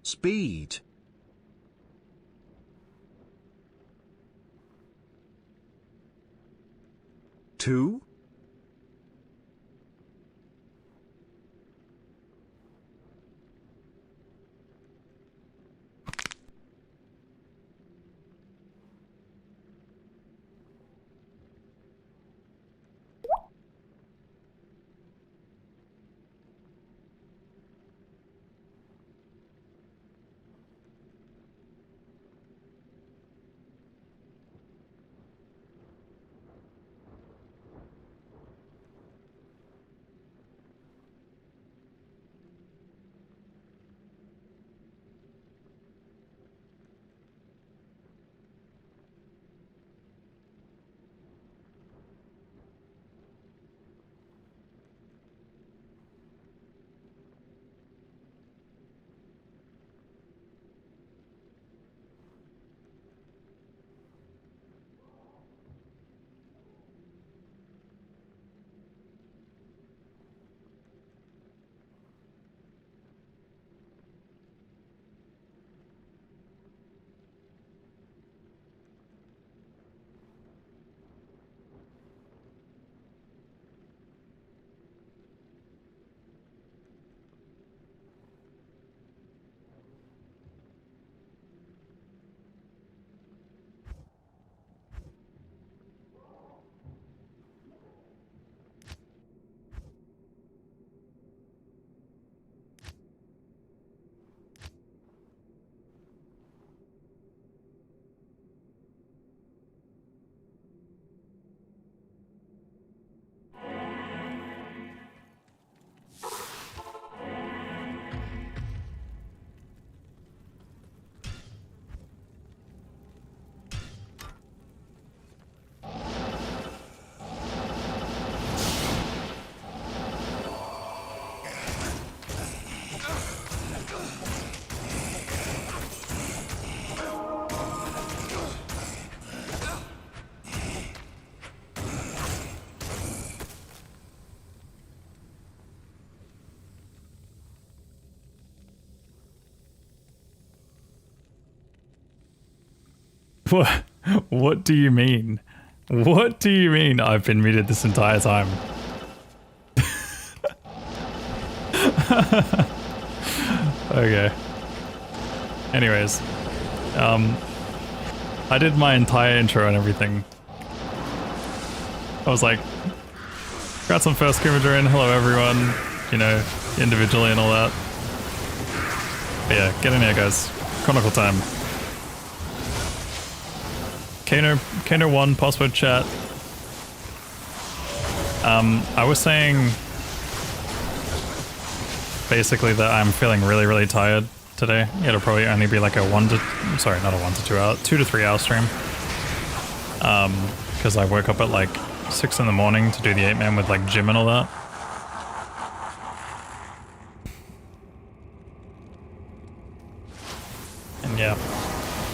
Speed. 2. What? What do you mean? What do you mean I've been muted this entire time? Okay. Anyways. I did my entire intro and everything. I was like, got some first scrimmager in, hello everyone, you know, individually and all that. But yeah, get in here guys. Chronicle time. Kano 1 password chat. I was saying basically that I'm feeling really tired today. It'll probably only be like a 2 to 3 hour stream. Because I woke up at like 6 in the morning to do the 8-man with like gym and all that. And yeah,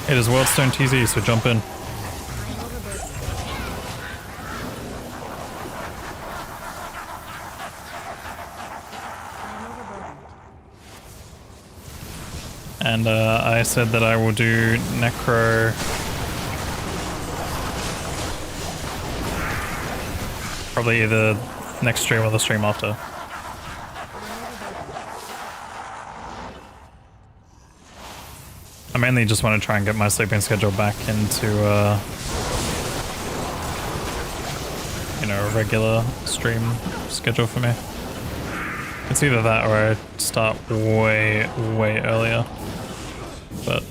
it is Worldstone TZ, so jump in. And I said that I will do Necro probably either next stream or the stream after. I mainly just want to try and get my sleeping schedule back into you know, a regular stream schedule for me. It's either that or I start way earlier. But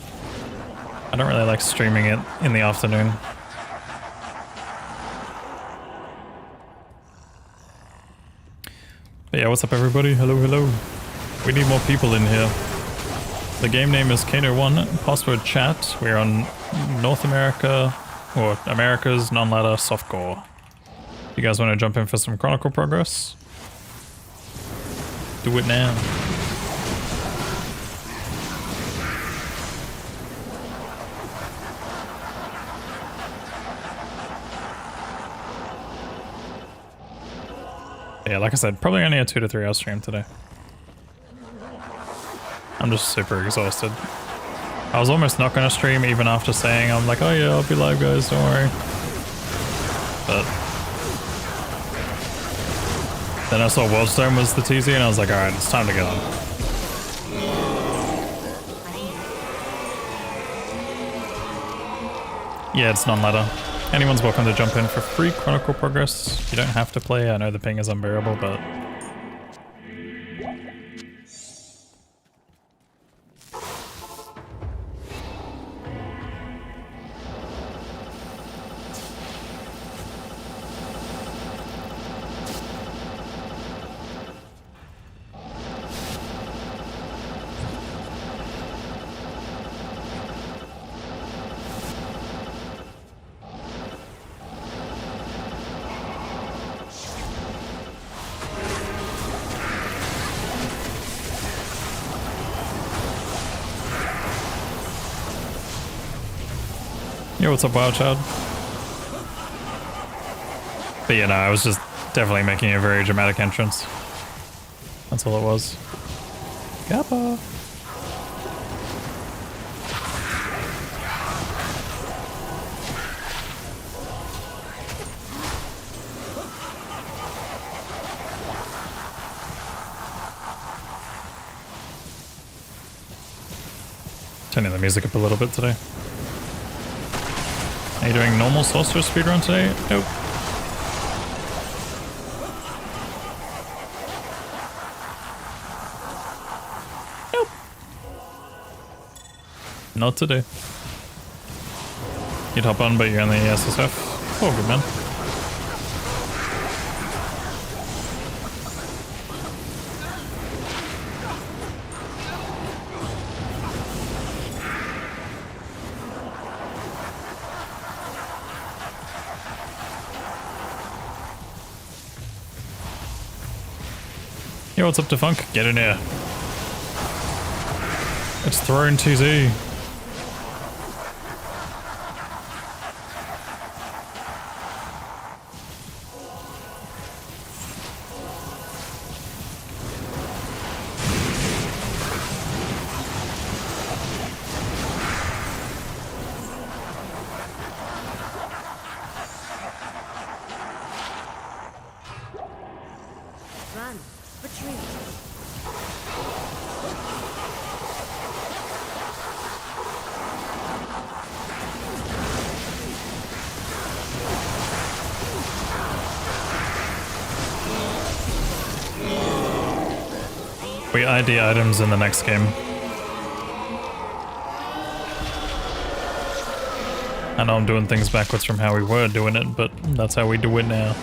I don't really like streaming it in the afternoon. But yeah, what's up everybody? Hello. We need more people in here. The game name is Kano1, password chat. We're on North America, or America's non-ladder softcore. You guys want to jump in for some Chronicle progress? Do it now. Yeah, like I said, probably only a 2 to 3 hour stream today. I'm just super exhausted. I was almost not going to stream even after saying, I'm like, oh yeah, I'll be live guys, don't worry. But then I saw Worldstone was the TZ and I was like, alright, it's time to get on. Yeah, it's non-ladder. Anyone's welcome to jump in for free Chronicle progress. You don't have to play, I know the ping is unbearable, but... Yo, what's up, Wild Child? But yeah, no, I was just definitely making a very dramatic entrance. That's all it was. Kappa! Turning the music up a little bit today. Are you doing normal sorcerer speedrun today? Nope. Nope. Not today. You'd hop on, but you're on the SSF. Oh, good man. Yo, what's up, Defunk? Get in here. It's Throne TZ. Run. Retreat. We ID items in the next game. I know I'm doing things backwards from how we were doing it, but that's how we do it now.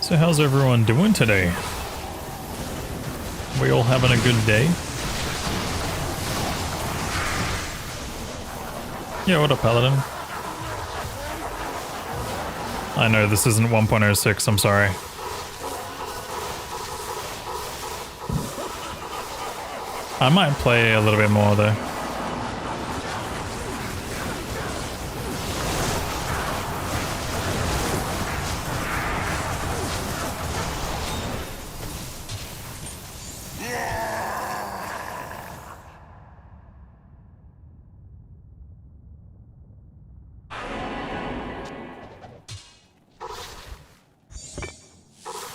So how's everyone doing today? We all having a good day? Yeah, what up, Paladin? I know this isn't 1.06, I'm sorry. I might play a little bit more though.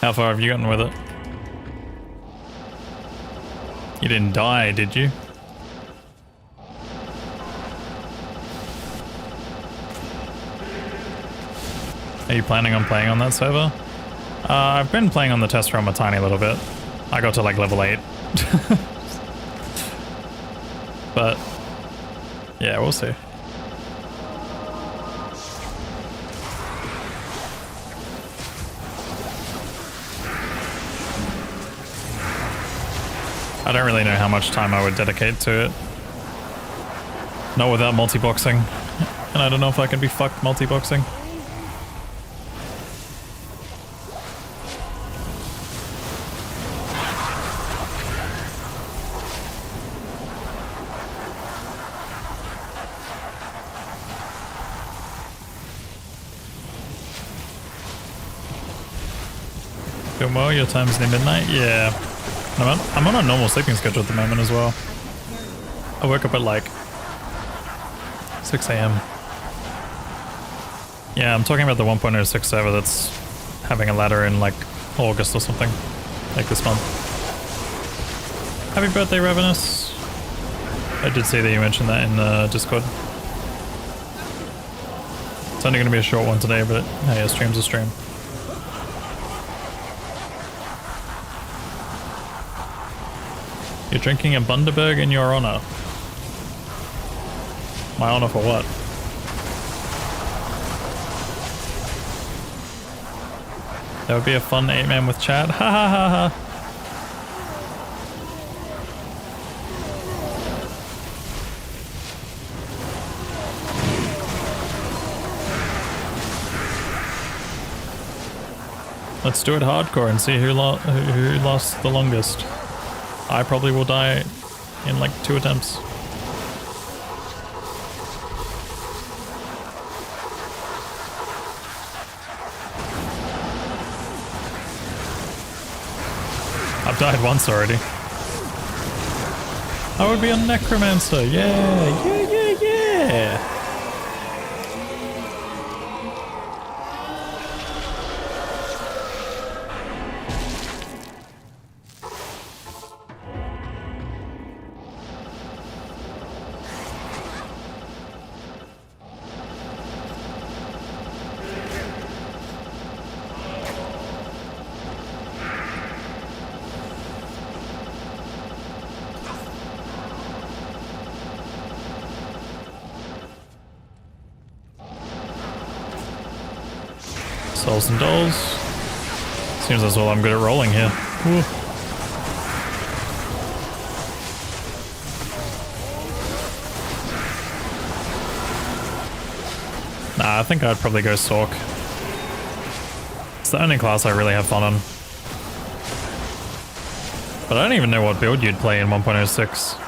How far have you gotten with it? You didn't die, did you? Are you planning on playing on that server? I've been playing on the test realm a tiny little bit. I got to like level 8. But yeah, we'll see. I don't really know how much time I would dedicate to it. Not without multi-boxing. And I don't know if I can be fucked multi-boxing. Doing well, your time's near midnight? Yeah. I'm on a normal sleeping schedule at the moment as well. I woke up at like 6 AM. Yeah, I'm talking about the 1.06 server that's having a ladder in like August or something. Like this month. Happy birthday, Ravenous. I did see that you mentioned that in the Discord. It's only going to be a short one today, but hey, a stream's a stream. You're drinking a Bundaberg in your honor. My honor for what? That would be a fun 8-man with chat. Ha ha ha ha. Let's do it hardcore and see who lost the longest. I probably will die in like 2 attempts. I've died once already. I would be a necromancer. Yeah, yeah, yeah, yeah. Souls and dolls. Seems that's all I'm good at rolling here. Woo. Nah, I think I'd probably go Sork. It's the only class I really have fun on. But I don't even know what build you'd play in 1.06.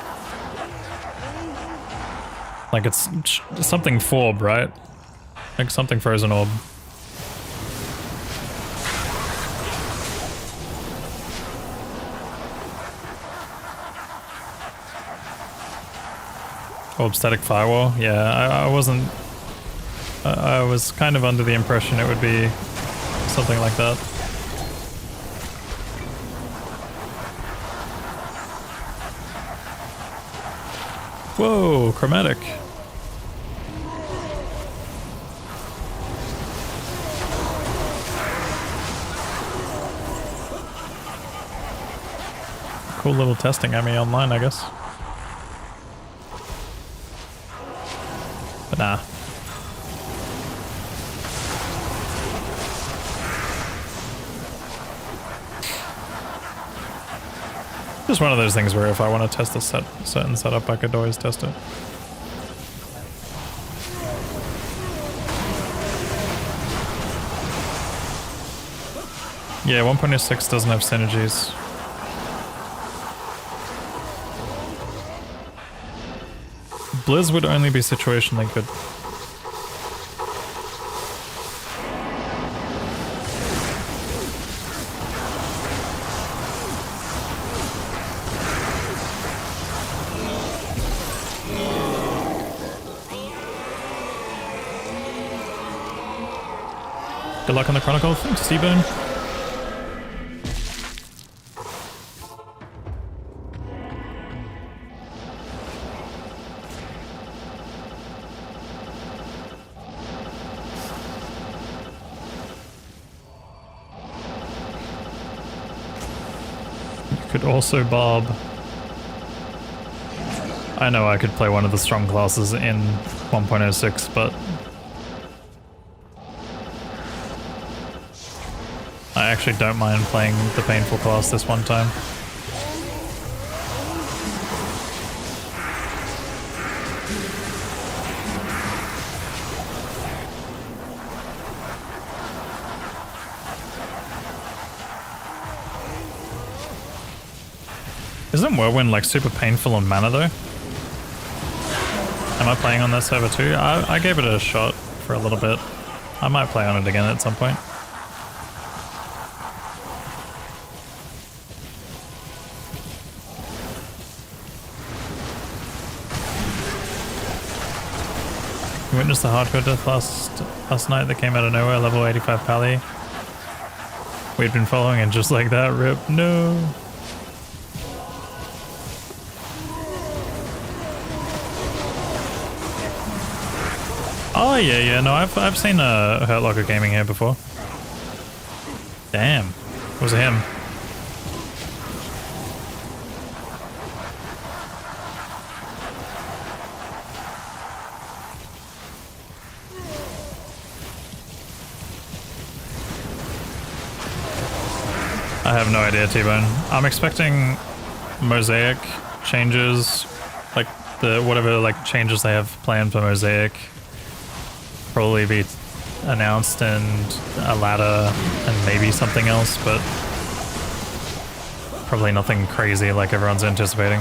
Like it's something Forb, right? Like something Frozen Orb. Orb Static Firewall? Yeah, I wasn't... I was kind of under the impression it would be something like that. Whoa, chromatic. Cool little testing at me online, I guess. But nah. Just one of those things where if I want to test a certain setup, I could always test it. Yeah, 1.06 doesn't have synergies. Blizz would only be situationally good. Good luck on the Chronicle. Thanks, T-Bone. You could also Bob. I know I could play one of the strong classes in 1.06, but I actually don't mind playing the painful class this one time. Isn't Whirlwind like super painful on mana though? Am I playing on that server too? I gave it a shot for a little bit. I might play on it again at some point. You witnessed the hardcore death last night that came out of nowhere, level 85 Pally. We'd been following and just like that, rip, no. Oh yeah, no, I've seen Hurt Locker Gaming here before. Damn, was it him? I have no idea, T-Bone. I'm expecting Mosaic changes, like the whatever like changes they have planned for Mosaic, probably be announced, and a ladder and maybe something else, but probably nothing crazy like everyone's anticipating.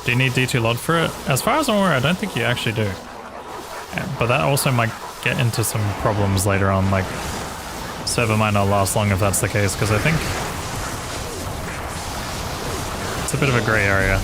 Do you need D2 LOD for it? As far as I'm aware, I don't think you actually do. But that also might get into some problems later on, like server might not last long if that's the case, because I think it's a bit of a gray area.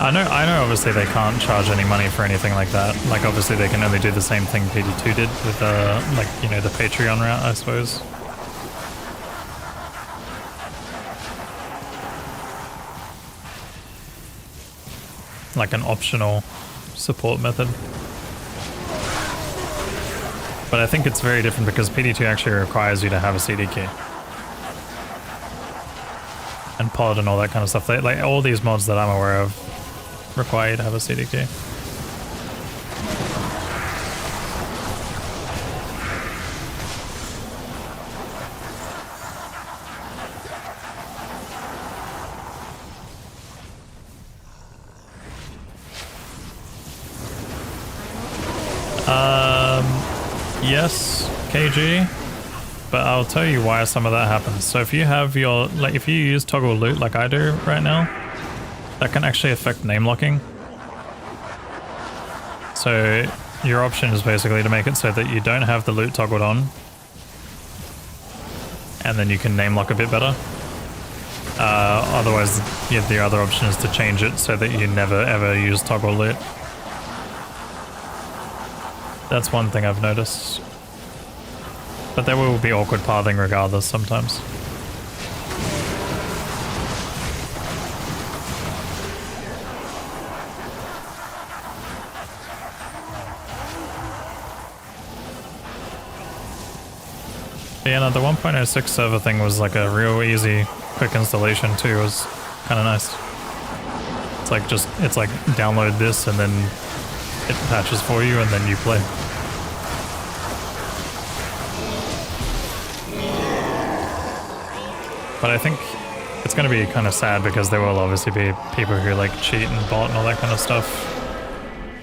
I know obviously they can't charge any money for anything like that. Like obviously they can only do the same thing PD2 did with like, you know, the Patreon route, I suppose. Like an optional support method. But I think it's very different because PD2 actually requires you to have a CD key. And pod and all that kind of stuff. Like all these mods that I'm aware of require you to have a CD key. Yes, KG, but I'll tell you why some of that happens. So if you have your, like if you use toggle loot like I do right now, that can actually affect name locking. So your option is basically to make it so that you don't have the loot toggled on, and then you can name lock a bit better. Otherwise, yeah, the other option is to change it so that you never ever use toggle loot. That's one thing I've noticed. But there will be awkward pathing regardless sometimes. yeah, no, the 1.06 server thing was like a real easy, quick installation too. It was kind of nice. It's like download this and then it patches for you and then you play. But I think it's going to be kind of sad because there will obviously be people who like cheat and bot and all that kind of stuff.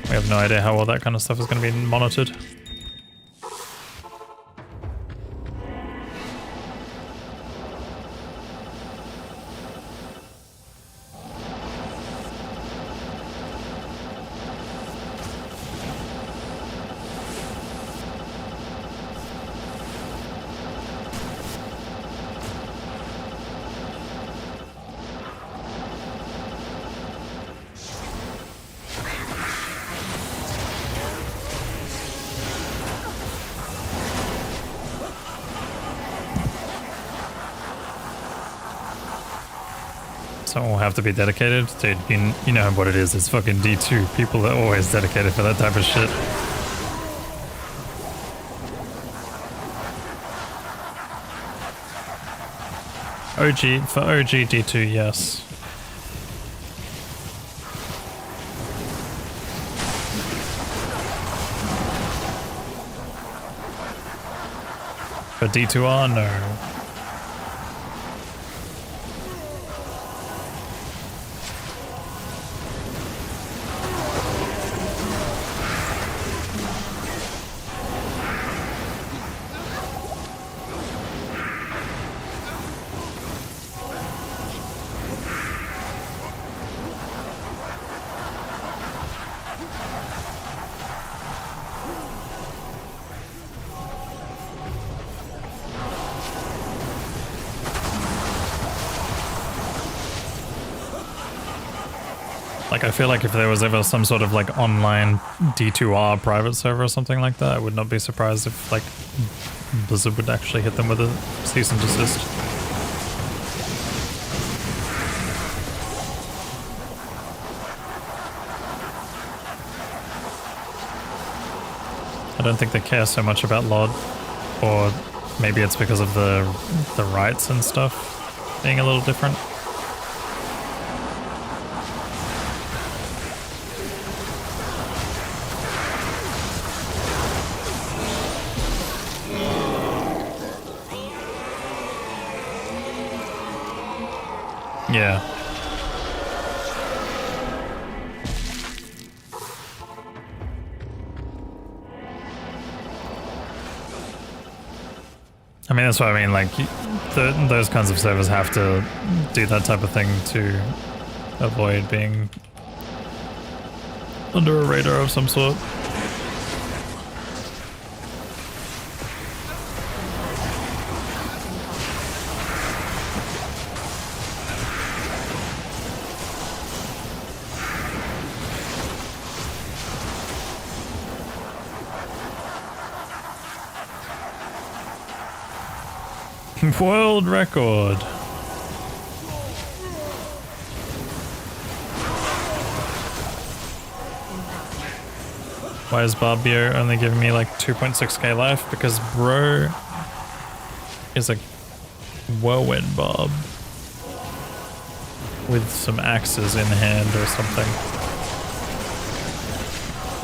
We have no idea how all that kind of stuff is going to be monitored. Someone will have to be dedicated. Dude, you know what it is. It's fucking D2. People are always dedicated for that type of shit. For OG D2, yes. For D2R, no. Like, I feel like if there was ever some sort of, like, online D2R private server or something like that, I would not be surprised if, like, Blizzard would actually hit them with a cease and desist. I don't think they care so much about LOD, or maybe it's because of the rights and stuff being a little different. Yeah. I mean, that's what I mean, like, those kinds of servers have to do that type of thing to avoid being under a radar of some sort. World record. Why is Barbio only giving me like 2.6k life? Because bro is a whirlwind Bob with some axes in hand or something.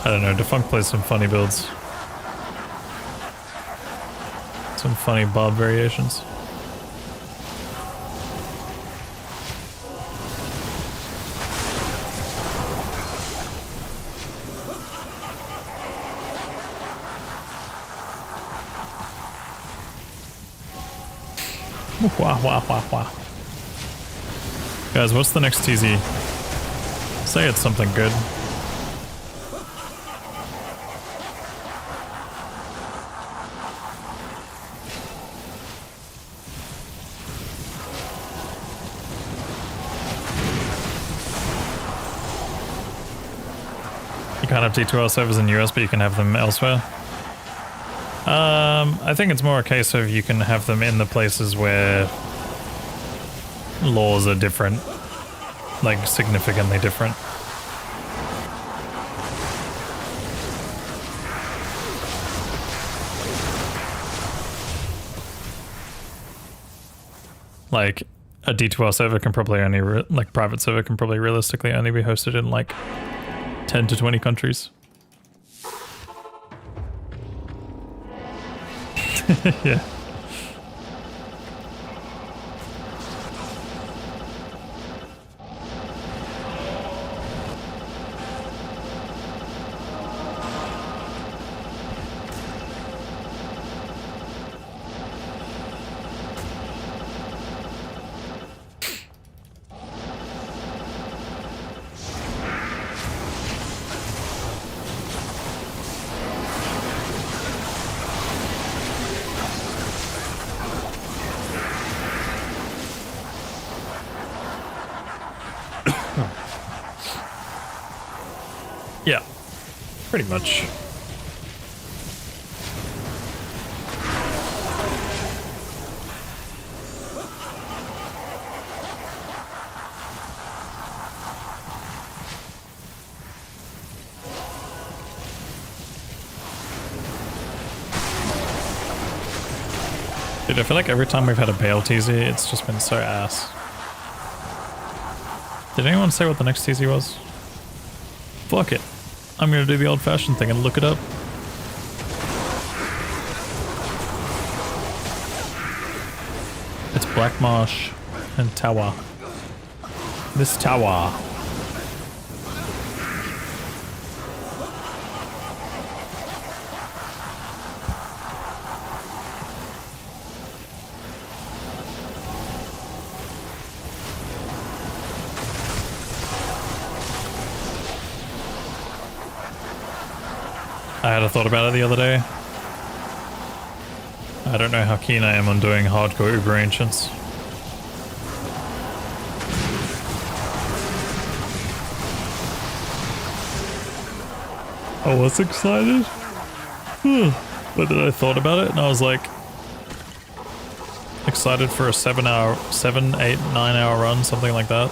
I don't know, Defunct plays some funny builds. Some funny Bob variations. Wah, wah, wah, wah. Guys, what's the next TZ? Say it's something good. You can't have D2R servers in US, but you can have them elsewhere. I think it's more a case of you can have them in the places where laws are different, like significantly different. like a D2R server can probably only like private server can probably realistically only be hosted in like 10 to 20 countries. Yeah. Yeah, pretty much. Dude, I feel like every time we've had a Bale TZ, it's just been so ass. Did anyone say what the next TZ was? Fuck it. I'm gonna do the old-fashioned thing and look it up. It's Black Marsh and Tower. This tower. I had a thought about it the other day. I don't know how keen I am on doing hardcore Uber Ancients. I was excited. But then I thought about it and I was like, excited for a 7, 8, 9 hour run, something like that.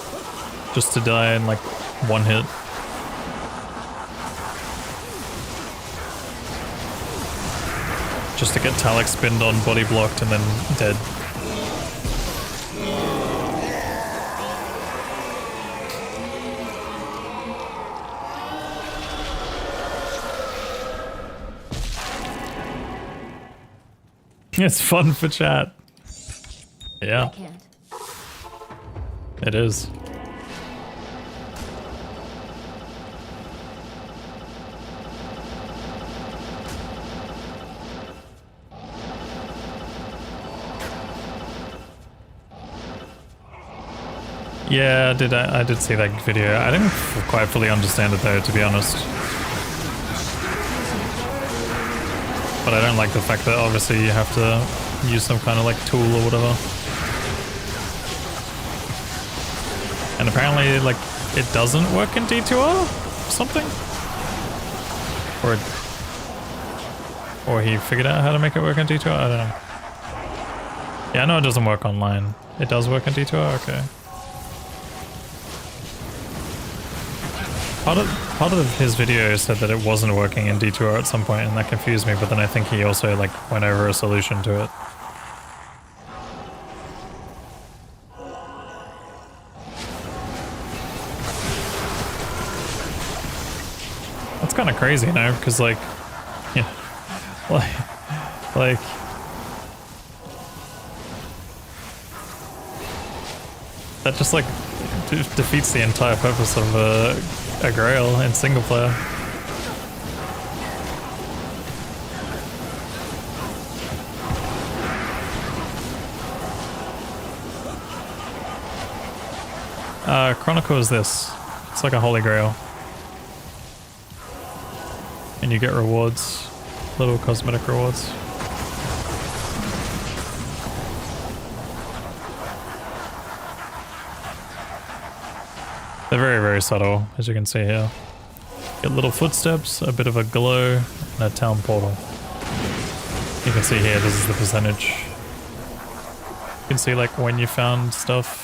Just to die in like one hit. Just to get Talek spinned on, body blocked, and then dead. It's fun for chat. Yeah. It is. Yeah, I did see that video. I didn't quite fully understand it though, to be honest. But I don't like the fact that obviously you have to use some kind of like tool or whatever. And apparently like it doesn't work in D2R or something? Or he figured out how to make it work in D2R? I don't know. Yeah, I know it doesn't work online. It does work in D2R? Okay. Part of his video said that it wasn't working in D2R at some point, and that confused me, but then I think he also like went over a solution to it. That's kind of crazy, you know, because like, yeah, like that just like defeats the entire purpose of a Grail in single player. Chronicle is this. It's like a Holy Grail. And you get rewards, little cosmetic rewards. They're very, very subtle, as you can see here. Get little footsteps, a bit of a glow, and a town portal. You can see here, this is the percentage. You can see like when you found stuff.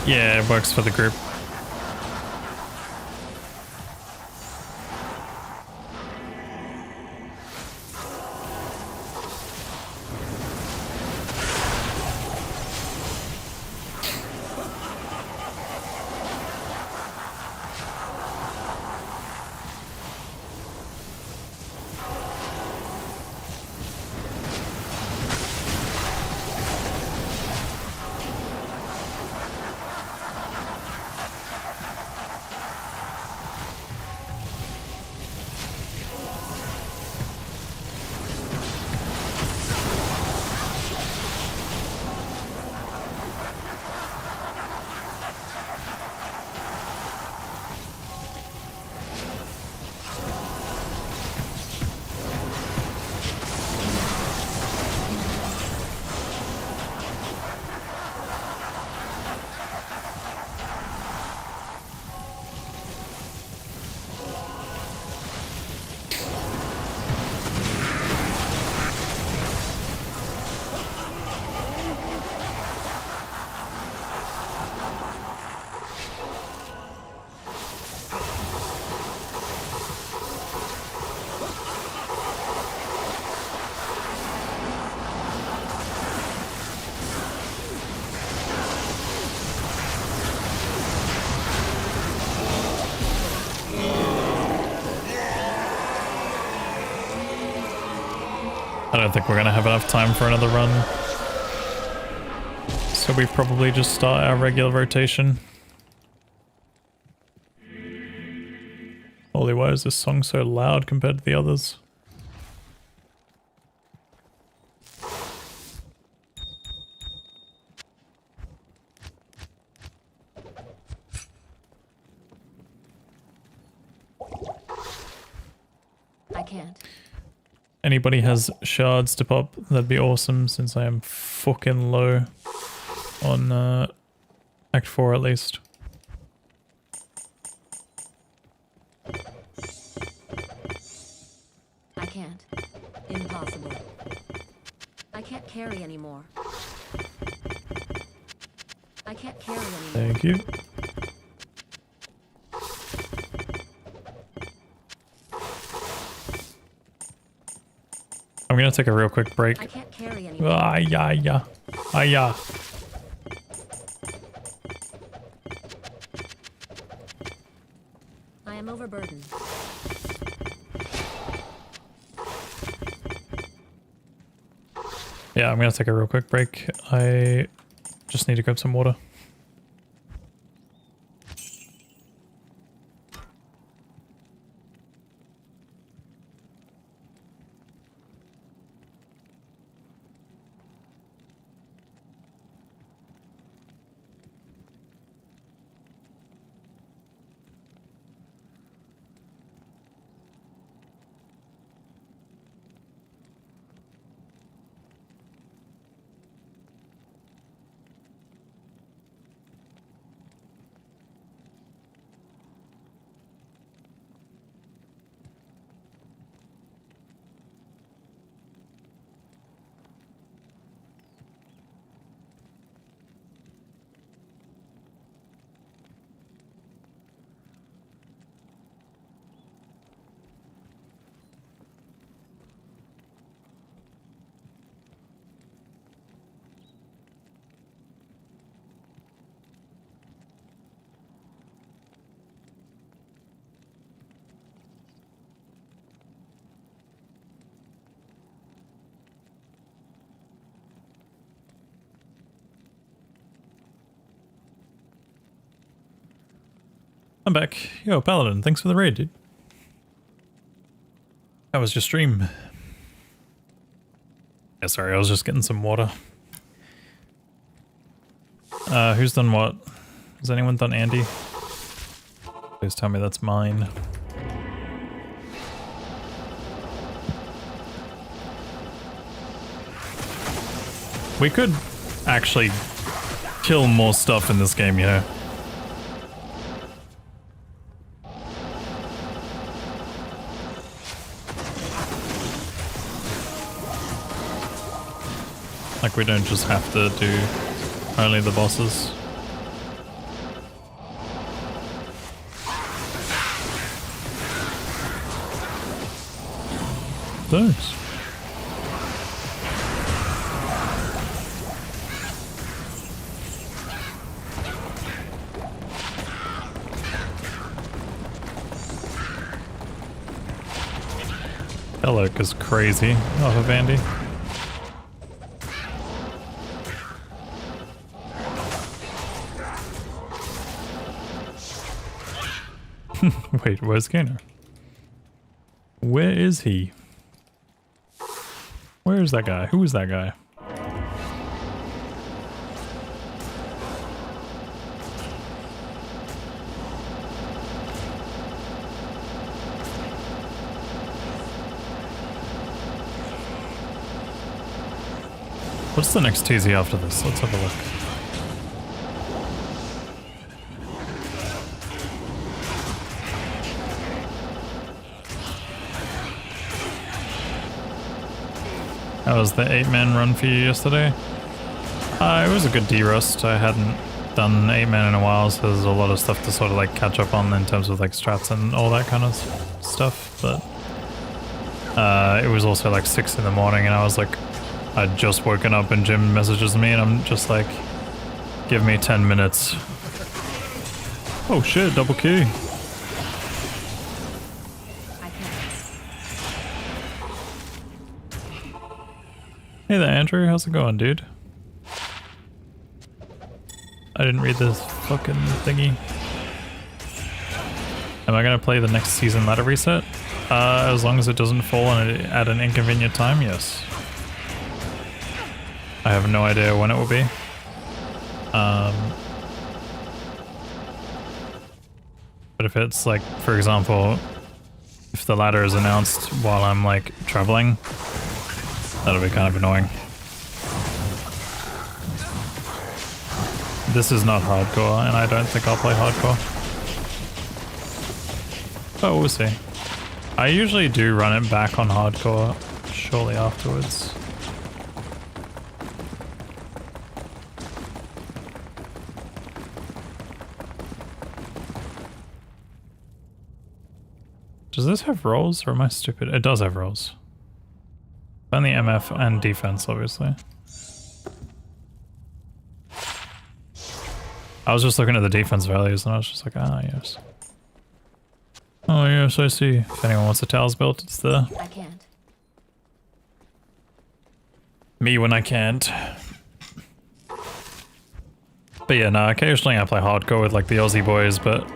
Yeah, it works for the group. I don't think we're gonna have enough time for another run. So we probably just start our regular rotation. Holy, why is this song so loud compared to the others? I can't. Anybody has shards to pop, that'd be awesome since I am fucking low on Act 4 at least. I can't. Impossible. I can't carry anymore. I can't carry anymore. Thank you. I'm gonna take a real quick break. I can't carry anymore. Ah, yeah, yeah. Ah, yeah. I am overburdened. Yeah, I'm gonna take a real quick break. I just need to grab some water. I'm back. Yo, Paladin, thanks for the raid, dude. How was your stream? Yeah, sorry, I was just getting some water. Who's done what? Has anyone done Andy? Please tell me that's mine. We could actually kill more stuff in this game, you know? Like, we don't just have to do only the bosses. thanks. Hellick is crazy off of Andy. Wait, where's Gainer? Where is he? Where is that guy? Who is that guy? What's the next TZ after this? Let's have a look. How was the 8-man run for you yesterday? It was a good D-rust. I hadn't done 8-man in a while, so there's a lot of stuff to sort of like catch up on in terms of like strats and all that kind of stuff, but it was also like 6 in the morning and I was like, I'd just woken up and Jim messages me and I'm just like, give me 10 minutes. Oh shit, double key. Hey there, Andrew. How's it going, dude? I didn't read this fucking thingy. Am I gonna play the next season ladder reset? As long as it doesn't fall at an inconvenient time, yes. I have no idea when it will be. But if it's like, for example, if the ladder is announced while I'm like traveling, that'll be kind of annoying. This is not hardcore, and I don't think I'll play hardcore. But we'll see. I usually do run it back on hardcore shortly afterwards. Does this have rolls, or am I stupid? It does have rolls. Only MF and defense, obviously. I was just looking at the defense values and I was just like, ah, yes. Oh, yes, I see. If anyone wants a towels built, it's there. I can't. Me when I can't. But yeah, no, occasionally I play hardcore with like the Aussie boys, but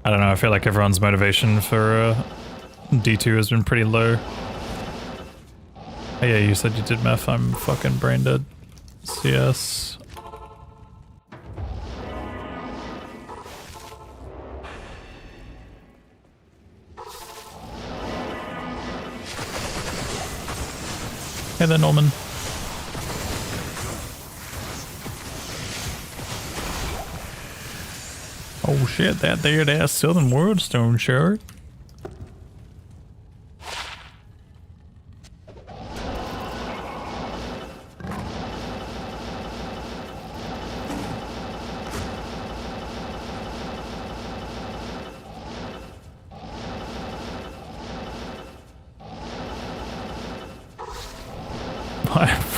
I don't know, I feel like everyone's motivation for D2 has been pretty low. Oh yeah, you said you did meth, I'm fucking brain dead. CS. Hey there, Norman. Oh shit, that's Southern Wordstone shirt.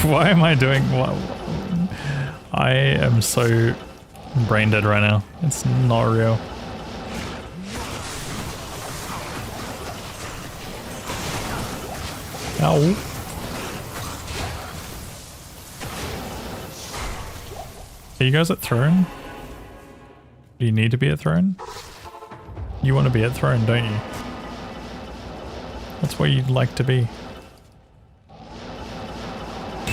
Why am I doing what? I am so brain dead right now. It's not real. Ow. Are you guys at Throne? Do you need to be at Throne? You want to be at Throne, don't you? That's where you'd like to be.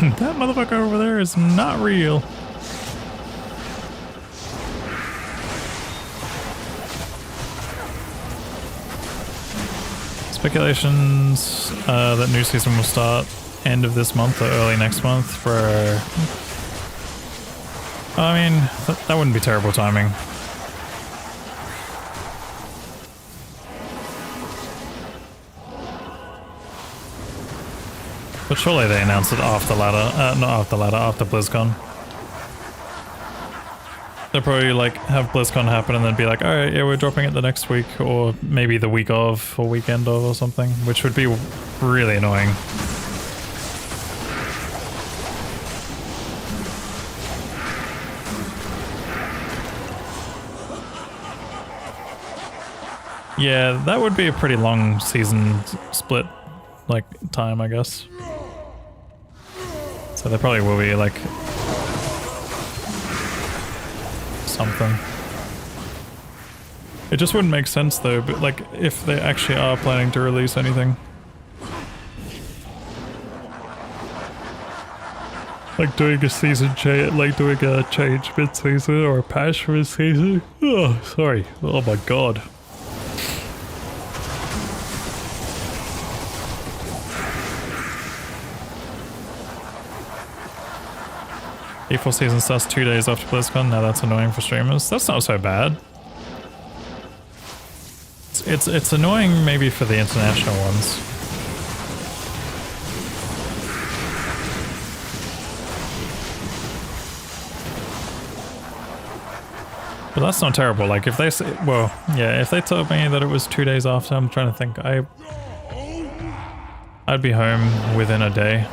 That motherfucker over there is not real. Speculations that new season will start end of this month or early next month for... I mean, that wouldn't be terrible timing. But surely they announced it after ladder, not after ladder, after BlizzCon. They'll probably like have BlizzCon happen and then be like, alright, yeah, we're dropping it the next week, or maybe the week of, or weekend of, or something, which would be really annoying. Yeah, that would be a pretty long season split, like, time, I guess. So there probably will be, like, something. It just wouldn't make sense, though, but, like, if they actually are planning to release anything. Like doing a season change, like doing a change mid-season or a patch mid-season. Oh, sorry. Oh my god. E4 season starts 2 days after BlizzCon. Now that's annoying for streamers. That's not so bad. It's annoying maybe for the international ones. But that's not terrible. Like if they say, well, yeah, if they told me that it was 2 days after, I'm trying to think. I'd be home within a day.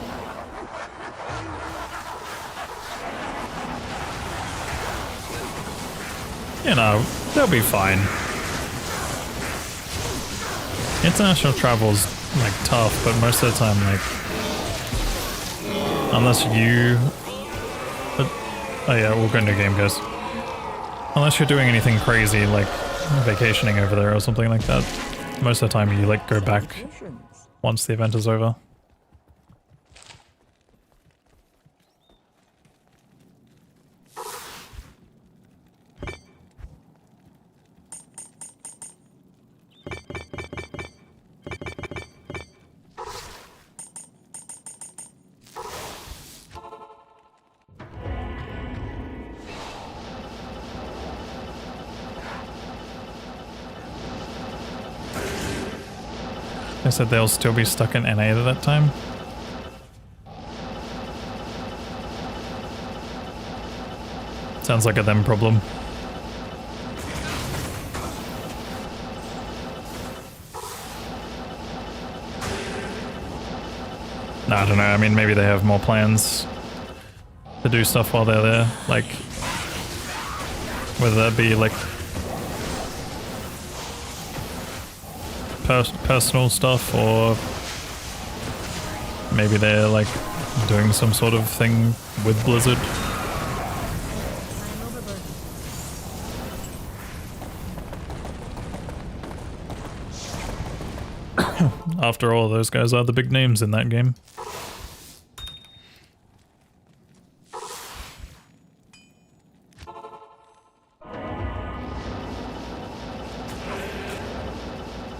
You know, they'll be fine. International travel's like tough, but most of the time, like, unless you, oh yeah, we'll go into game, guys. Unless you're doing anything crazy, like vacationing over there or something like that, most of the time you like go back once the event is over. I said they'll still be stuck in NA at that time. Sounds like a them problem. No, I don't know. I mean, maybe they have more plans to do stuff while they're there. Like, whether that be like personal stuff, or maybe they're like doing some sort of thing with Blizzard. After all, those guys are the big names in that game.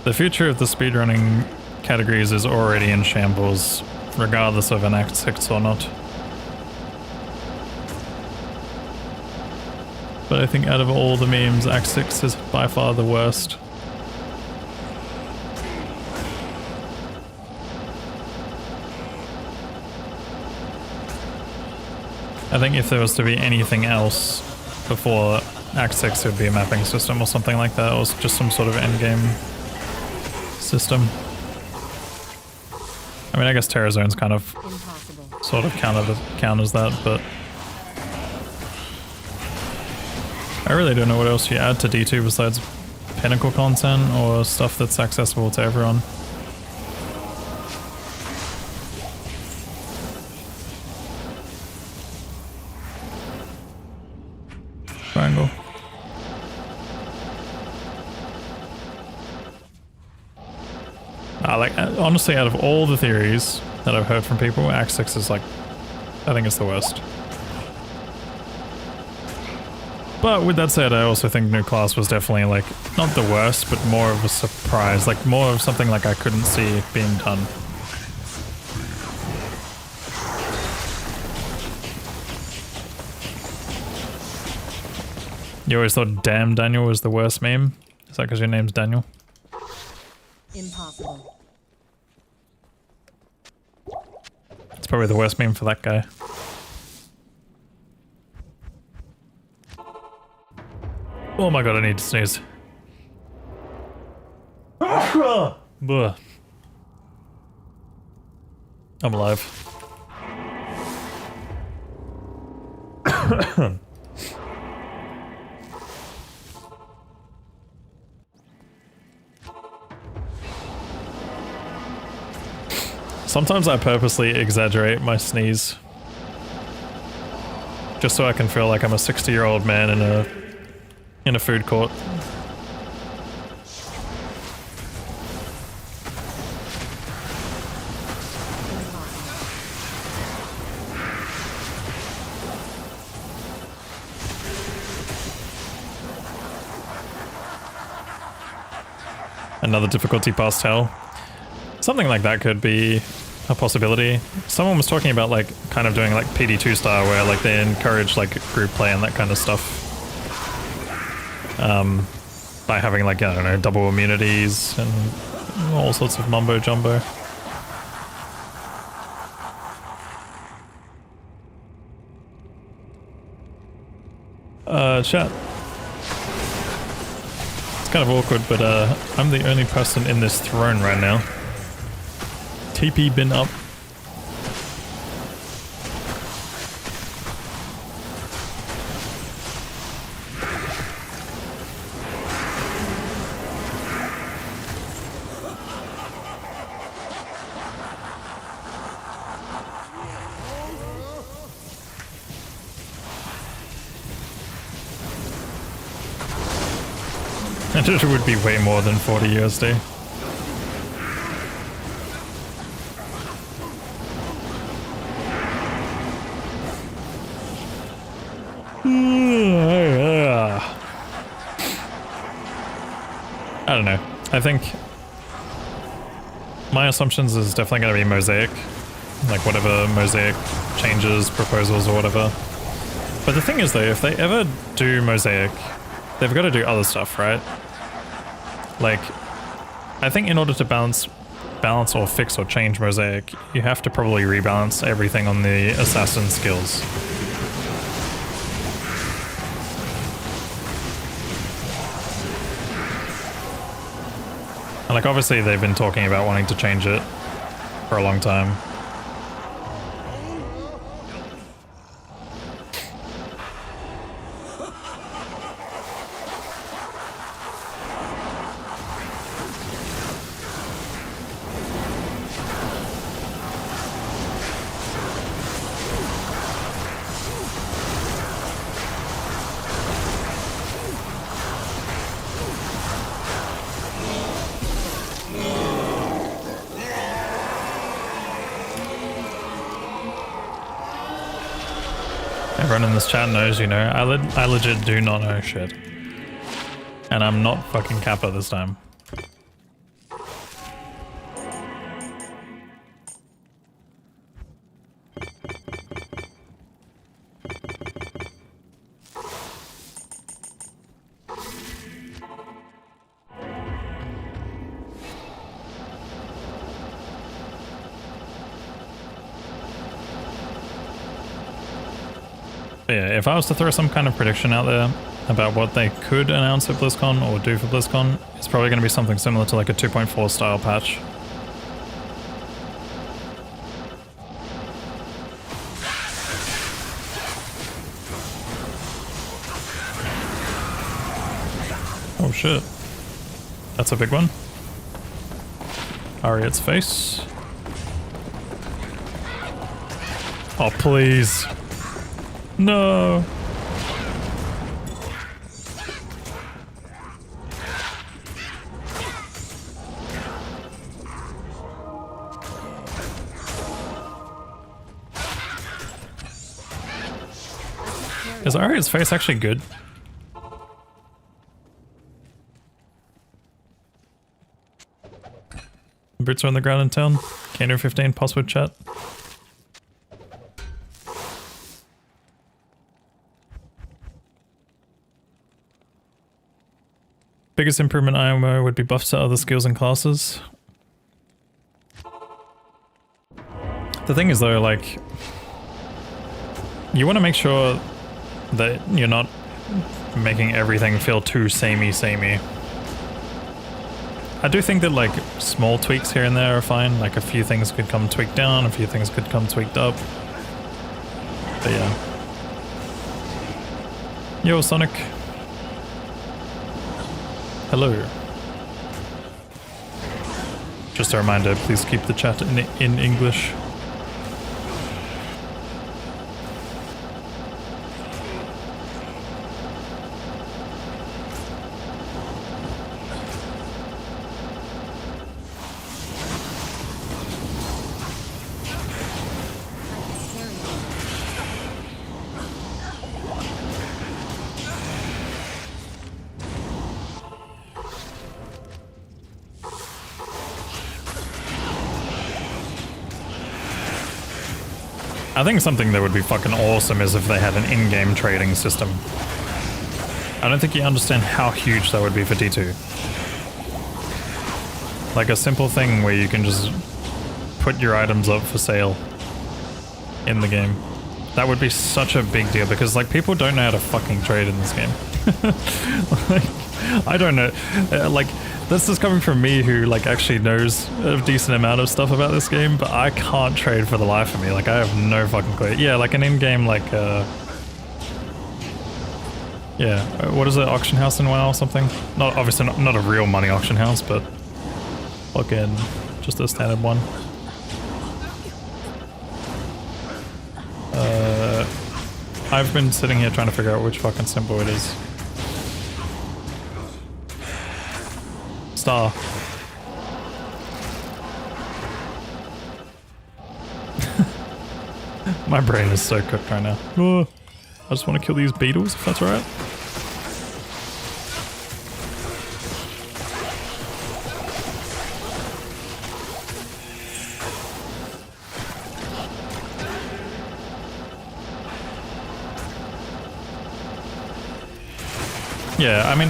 The future of the speedrunning categories is already in shambles, regardless of an Act 6 or not. But I think out of all the memes, Act 6 is by far the worst. I think if there was to be anything else before Act 6, it would be a mapping system or something like that, or just some sort of endgame system. I mean, I guess Terror Zone's kind of sort of counters that, but I really don't know what else you add to D2 besides pinnacle content or stuff that's accessible to everyone. Triangle. Like, honestly, out of all the theories that I've heard from people, Act 6 is like, I think it's the worst. But with that said, I also think New Class was definitely like, not the worst, but more of a surprise. Like, more of something like I couldn't see being done. You always thought Damn Daniel was the worst meme? Is that because your name's Daniel? Impossible. It's probably the worst meme for that guy. Oh my god, I need to sneeze. Buh. I'm alive. Sometimes I purposely exaggerate my sneeze. Just so I can feel like I'm a 60-year-old man in a food court. Another difficulty past hell. Something like that could be a possibility. Someone was talking about like kind of doing like PD2 style where like they encourage like group play and that kind of stuff. By having like, I don't know, double immunities and all sorts of mumbo jumbo. Chat. It's kind of awkward, but I'm the only person in this throne right now. TP been up. And it would be way more than 40 USD. I don't know. I think my assumptions is definitely going to be Mosaic. Like whatever Mosaic changes, proposals or whatever. But the thing is though, if they ever do Mosaic, they've got to do other stuff, right? Like, I think in order to balance or fix or change Mosaic, you have to probably rebalance everything on the assassin skills. And like obviously they've been talking about wanting to change it for a long time. Everyone in this chat knows, you know, I legit do not know shit. And I'm not fucking Kappa this time. Yeah, if I was to throw some kind of prediction out there about what they could announce at BlizzCon or do for BlizzCon, it's probably going to be something similar to like a 2.4 style patch. Oh shit. That's a big one. Ariet's face. Oh please. No. Is Aria's face actually good? Boots are on the ground in town. Kano 15 password chat. Biggest improvement IMO would be buffs to other skills and classes. The thing is though, like, you want to make sure that you're not making everything feel too samey. I do think that like small tweaks here and there are fine. Like a few things could come tweaked down, a few things could come tweaked up. But yeah. Yo, Sonic. Hello. Just a reminder, please keep the chat in English. I think something that would be fucking awesome is if they had an in-game trading system. I don't think you understand how huge that would be for D2. Like a simple thing where you can just put your items up for sale in the game. That would be such a big deal because like people don't know how to fucking trade in this game. Like, I don't know. Like this is coming from me who like actually knows a decent amount of stuff about this game, but I can't trade for the life of me. Like I have no fucking clue. Yeah, like an in-game like yeah, what is it, auction house in WoW or something? Not obviously not a real money auction house, but fucking just a standard one. I've been sitting here trying to figure out which fucking symbol it is. Star. My brain is so cooked right now. Oh, I just want to kill these beetles if that's alright. Yeah, I mean,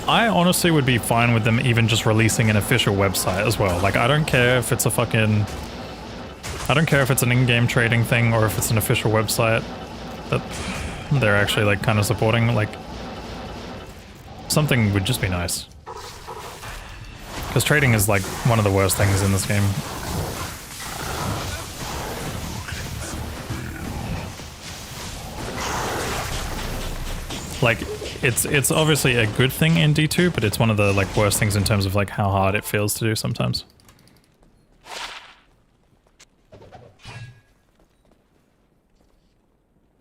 I honestly would be fine with them even just releasing an official website as well. Like, I don't care if it's a fucking... I don't care if it's an in-game trading thing or if it's an official website that they're actually, like, kind of supporting. Like, something would just be nice. Because trading is, like, one of the worst things in this game. Like, it's obviously a good thing in D2, but it's one of the like worst things in terms of like how hard it feels to do sometimes.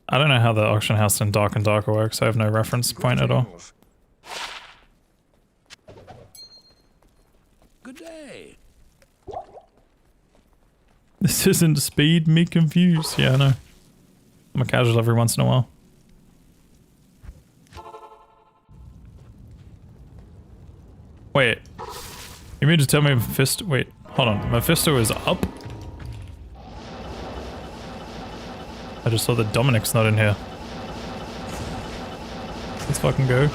I don't know how the auction house in Dark and Darker works. I have no reference point at all. Good day. This isn't speed me confused. Yeah, I know. I'm a casual every once in a while. Wait, you mean to tell me Mephisto? Wait, hold on. Mephisto is up? I just saw that Dominic's not in here. Let's fucking go.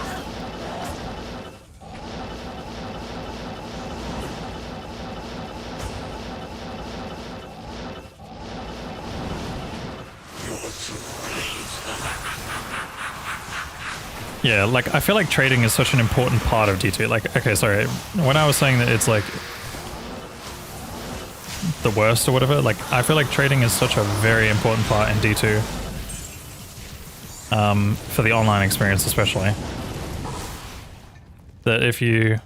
Yeah, like, I feel like trading is such an important part of D2. Like, okay, sorry, when I was saying that it's, like, the worst or whatever, like, I feel like trading is such a very important part in D2. For the online experience especially. That if you...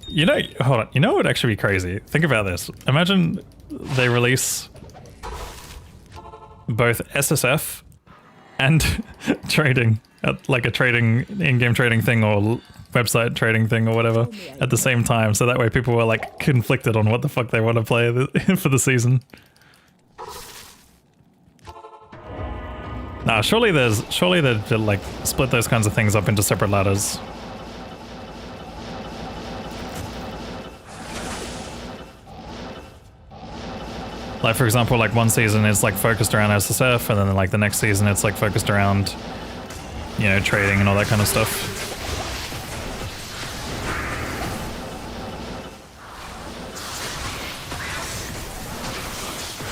You know, hold on, you know what would actually be crazy? Think about this. Imagine they release both SSF and trading. Like a trading, in-game trading thing or website trading thing or whatever at the same time. So that way people were like conflicted on what the fuck they want to play for the season. Nah, surely they'd like split those kinds of things up into separate ladders. Like for example, like one season is like focused around SSF and then like the next season it's like focused around, you know, trading and all that kind of stuff.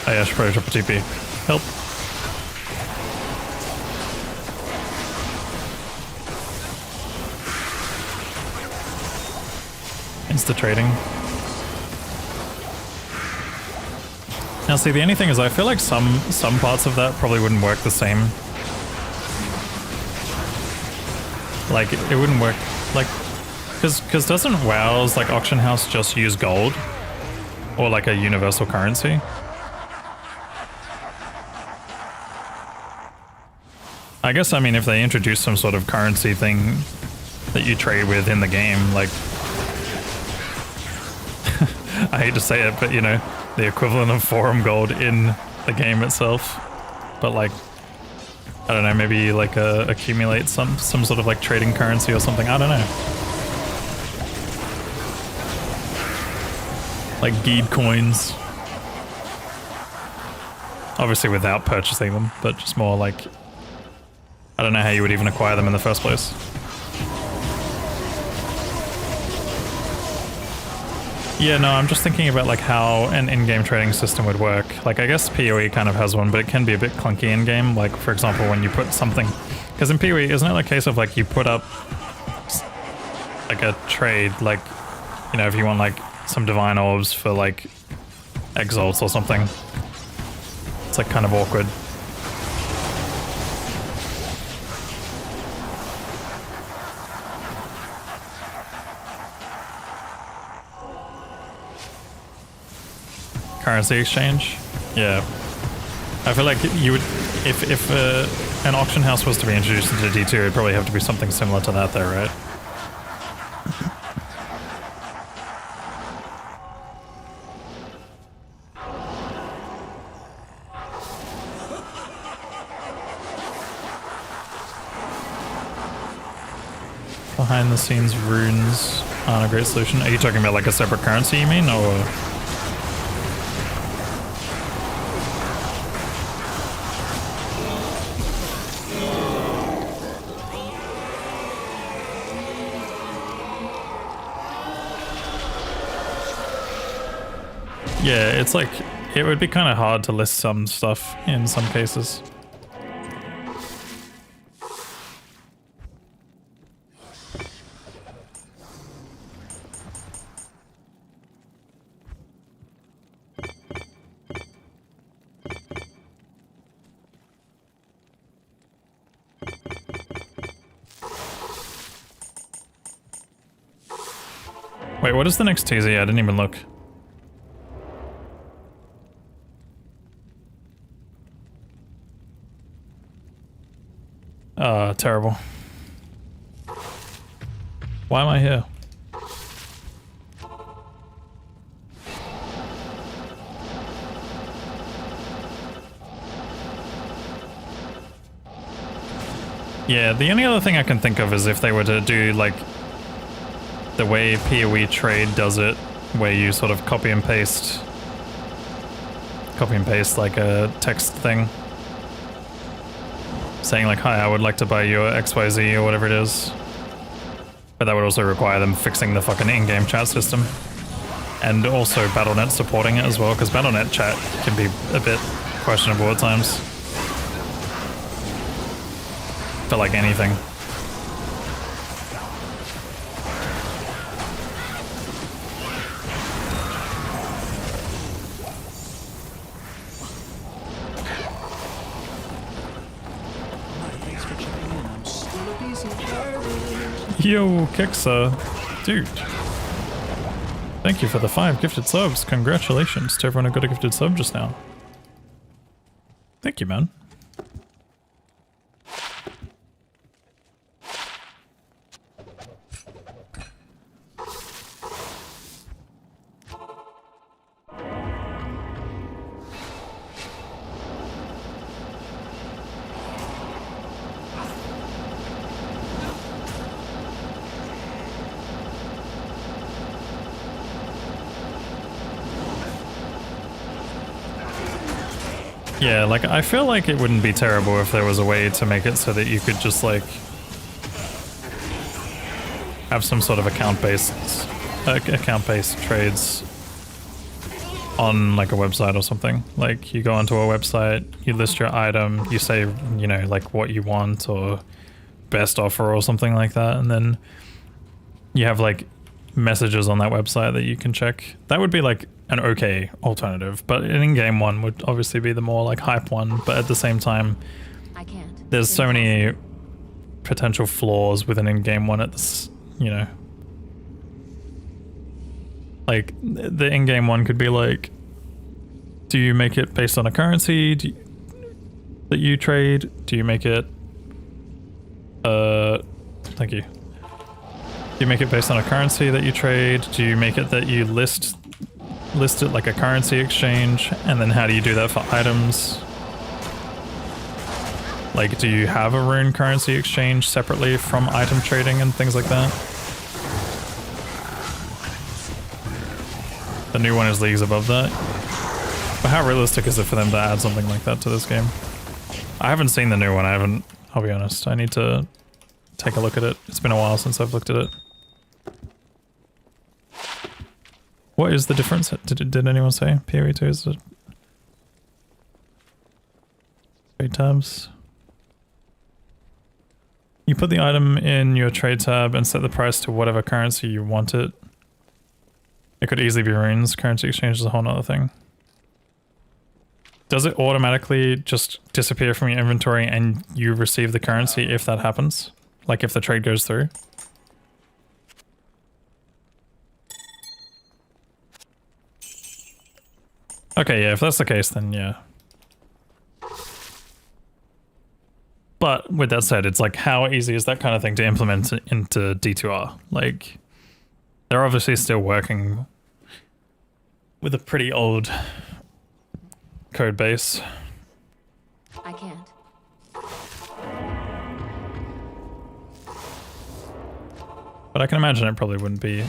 Oh yeah, I should probably drop a TP. Help. Insta-trading. Now see, the only thing is I feel like some parts of that probably wouldn't work the same. Like, it wouldn't work, like, because doesn't WoW's, like, auction house just use gold? Or, like, a universal currency? I guess, I mean, if they introduce some sort of currency thing that you trade with in the game, like... I hate to say it, but, you know, the equivalent of forum gold in the game itself. But, like, I don't know, maybe, like, accumulate some sort of, like, trading currency or something. I don't know. Like, Geed coins. Obviously without purchasing them, but just more like... I don't know how you would even acquire them in the first place. Yeah, no, I'm just thinking about like how an in-game trading system would work. Like, I guess PoE kind of has one, but it can be a bit clunky in-game. Like, for example, when you put something... Because in PoE, isn't it a case of like you put up like a trade, like, you know, if you want like some divine orbs for like exalts or something. It's like kind of awkward. Currency exchange? Yeah. I feel like you would, if an auction house was to be introduced into D2, it'd probably have to be something similar to that though, right? Behind the scenes runes aren't a great solution. Are you talking about like a separate currency, you mean, or...? Yeah, it's like, it would be kind of hard to list some stuff in some cases. Wait, what is the next teaser? I didn't even look. Terrible. Why am I here? Yeah, the only other thing I can think of is if they were to do like the way PoE trade does it, where you sort of copy and paste like a text thing. Saying like, hi, I would like to buy your XYZ or whatever it is. But that would also require them fixing the fucking in-game chat system. And also Battle.net supporting it as well, because Battle.net chat can be a bit questionable at times. For like anything. Yo, Keksa. Dude. Thank you for the 5 gifted subs. Congratulations to everyone who got a gifted sub just now. Thank you, man. Yeah, like, I feel like it wouldn't be terrible if there was a way to make it so that you could just, like, have some sort of account-based trades on, like, a website or something. Like, you go onto a website, you list your item, you say, you know, like, what you want or best offer or something like that, and then you have, like, messages on that website that you can check. That would be like an okay alternative, but an in-game one would obviously be the more like hype one, but at the same time, I can't. there's so many Impossible. potential flaws with an in-game one at this, you know. Like, the in-game one could be like, do you make it based on a currency that you trade? Do you make it, thank you. Do you make it based on a currency that you trade? Do you make it that you list it like a currency exchange? And then how do you do that for items? Like, do you have a rune currency exchange separately from item trading and things like that? The new one is leagues above that. But how realistic is it for them to add something like that to this game? I haven't seen the new one, I'll be honest. I need to take a look at it. It's been a while since I've looked at it. What is the difference? Did anyone say? PoE2 is it? Trade tabs. You put the item in your trade tab and set the price to whatever currency you want it. It could easily be runes. Currency exchange is a whole nother thing. Does it automatically just disappear from your inventory and you receive the currency if that happens? Like if the trade goes through? Okay, yeah, if that's the case, then yeah. But with that said, it's like, how easy is that kind of thing to implement into D2R? Like, they're obviously still working with a pretty old code base. I can't. But I can imagine it probably wouldn't be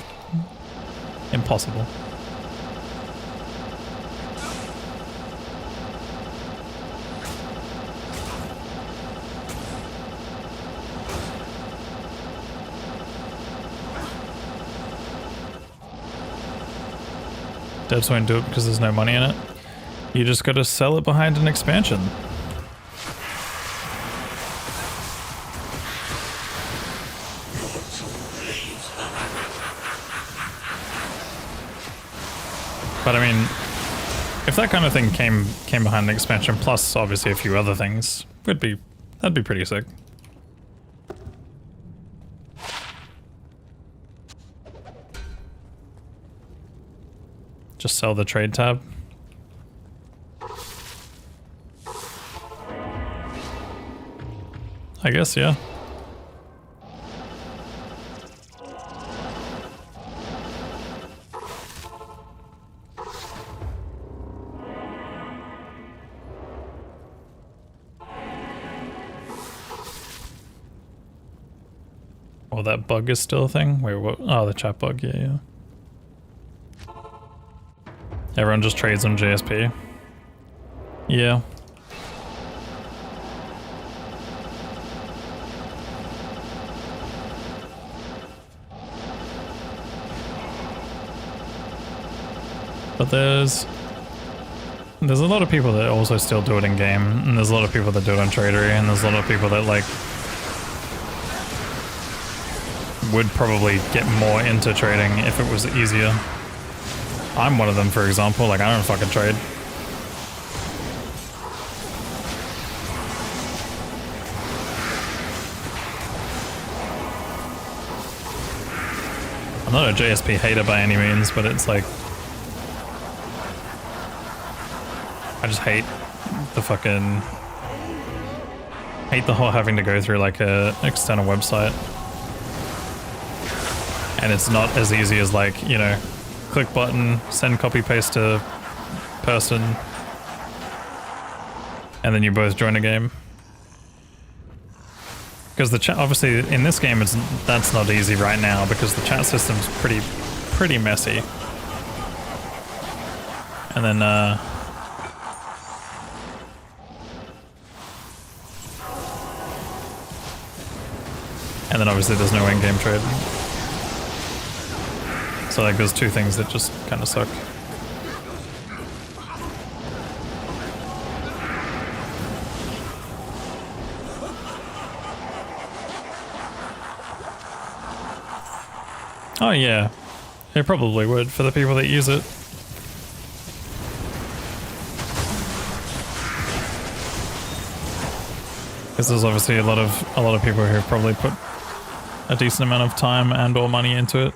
impossible. Devs won't do it because there's no money in it. You just gotta sell it behind an expansion. But I mean, if that kind of thing came behind an expansion, plus obviously a few other things, that'd be pretty sick. Just sell the trade tab. I guess, yeah. Oh, that bug is still a thing? Wait, what? Oh, the chat bug, yeah. Everyone just trades on JSP. Yeah. But there's a lot of people that also still do it in game, and there's a lot of people that do it on Tradery, and there's a lot of people that like would probably get more into trading if it was easier. I'm one of them, for example. Like, I don't fucking trade. I'm not a JSP hater by any means, but it's like, I just hate the whole having to go through like a external website. And it's not as easy as like, you know, click button, send copy paste to person, and then you both join a game. Because the chat, obviously in this game, that's not easy right now because the chat system's pretty messy. And then obviously there's no in-game trade. So like there's two things that just kind of suck. Oh yeah, It probably would for the people that use it. Because there's obviously a lot of people who probably put a decent amount of time and or money into it.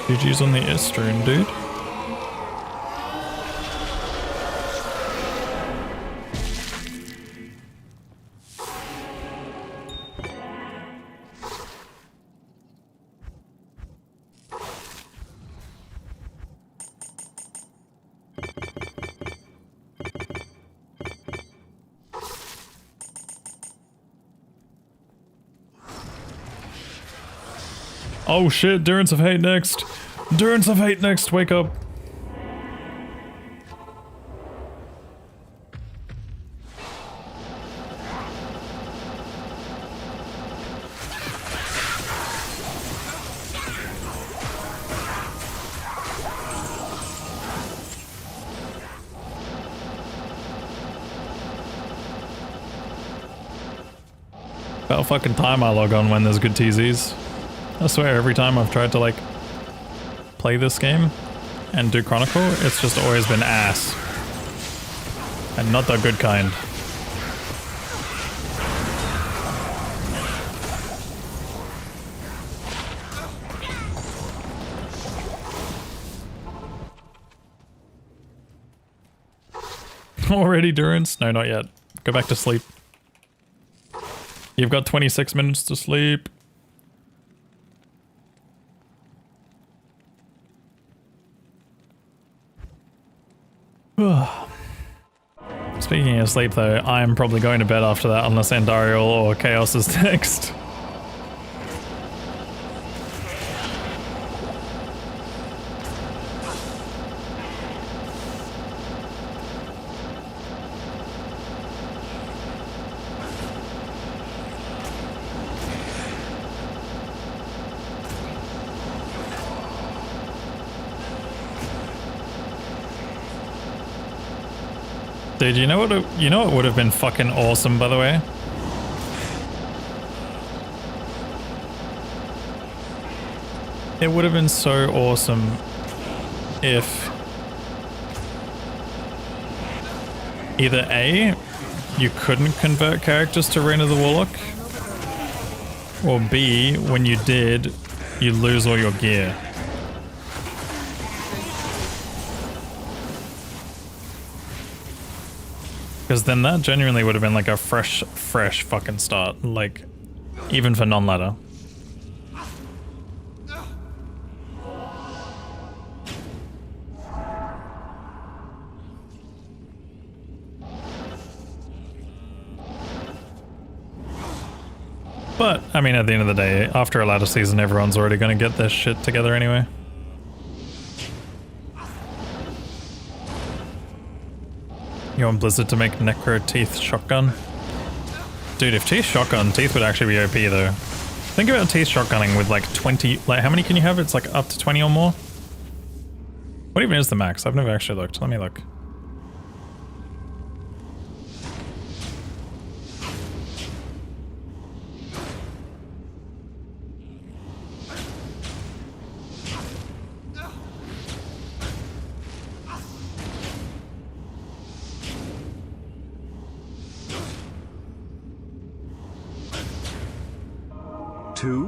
GG's on the Eastern, dude. Oh shit, Durance of Hate next. Durance of Hate next, wake up. About fucking time I log on when there's good TZs. I swear, every time I've tried to like play this game and do Chronicle, it's just always been ass. And not the good kind. Already, Durance? No, not yet. Go back to sleep. You've got 26 minutes to sleep. Speaking of sleep though, I'm probably going to bed after that unless Andariel or Chaos is next. Dude, you know what would have been fucking awesome, by the way? It would have been so awesome if either A, you couldn't convert characters to Reign of the Warlock, or B, when you did, you lose all your gear. Because then that genuinely would have been like a fresh fucking start, like, even for non-ladder. But, I mean, at the end of the day, after a ladder season, everyone's already gonna get their shit together anyway. You want Blizzard to make Necro Teeth Shotgun? Dude, if Teeth Shotgun, Teeth would actually be OP though. Think about Teeth Shotgunning with like 20, like how many can you have? It's like up to 20 or more? What even is the max? I've never actually looked. Let me look. Two?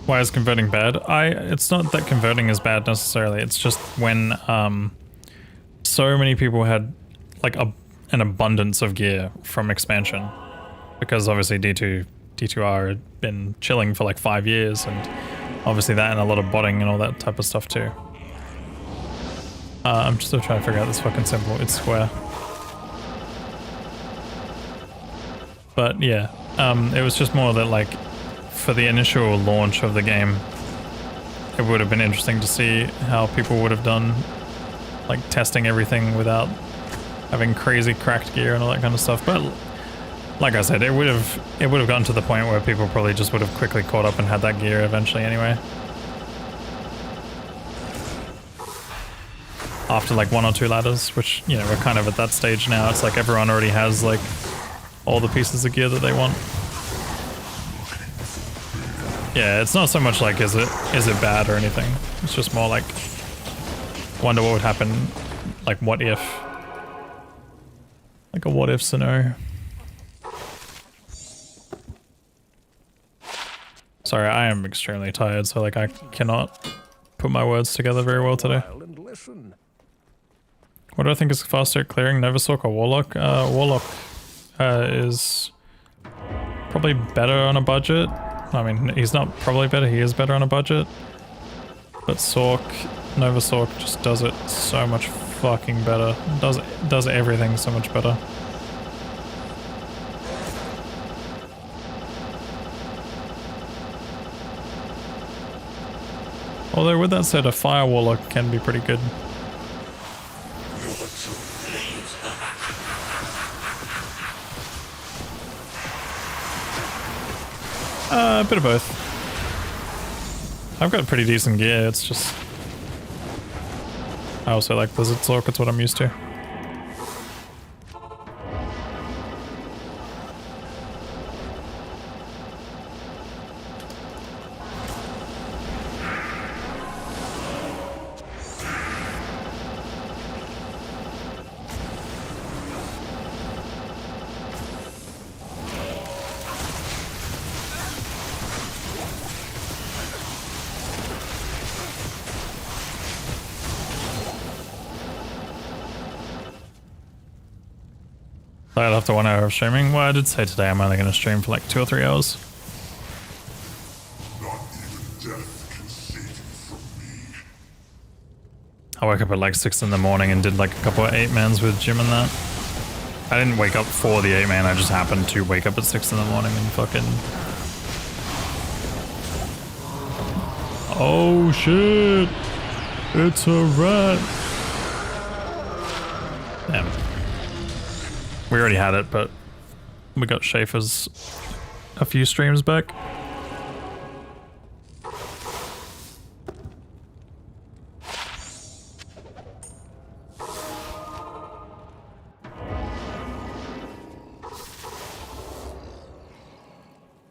Why is converting bad? It's not that converting is bad necessarily. It's just when so many people had like an abundance of gear from expansion, because obviously D2R had been chilling for like 5 years, and Obviously that and a lot of botting and all that type of stuff too. I'm just still trying to figure out this fucking symbol. It's square. But yeah, it was just more that like for the initial launch of the game, it would have been interesting to see how people would have done like testing everything without having crazy cracked gear and all that kind of stuff. But like I said, it would have gotten to the point where people probably just would have quickly caught up and had that gear eventually anyway. After like 1 or 2 ladders, which, you know, we're kind of at that stage now. It's like everyone already has like all the pieces of gear that they want. Yeah, it's not so much like is it bad or anything. It's just more like wonder what would happen, like what if. Like a what if scenario. Sorry, I am extremely tired, so like I cannot put my words together very well today. What do I think is faster at clearing, Novasork or Warlock? Warlock is probably better on a budget. I mean, he's not probably better, he is better on a budget. But Novasork just does it so much fucking better. Does everything so much better. Although with that said, a Fire Warlock can be pretty good. A bit of both. I've got pretty decent gear, it's just... I also like Blizzard Sork, it's what I'm used to. After 1 hour of streaming. Well, I did say today I'm only going to stream for like 2 or 3 hours. Not even death can save you from me. I woke up at like 6 in the morning and did like a couple of 8-mans with Jim and that. I didn't wake up for the 8-man, I just happened to wake up at 6 in the morning and fucking... Oh shit! It's a rat! Damn. We already had it, but we got Schaefer's a few streams back.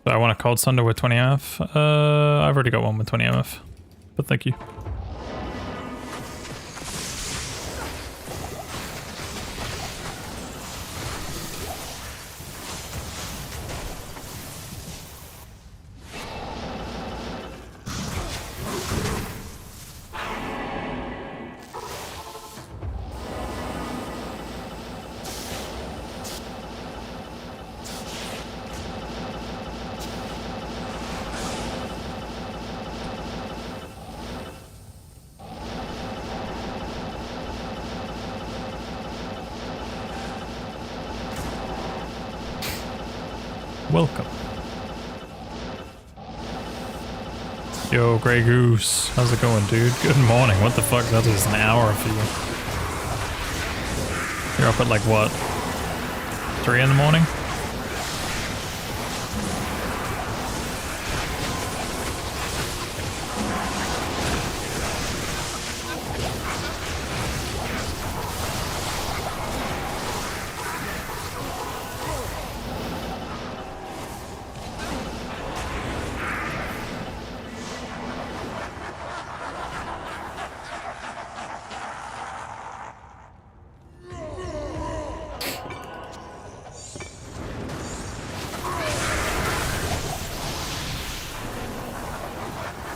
So I want a Cold Thunder with 20 MF. I've already got one with 20 MF, but thank you. Welcome. Yo, Grey Goose. How's it going, dude? Good morning. What the fuck? That is an hour for you. You're up at like what? 3 in the morning?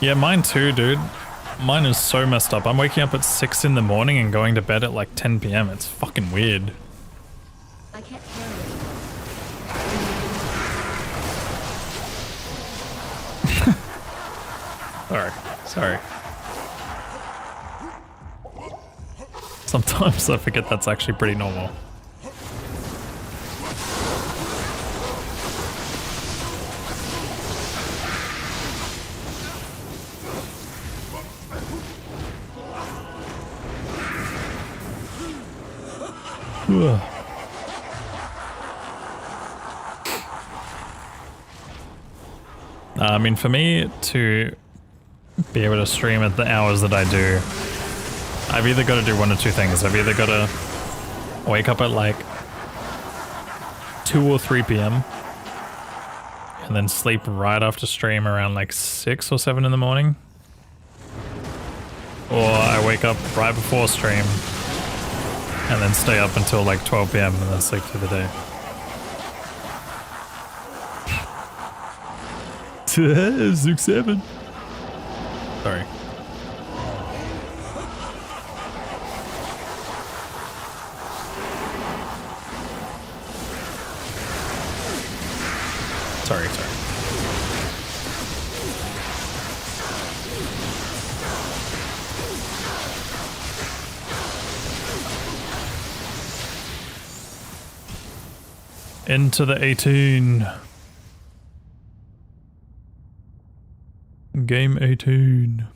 Yeah, mine too, dude. Mine is so messed up. I'm waking up at 6 in the morning and going to bed at like 10 PM. It's fucking weird. I can't carry Sorry. Sorry. Sometimes I forget that's actually pretty normal. I mean, for me to be able to stream at the hours that I do, I've either got to do one or two things. I've either got to wake up at like 2 or 3 p.m. and then sleep right after stream around like 6 or 7 in the morning. Or I wake up right before stream and then stay up until like 12 p.m. and then sleep through the day. 6, 7. Sorry. Sorry. Into the 18. Game 18.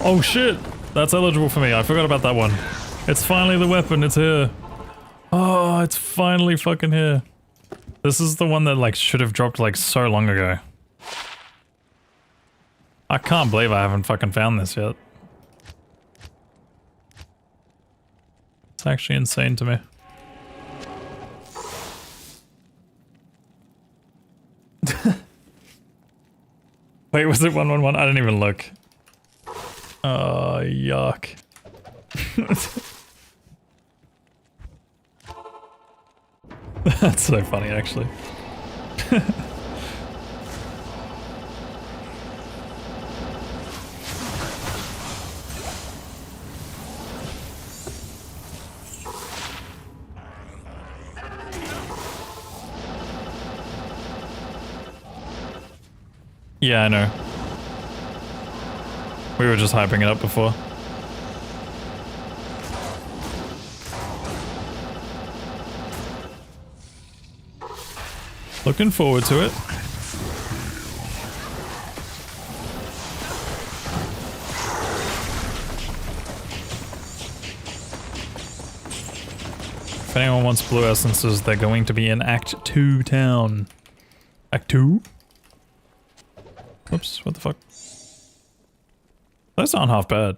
Oh shit! That's eligible for me. I forgot about that one. It's finally the weapon. It's here. Oh, it's finally fucking here. This is the one that like should have dropped like so long ago. I can't believe I haven't fucking found this yet. It's actually insane to me. Wait, was it 111? I didn't even look. Oh, yuck. That's so funny, actually. Yeah, I know. We were just hyping it up before. Looking forward to it. If anyone wants blue essences, they're going to be in Act 2 town. Act 2? Whoops, what the fuck? Those aren't half bad.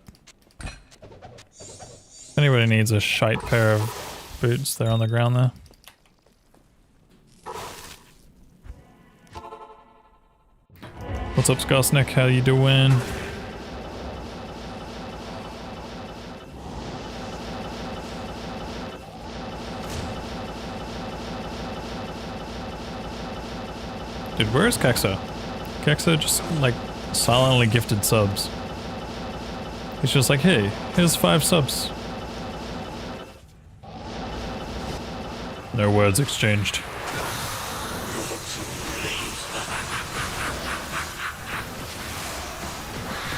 If anybody needs a shite pair of boots, they're on the ground there. What's up, Skosnik? How you doing? Dude, where is Kexo? Kexo just, like, silently gifted subs. He's just like, hey, here's 5 subs. No words exchanged.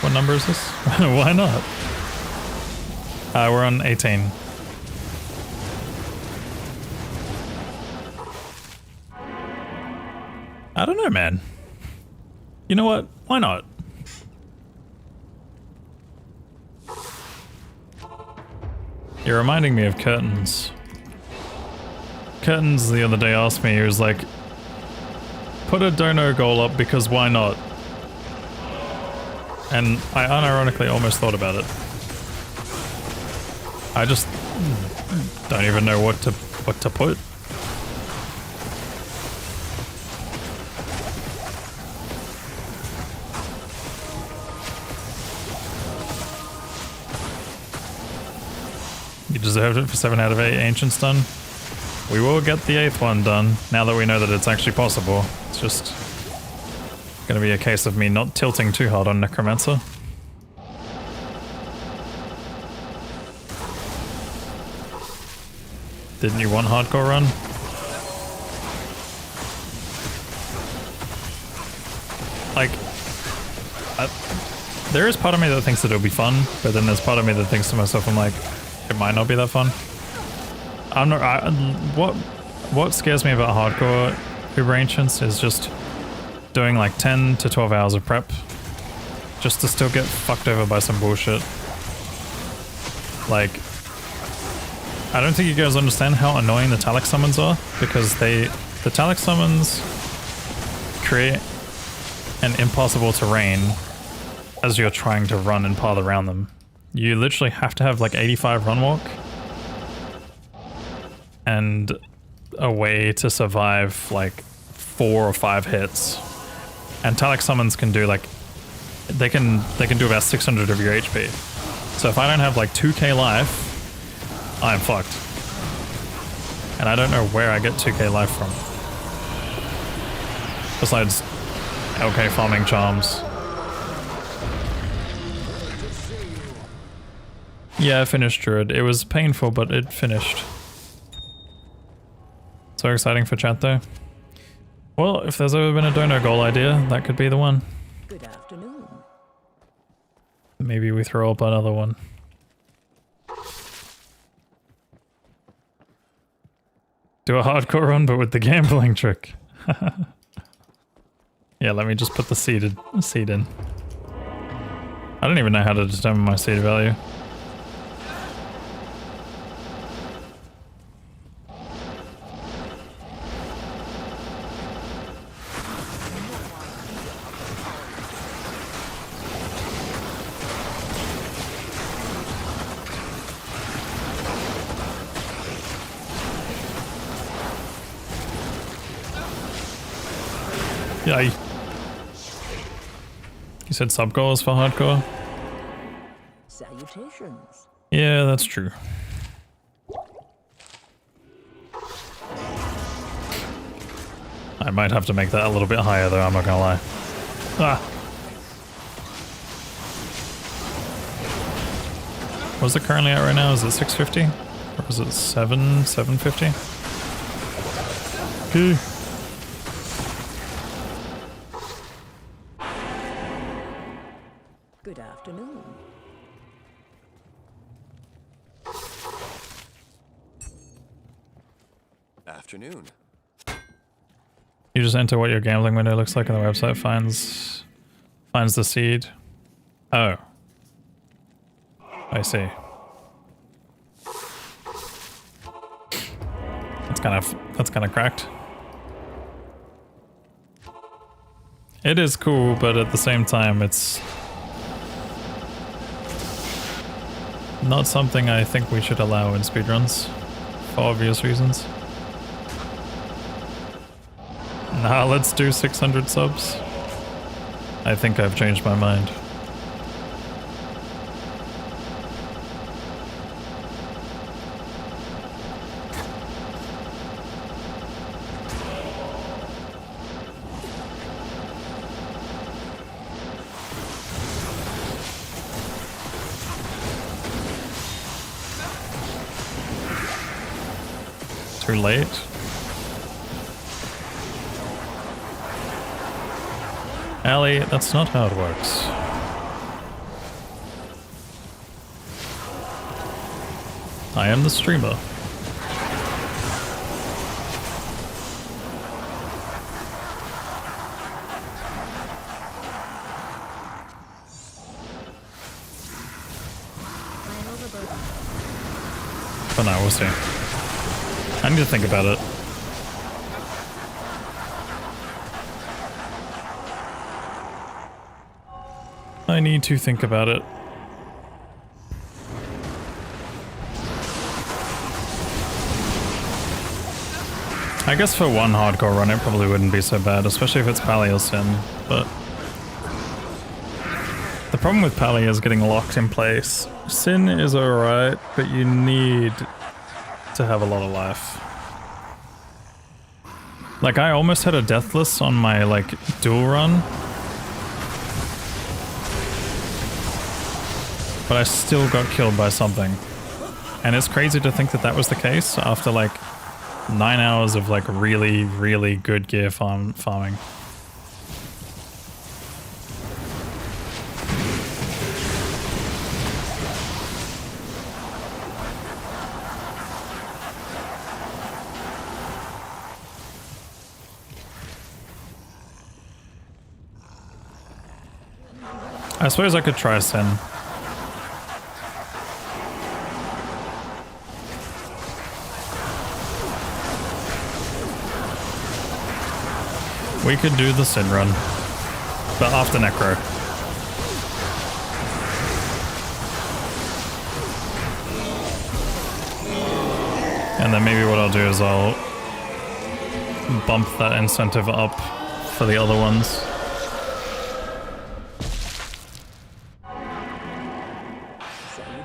What number is this? Why not? We're on 18. I don't know, man. You know what? Why not? You're reminding me of Curtains. Curtains the other day asked me, he was like, put a dono goal up because why not? And I unironically almost thought about it. I just don't even know what to put. You deserved it for 7 out of 8 Ancients done. We will get the 8th one done, now that we know that it's actually possible. It's just gonna be a case of me not tilting too hard on Necromancer. Didn't you want hardcore run? Like, there is part of me that thinks that it'll be fun, but then there's part of me that thinks to myself, I'm like, it might not be that fun. I'm not. What scares me about hardcore Uber Ancients is just doing like 10 to 12 hours of prep just to still get fucked over by some bullshit. Like, I don't think you guys understand how annoying the Talic summons are, because the Talic summons create an impossible terrain as you're trying to run and path around them. You literally have to have like 85 run walk and a way to survive like 4 or 5 hits. And Talic summons can do like, they can do about 600 of your HP. So if I don't have like 2k life, I'm fucked. And I don't know where I get 2k life from. Besides LK farming charms. Yeah, I finished Druid. It was painful, but it finished. So exciting for chat though. Well, if there's ever been a dono goal idea, that could be the one. Good afternoon. Maybe we throw up another one. Do a hardcore run, but with the gambling trick. Yeah, let me just put the seed in. I don't even know how to determine my seed value. Yeah, you said sub goals for hardcore? Salutations. Yeah, that's true. I might have to make that a little bit higher though, I'm not gonna lie. Ah! What's it currently at right now? Is it 650? Or is it 750? Okay. Good afternoon. Afternoon. You just enter what your gambling window looks like and the website finds the seed. Oh. I see. That's kind of cracked. It is cool, but at the same time it's not something I think we should allow in speedruns for obvious reasons. Nah, let's do 600 subs. I think I've changed my mind. Too late? Allie, that's not how it works. I am the streamer. I'm overburdened. But no, we'll see. I need to think about it. I need to think about it. I guess for one hardcore run it probably wouldn't be so bad, especially if it's Pally or Sin, but the problem with Pally is getting locked in place. Sin is alright, but you need to have a lot of life. Like, I almost had a deathless on my, like, dual run. But I still got killed by something. And it's crazy to think that that was the case after, like, 9 hours of, like, really, really good gear farming. I suppose I could try Sin. We could do the Sin run, but after Necro. And then maybe what I'll do is I'll bump that incentive up for the other ones.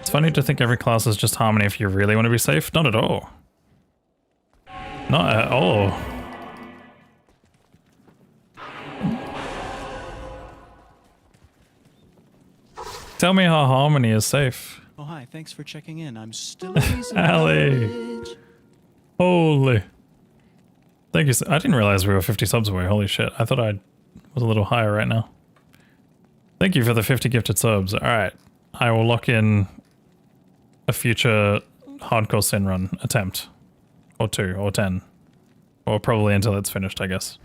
It's funny to think every class is just Harmony if you really want to be safe. Not at all. Not at all. Tell me how Harmony is safe. Oh, hi. Thanks for checking in. I'm still a Ali. Holy. Thank you. I didn't realize we were 50 subs away. Holy shit. I thought I was a little higher right now. Thank you for the 50 gifted subs. Alright. I will lock in a future hardcore Sin run attempt. Or 2, or 10. Or probably until it's finished, I guess.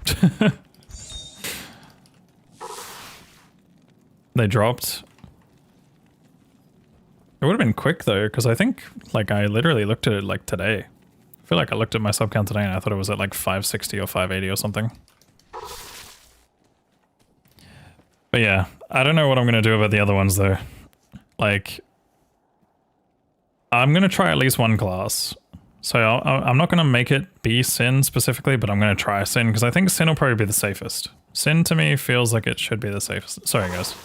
They dropped. It would have been quick though, because I think, like, I literally looked at it like today. I feel like I looked at my sub count today and I thought it was at like 560 or 580 or something. But yeah, I don't know what I'm going to do about the other ones though. Like, I'm going to try at least one class. So I'm not going to make it be Sin specifically, but I'm going to try Sin because I think Sin will probably be the safest. Sin to me feels like it should be the safest. Sorry guys.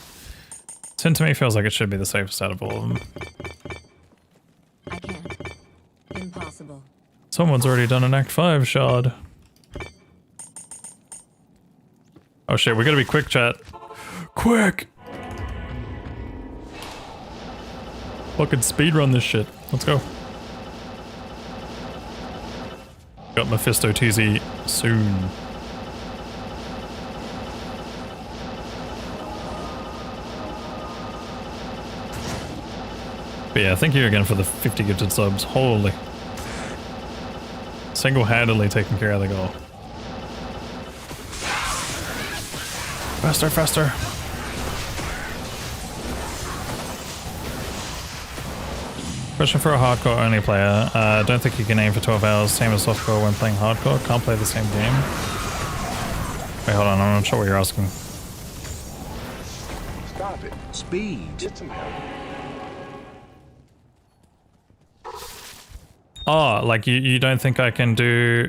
Sin to me feels like it should be the safest out of all of them. I can't. Impossible. Someone's already done an Act 5 shard. Oh shit, we gotta be quick, chat. Quick! Fucking speedrun this shit. Let's go. Got Mephisto TZ soon. But yeah, thank you again for the 50 gifted subs. Holy. Single-handedly taking care of the goal. Faster, faster. Question for a hardcore only player. Don't think you can aim for 12 hours, same as softcore when playing hardcore. Can't play the same game. Wait, hold on, I'm not sure what you're asking. Stop it. Speed. Get some help. Oh, like you don't think I can do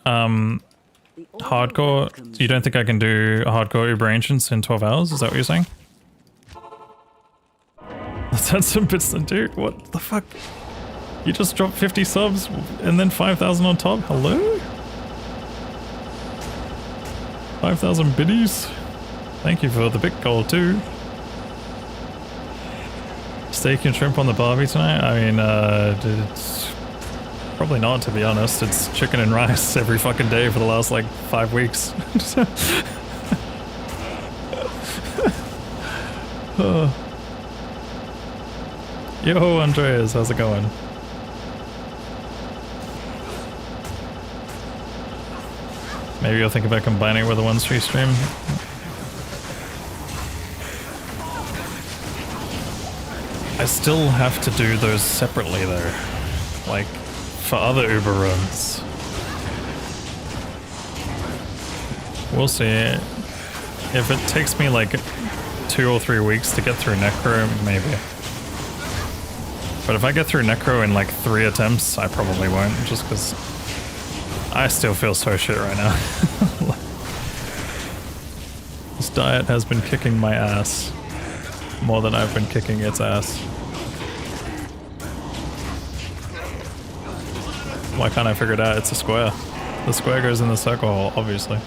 hardcore? You don't think I can do hardcore Uber Ancients in 12 hours? Is that what you're saying? That's some bits to do. What the fuck? You just dropped 50 subs and then 5,000 on top? Hello? 5,000 biddies? Thank you for the bit goal too. Steak and shrimp on the barbie tonight? I mean, it's probably not, to be honest. It's chicken and rice every fucking day for the last like 5 weeks. Yo, Andreas, how's it going? Maybe you'll think about combining it with a 1-3 stream. I still have to do those separately though. Like, for other Uber runs. We'll see. If it takes me like 2 or 3 weeks to get through Necro, maybe. But if I get through Necro in like 3 attempts, I probably won't, just because I still feel so shit right now. This diet has been kicking my ass more than I've been kicking its ass. Why can't I figure it out? It's a square. The square goes in the circle hole, obviously.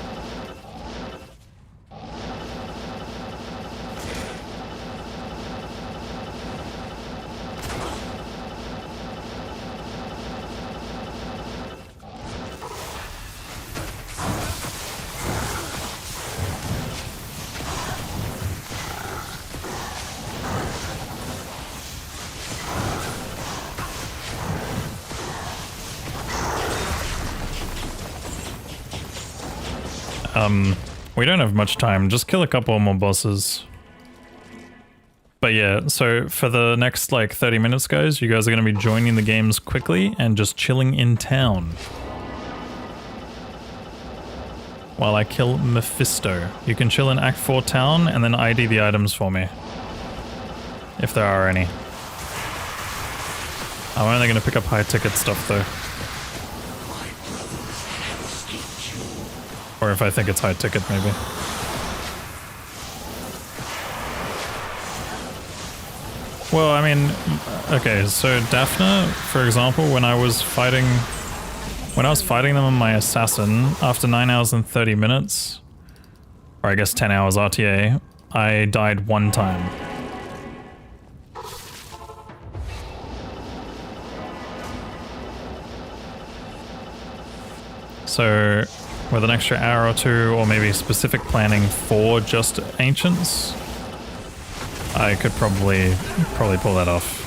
We don't have much time. Just kill a couple more bosses. But yeah, so for the next like 30 minutes, guys, you guys are going to be joining the games quickly and just chilling in town. While I kill Mephisto. You can chill in Act 4 town and then ID the items for me. If there are any. I'm only going to pick up high ticket stuff though. Or if I think it's high ticket, maybe. Well, I mean, okay, so Daphne, for example, when I was fighting them on my assassin, after 9 hours and 30 minutes, or I guess 10 hours RTA, I died one time. So, with an extra hour or two, or maybe specific planning for just Ancients, I could probably pull that off.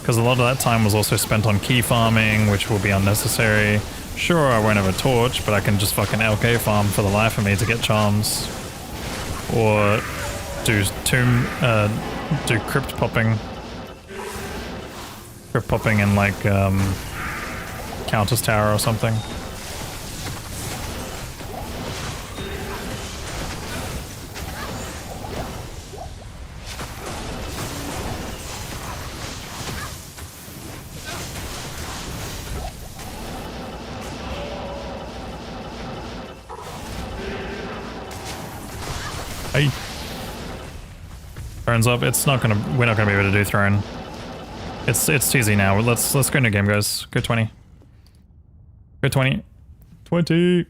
Because a lot of that time was also spent on key farming, which will be unnecessary. Sure, I won't have a torch, but I can just fucking LK farm for the life of me to get charms. Or do crypt popping. Crypt popping in like, Countess Tower or something. Hey. Throne's up. We're not gonna be able to do Throne. It's easy now. Let's go into game, guys. Go 20. Go 20. 20.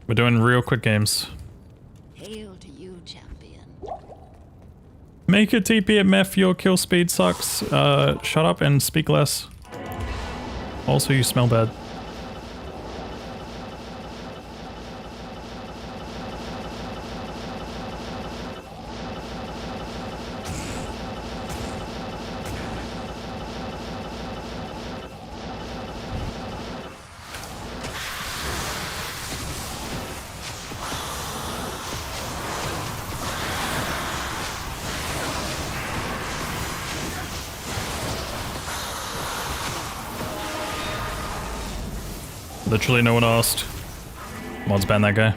We're doing real quick games. Hail to you, champion. Make a TP at Meph, your kill speed sucks. Shut up and speak less. Also, you smell bad. Literally no one asked. Mods ban that guy.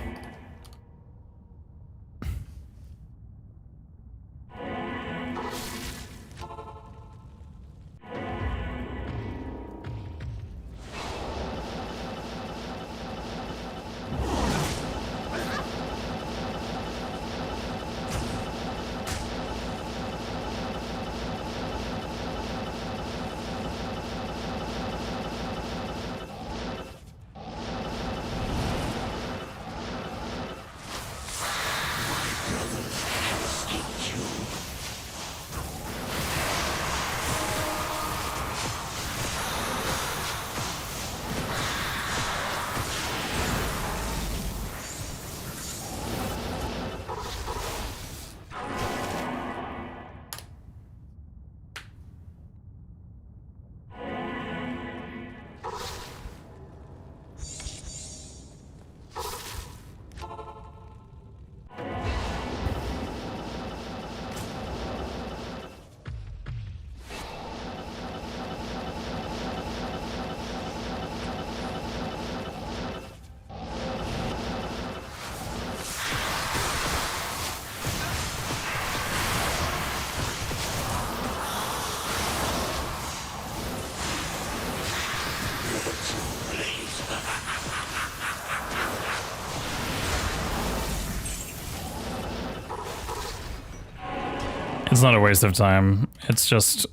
It's not a waste of time. It's just...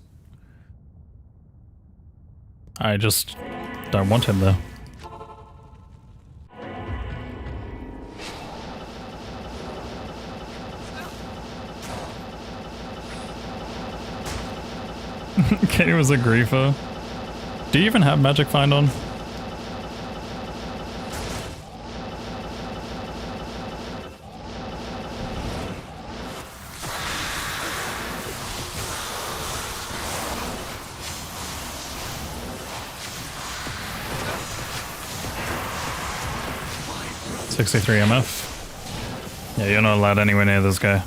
I just don't want him there. Katie was a griefer. Do you even have Magic Find on? $63 MF. Yeah, you're not allowed anywhere near this guy.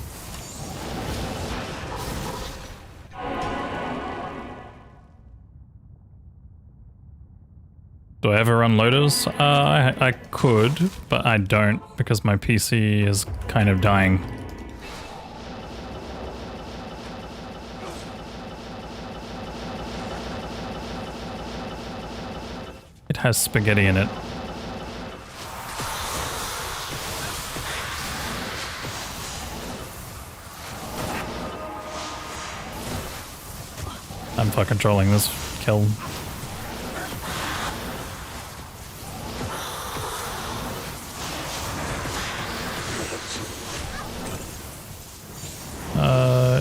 Do I ever run loaders? I could, but I don't because my PC is kind of dying. It has spaghetti in it. I'm fucking trolling this kill.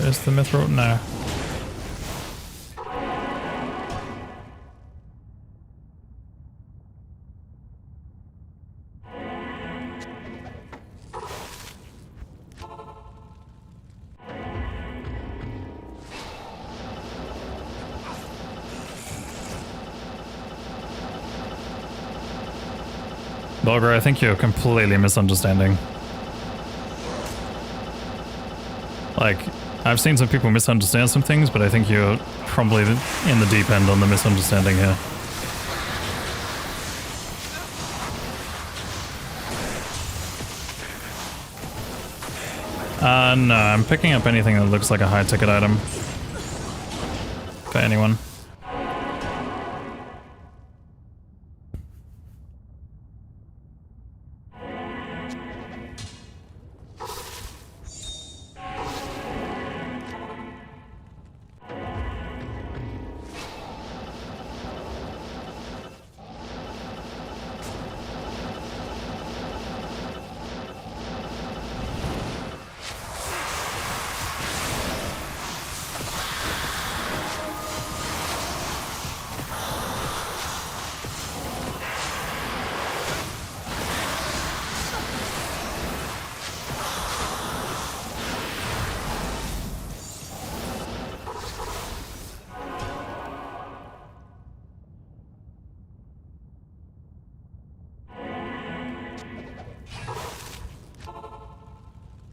Is the mithril? No. Bulgar, I think you're completely misunderstanding. Like, I've seen some people misunderstand some things, but I think you're probably in the deep end on the misunderstanding here. No, I'm picking up anything that looks like a high-ticket item. For anyone.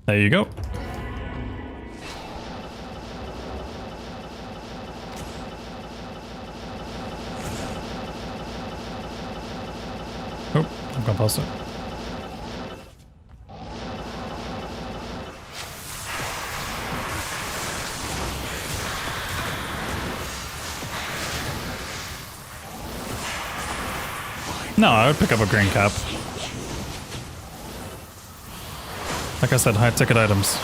There you go. Oh, I've gone past it. No, I would pick up a green cap. Like I said, high ticket items.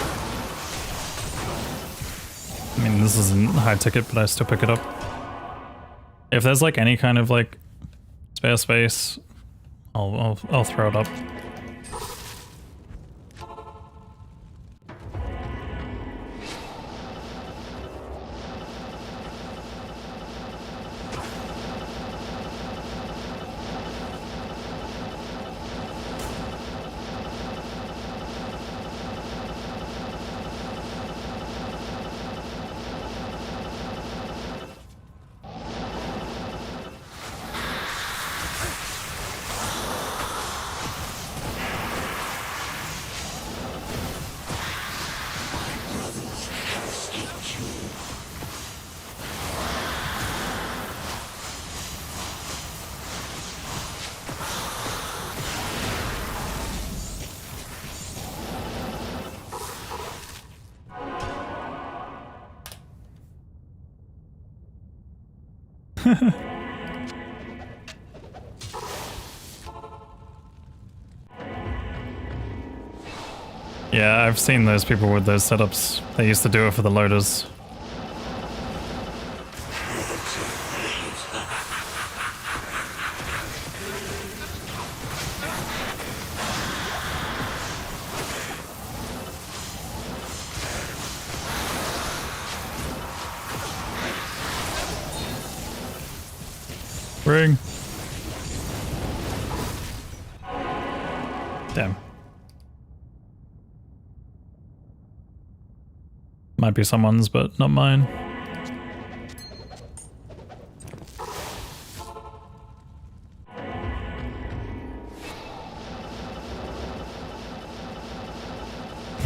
I mean, this isn't high ticket, but I still pick it up. If there's like any kind of like spare space, I'll throw it up. Yeah, I've seen those people with those setups. They used to do it for the loaders. Ring. Damn. Might be someone's, but not mine.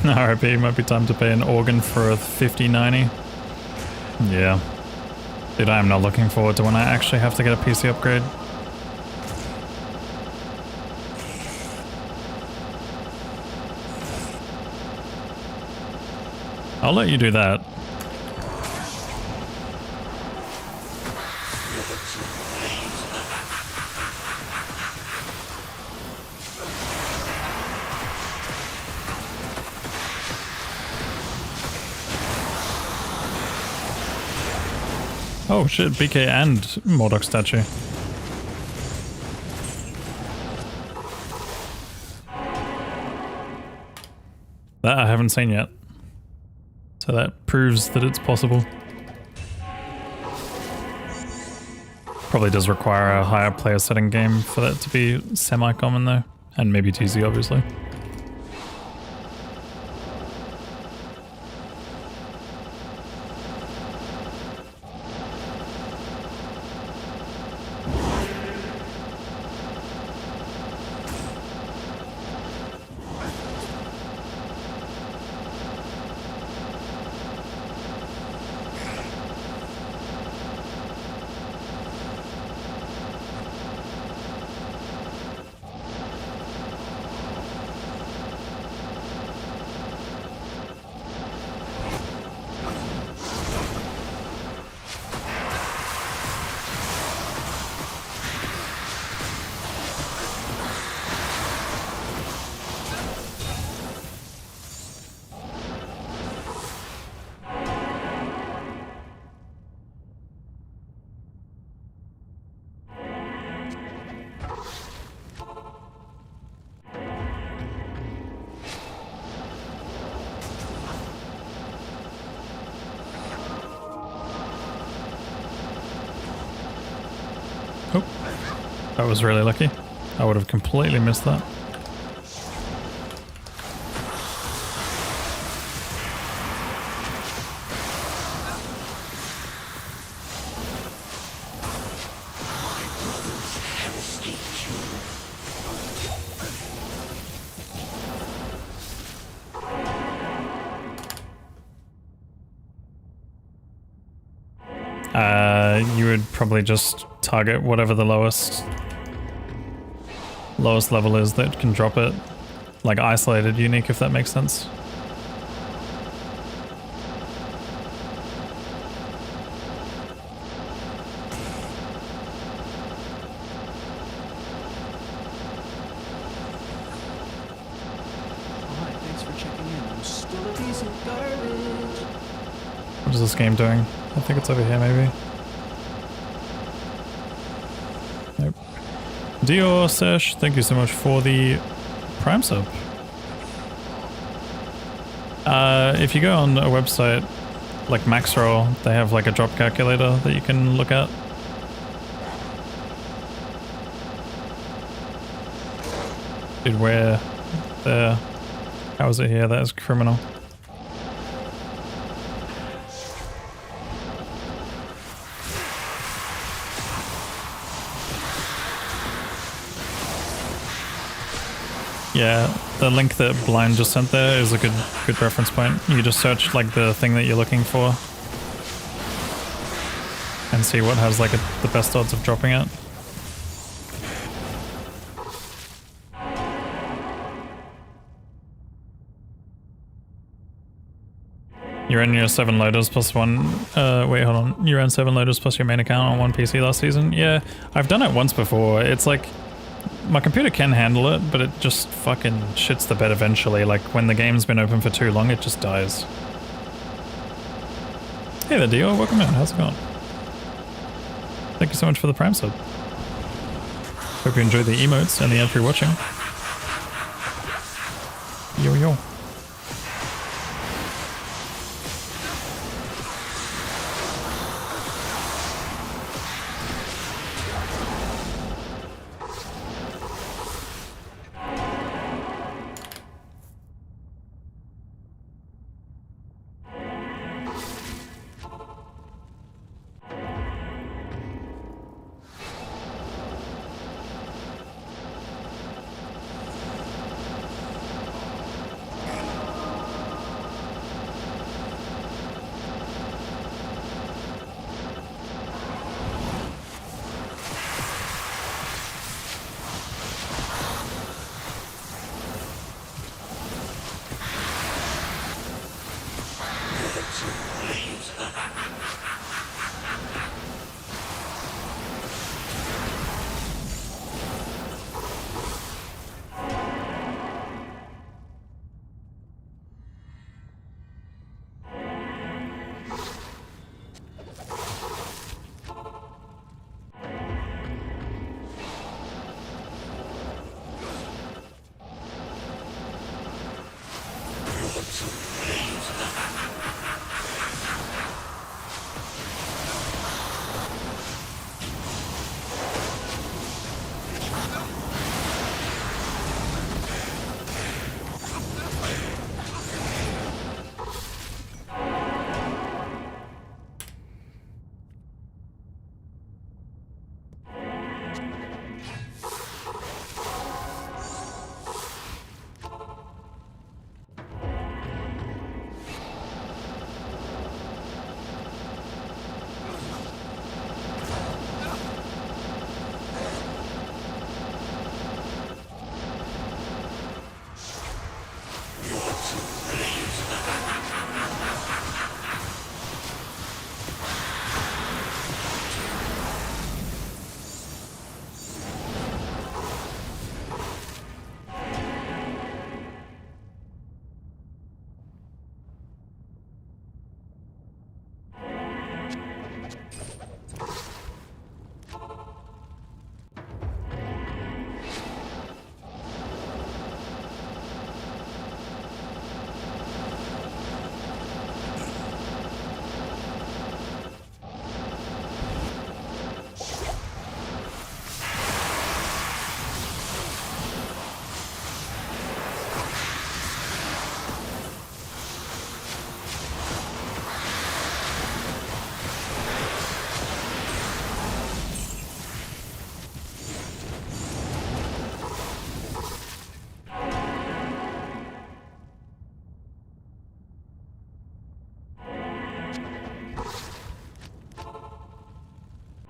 RIP, might be time to pay an organ for a 5090. Yeah. Dude, I am not looking forward to when I actually have to get a PC upgrade. I'll let you do that. Oh shit, BK and Mordok statue. That I haven't seen yet. So that proves that it's possible. Probably does require a higher player setting game for that to be semi-common though. And maybe TZ obviously. Oh, that was really lucky. I would have completely missed that. You would probably just target whatever the lowest level is that can drop it. Like isolated unique, if that makes sense. Hi, thanks for checking in. I'm still a piece of garbage. What is this game doing? I think it's over here maybe. Nope. Dior Sesh, thank you so much for the Prime sub. If you go on a website like Maxroll, they have like a drop calculator that you can look at. Dude, where? There. How is it here? That is criminal. Yeah, the link that Blind just sent there is a good reference point. You just search like the thing that you're looking for and see what has like the best odds of dropping it. You ran your 7 loaders plus one, wait, hold on. You ran 7 loaders plus your main account on one PC last season? Yeah, I've done it once before. It's like, My computer can handle it, but it just fucking shits the bed eventually. Like, when the game's been open for too long, it just dies. Hey there, Dio. Welcome in. How's it going? Thank you so much for the Prime sub. Hope you enjoyed the emotes and the ad free watching. Yo, yo.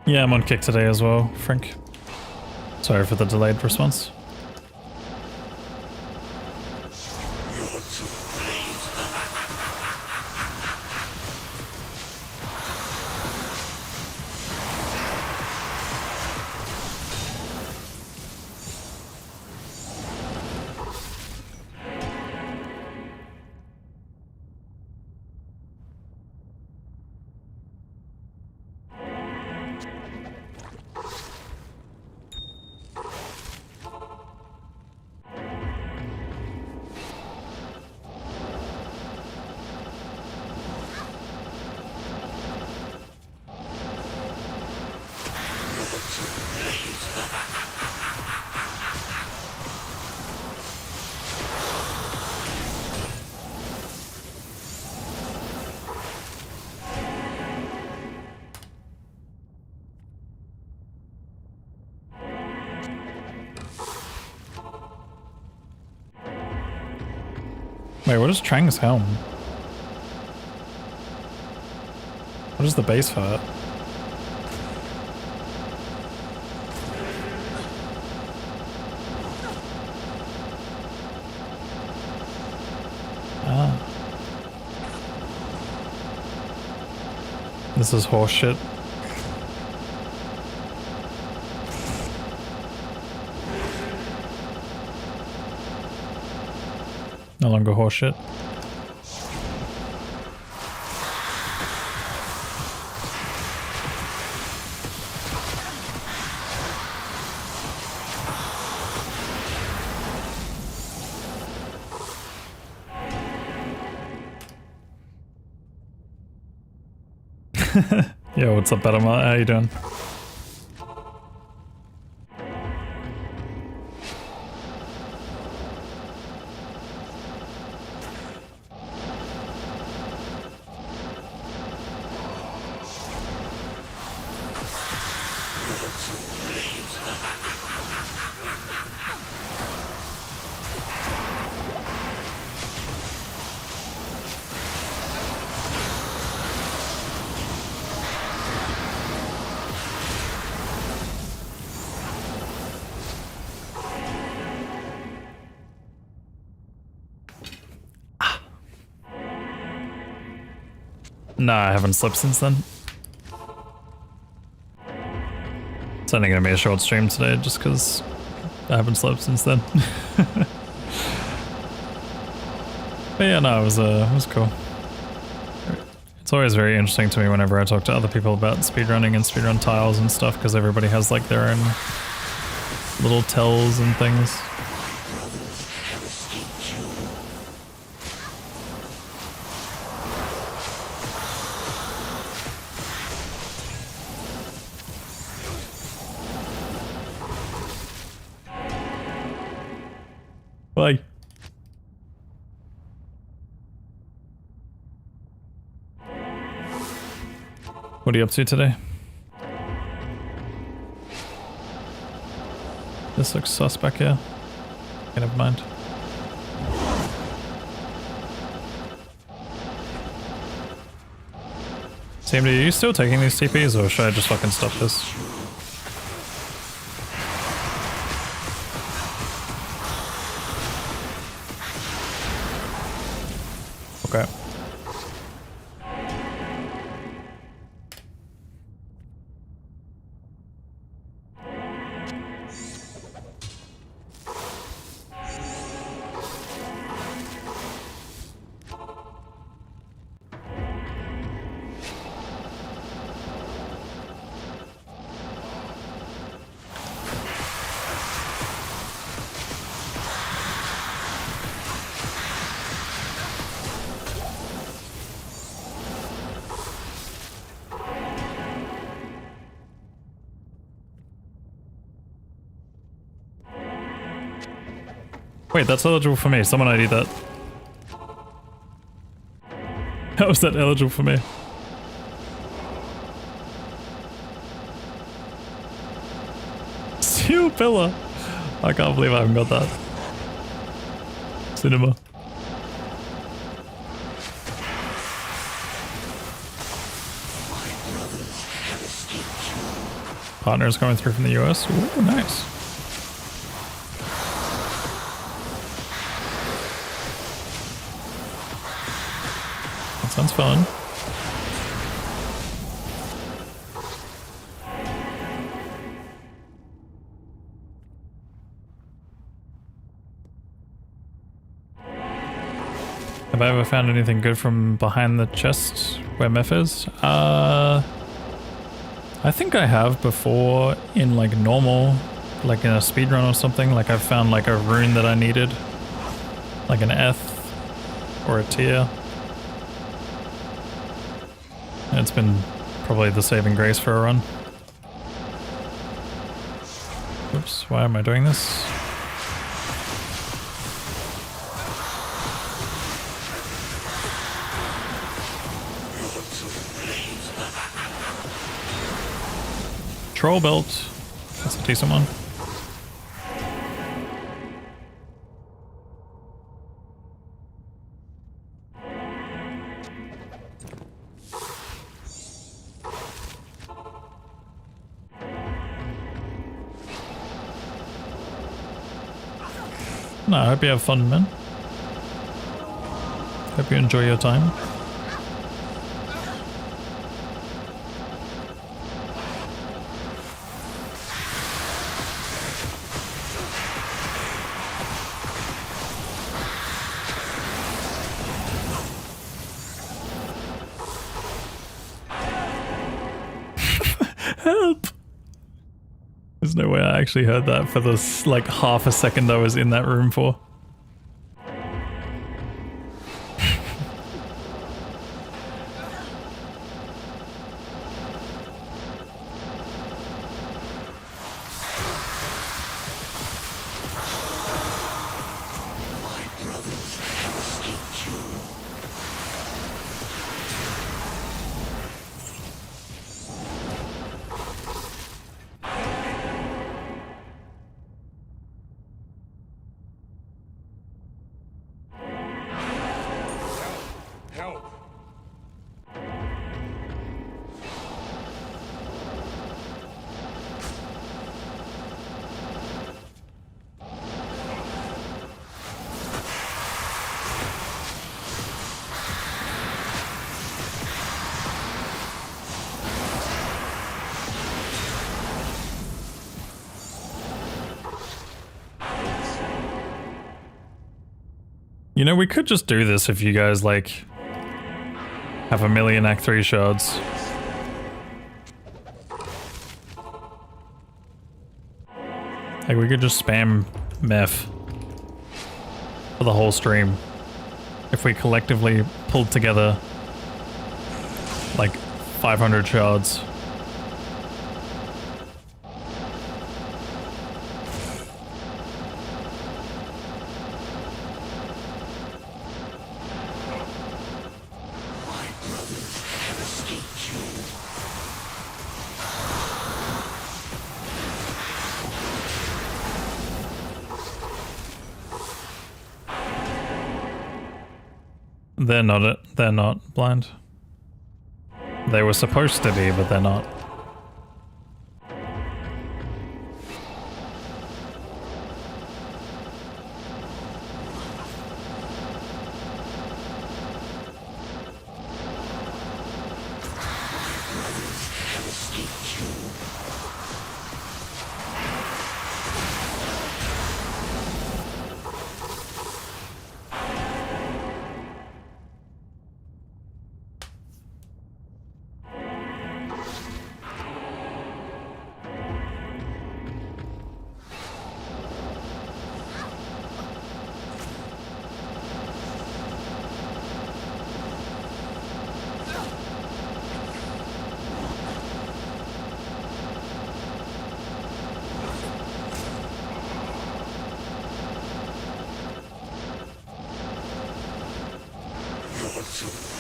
Yeah, I'm on kick today as well, Frank. Sorry for the delayed response. Wait, what is Chang's helm? What is the base for it? Ah. This is horseshit. No longer horseshit. Yo, what's up, Betama? How you doing? Nah, I haven't slept since then. It's only gonna be a short stream today just because I haven't slept since then. But yeah, no, it was cool. It's always very interesting to me whenever I talk to other people about speedrunning and speedrun tiles and stuff because everybody has like their own little tells and things. Bye. What are you up to today? This looks suspect here. Okay, never mind. Team, are you still taking these TPs or should I just fucking stop this? Okay. Wait, that's eligible for me. Someone ID that. How is that eligible for me? Steel pillar. I can't believe I haven't got that. Cinema. Partners coming through from the US. Ooh, nice. Sounds fun. Have I ever found anything good from behind the chest where Meph is? I think I have before in like normal, like in a speedrun or something. Like I've found like a rune that I needed, like an Eth or a Tier. It's been probably the saving grace for a run. Oops, why am I doing this? Troll belt. That's a decent one. No, I hope you have fun, man. Hope you enjoy your time. Help! There's no way I actually heard that for this, like, half a second I was in that room for. Help! You know, we could just do this if you guys, like, have a million Act 3 shards. Like, we could just spam meth for the whole stream. If we collectively pulled together, like, 500 shards. They're not blind. They were supposed to be, but they're not.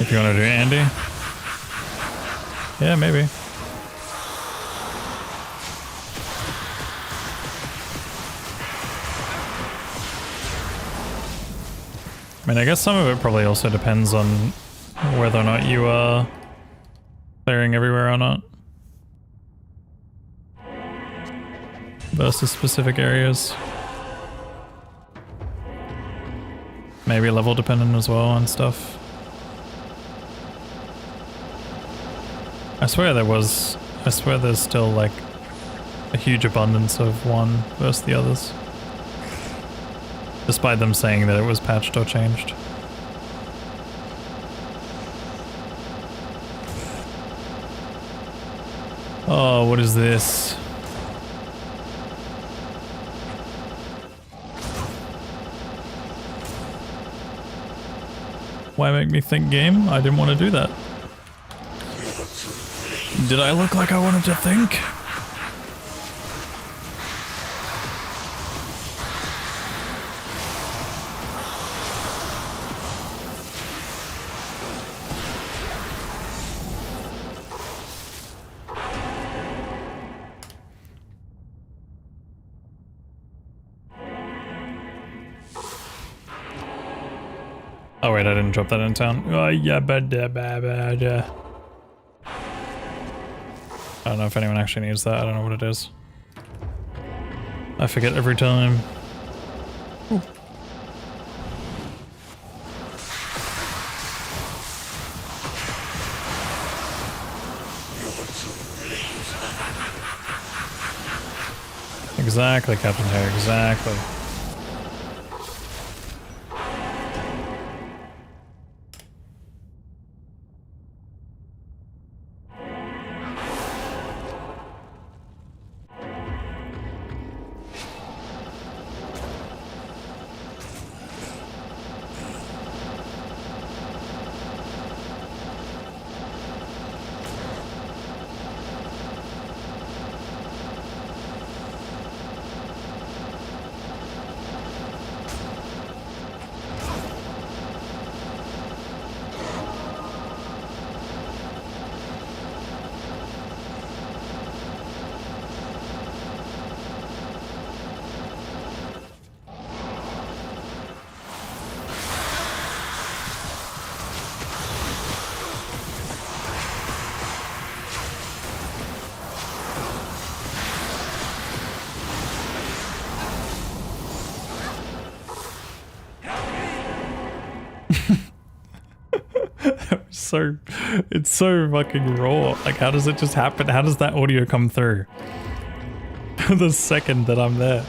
If you want to do Andy? Yeah, maybe. I mean, I guess some of it probably also depends on whether or not you are clearing everywhere or not. Versus specific areas. Maybe level dependent as well and stuff. I swear there's still like a huge abundance of one versus the others. Despite them saying that it was patched or changed. Oh, what is this? Why make me think game? I didn't want to do that. Did I look like I wanted to think? Oh wait, I didn't drop that in town. Oh yeah, but I don't know if anyone actually needs that. I don't know what it is. I forget every time. Ooh. Exactly, Captain Hair, exactly. it's so fucking raw. Like, how does it just happen? How does that audio come through? The second that I'm there.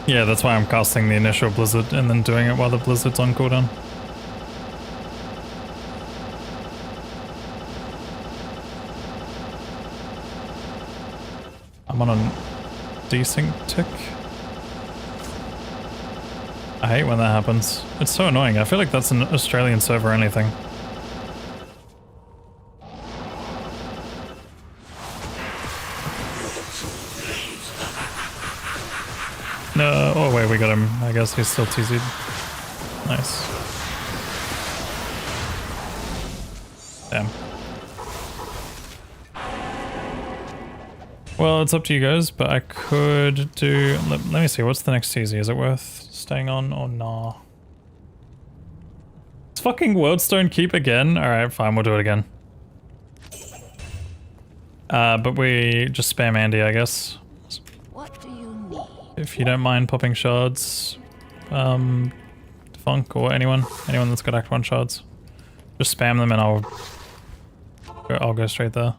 Yeah, that's why I'm casting the initial blizzard and then doing it while the blizzard's on cooldown. I'm on a desync tick. I hate when that happens. It's so annoying. I feel like that's an Australian server or anything. No, oh wait, we got him. I guess he's still TZ'd. Nice. Damn. Well, it's up to you guys, but I could do... Let me see, what's the next TZ? Is it worth staying on or nah? It's fucking Worldstone Keep again? Alright, fine, we'll do it again. But we just spam Andy, I guess. What do you need? If you don't mind popping shards. Funk or anyone that's got Act 1 shards. Just spam them and I'll go straight there.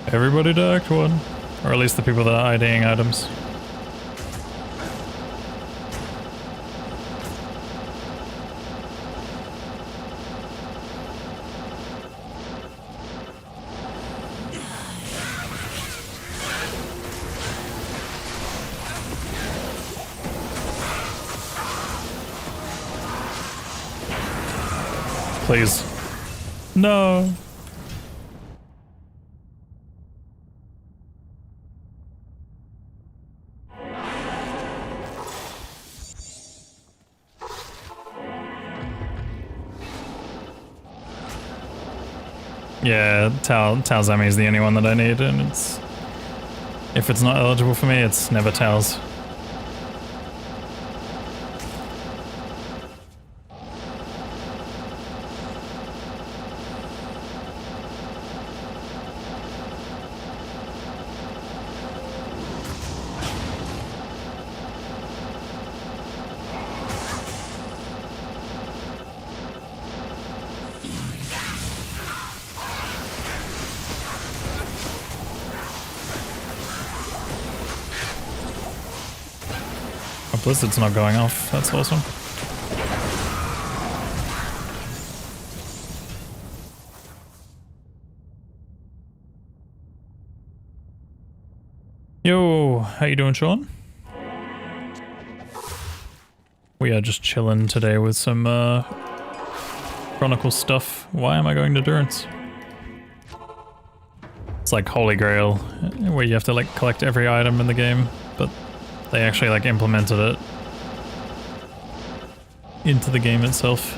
Everybody to Act 1. Or at least the people that are IDing items. Please. No. Yeah, Talzami is the only one that I need, and it's... If it's not eligible for me, it's never Tal's. Blizzard's not going off, that's awesome. Yo, how you doing, Sean? We are just chilling today with some Chronicle stuff. Why am I going to Durance? It's like Holy Grail, where you have to like collect every item in the game, but they actually like implemented it into the game itself.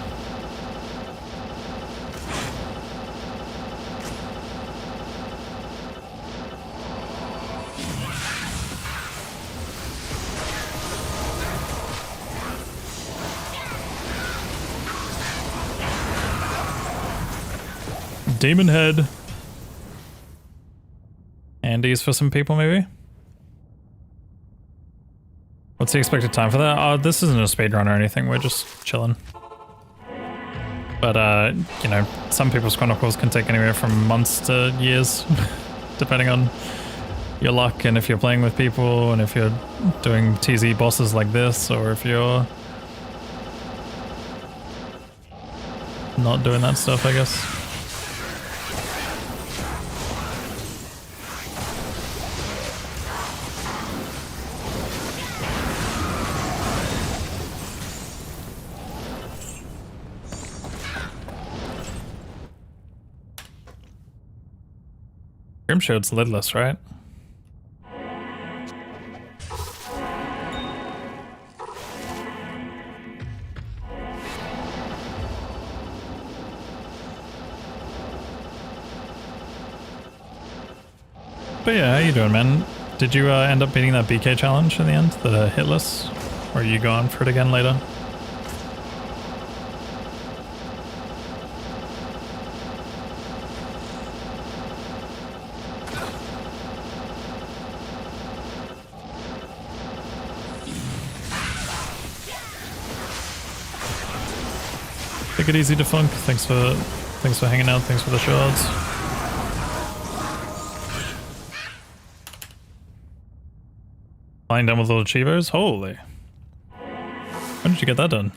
Demon Head. Andy's for some people, maybe? What's the expected time for that? This isn't a speedrun or anything, we're just chilling. But, you know, some people's Chronicles can take anywhere from months to years, depending on your luck and if you're playing with people and if you're doing TZ bosses like this or if you're not doing that stuff, I guess. Grimshield's lidless, right? But yeah, how you doing, man? Did you end up beating that BK challenge in the end, the hitless? Or are you going for it again later? Take it easy, Defunk. Thanks for hanging out. Thanks for the shards. Flying down with all achievers? Holy. When did you get that done?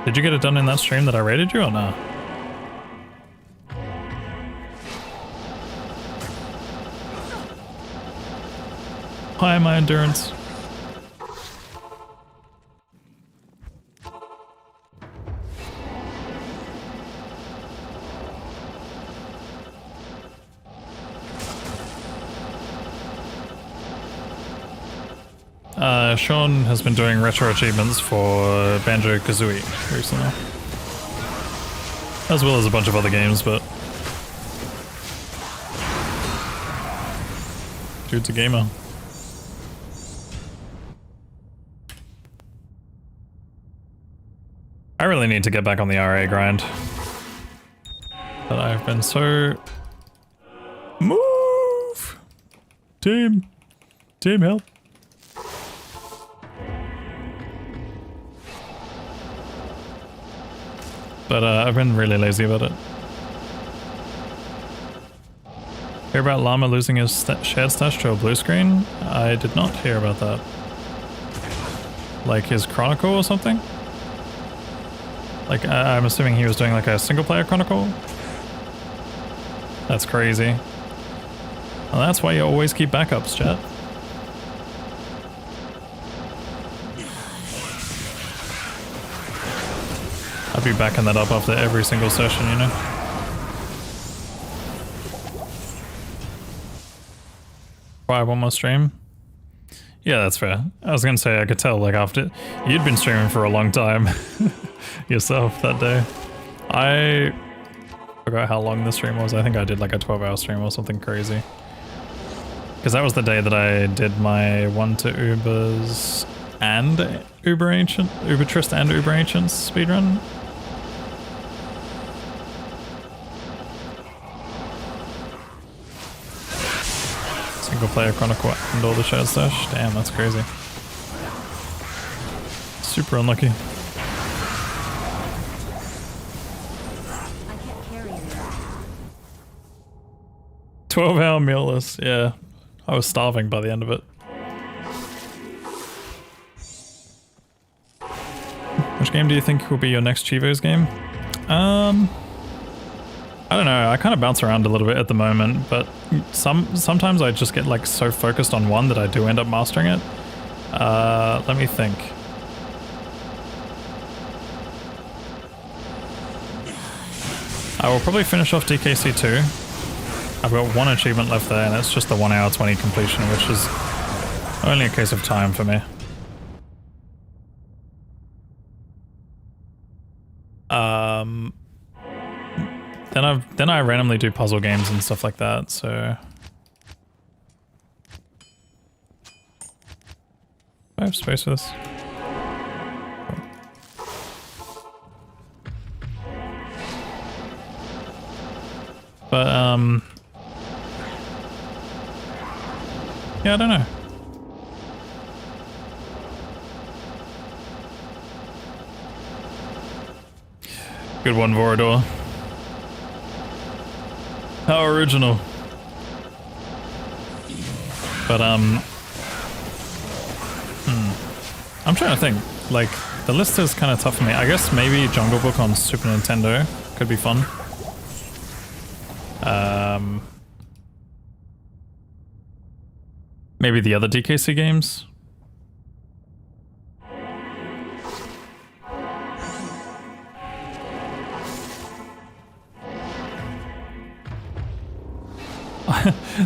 Did you get it done in that stream that I rated you or no? Hi, my endurance. Sean has been doing retro achievements for Banjo-Kazooie recently. As well as a bunch of other games, but... dude's a gamer. I really need to get back on the RA grind. But I've been so... Move! Team! Team, help! But I've been really lazy about it. Hear about Llama losing his shared stash to a blue screen? I did not hear about that. Like his Chronicle or something? Like I'm assuming he was doing like a single player Chronicle? That's crazy. Well, that's why you always keep backups, chat. I'd be backing that up after every single session, you know? Why, one more stream? Yeah, that's fair. I was gonna say, I could tell, like, after... You'd been streaming for a long time yourself that day. I forgot how long the stream was. I think I did like a 12-hour stream or something crazy. Because that was the day that I did my 1 to Ubers and Uber Ancient, Uber Trist and Uber Ancients speedrun. Single player Chronicle and all the shared stash. Damn, that's crazy. Super unlucky. I can't carry you. 12-hour mealless, yeah. I was starving by the end of it. Which game do you think will be your next Chivos game? I don't know, I kind of bounce around a little bit at the moment, but sometimes I just get like so focused on one that I do end up mastering it. Let me think. I will probably finish off DKC 2. I've got one achievement left there, and it's just the 1 hour 20 completion, which is only a case of time for me. Then I randomly do puzzle games and stuff like that, so... I have space for this. But, yeah, I don't know. Good one, Vorador. How original. But, I'm trying to think. Like, the list is kind of tough for me. I guess maybe Jungle Book on Super Nintendo could be fun. Maybe the other DKC games.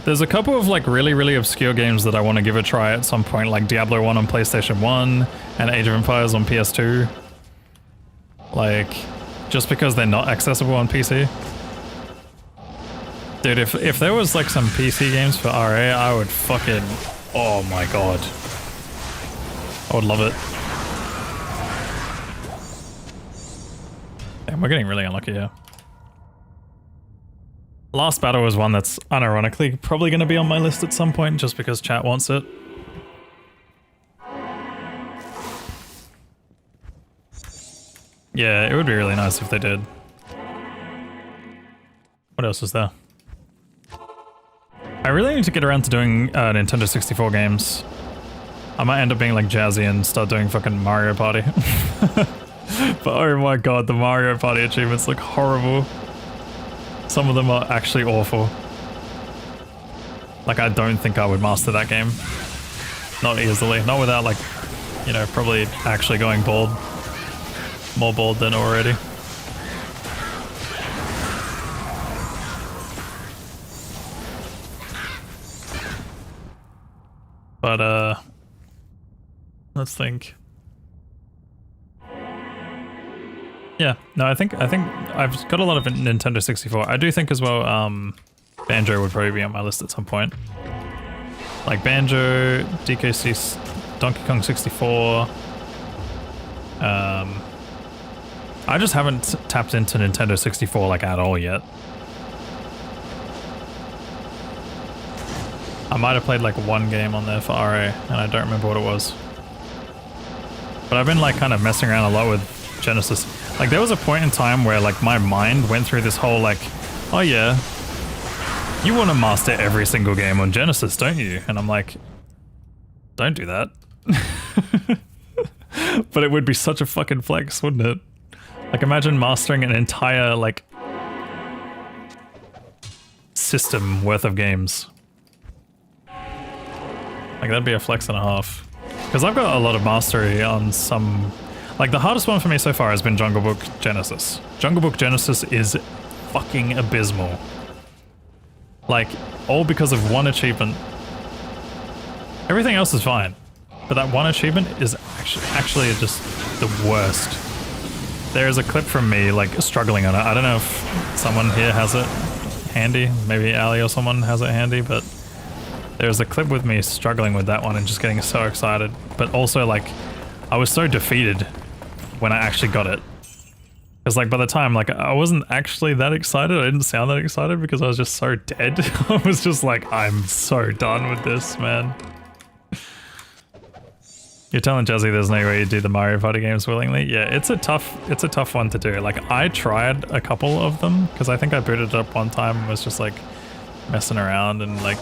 There's a couple of like really obscure games that I want to give a try at some point, like Diablo 1 on PlayStation 1 and Age of Empires on PS2. Like, just because they're not accessible on PC. Dude, if there was like some PC games for RA, I would fucking... Oh my god. I would love it. Damn, we're getting really unlucky here. Last Battle was one that's unironically probably going to be on my list at some point just because chat wants it. Yeah, it would be really nice if they did. What else is there? I really need to get around to doing Nintendo 64 games. I might end up being like Jazzy and start doing fucking Mario Party. But oh my god, the Mario Party achievements look horrible. Some of them are actually awful. Like, I don't think I would master that game. Not easily. Not without, like, you know, probably actually going bald. More bald than already. But, let's think. Yeah, no, I think I've got a lot of Nintendo 64. I do think as well, Banjo would probably be on my list at some point. Like Banjo, DKC, Donkey Kong 64. I just haven't tapped into Nintendo 64 like at all yet. I might have played like one game on there for RA, and I don't remember what it was. But I've been like kind of messing around a lot with Genesis. Like there was a point in time where like my mind went through this whole like, oh yeah, you want to master every single game on Genesis, don't you? And I'm like, don't do that. But it would be such a fucking flex, wouldn't it? Like imagine mastering an entire like system worth of games. Like that'd be a flex and a half. Because I've got a lot of mastery on some... Like the hardest one for me so far has been Jungle Book Genesis. Jungle Book Genesis is fucking abysmal. Like, all because of one achievement. Everything else is fine. But that one achievement is actually just the worst. There is a clip from me like struggling on it. I don't know if someone here has it handy. Maybe Ali or someone has it handy, but there's a clip with me struggling with that one and just getting so excited. But also like, I was so defeated when I actually got it. Because like by the time, like I wasn't actually that excited. I didn't sound that excited because I was just so dead. I was just like, I'm so done with this, man. You're telling Jazzy there's no way you do the Mario Party games willingly? Yeah, it's a tough one to do. Like I tried a couple of them because I think I booted it up one time and was just like messing around, and like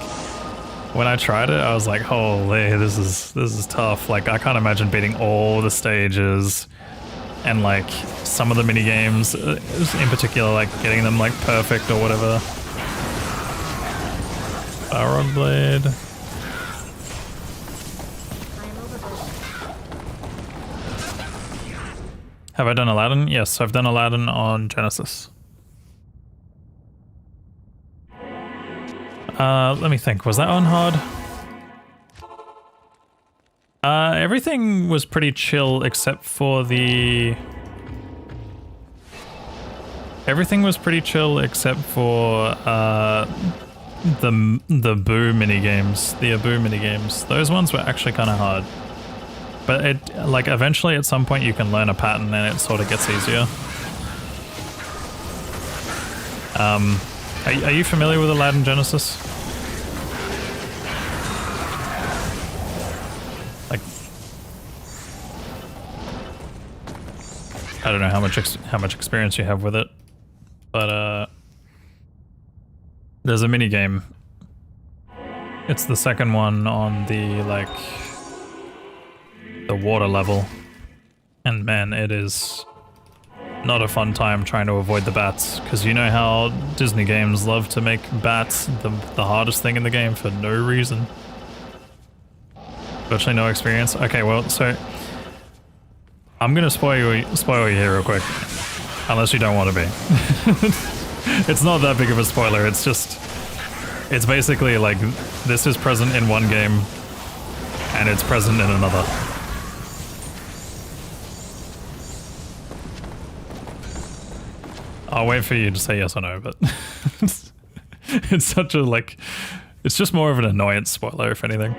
when I tried it, I was like, holy, this is tough. Like I can't imagine beating all the stages and like some of the mini games in particular, like getting them like perfect or whatever. Balrog Blade. Have I done Aladdin? Yes, I've done Aladdin on Genesis. Let me think. Was that on hard? Everything was pretty chill except for the... Everything was pretty chill except for the Boo minigames. The Abu minigames. Those ones were actually kind of hard. But it, like, eventually at some point you can learn a pattern and it sort of gets easier. Are you familiar with Aladdin Genesis? Like, I don't know how much experience you have with it, but there's a mini game. It's the second one on the like the water level, and man, it is not a fun time trying to avoid the bats, because you know how Disney games love to make bats the hardest thing in the game for no reason. Virtually no experience. Okay, well, so I'm gonna spoil you here real quick, unless you don't want to be. It's not that big of a spoiler. It's just It's basically like this is present in one game and it's present in another. I'll wait for you to say yes or no, but it's such a like, it's just more of an annoyance spoiler if anything.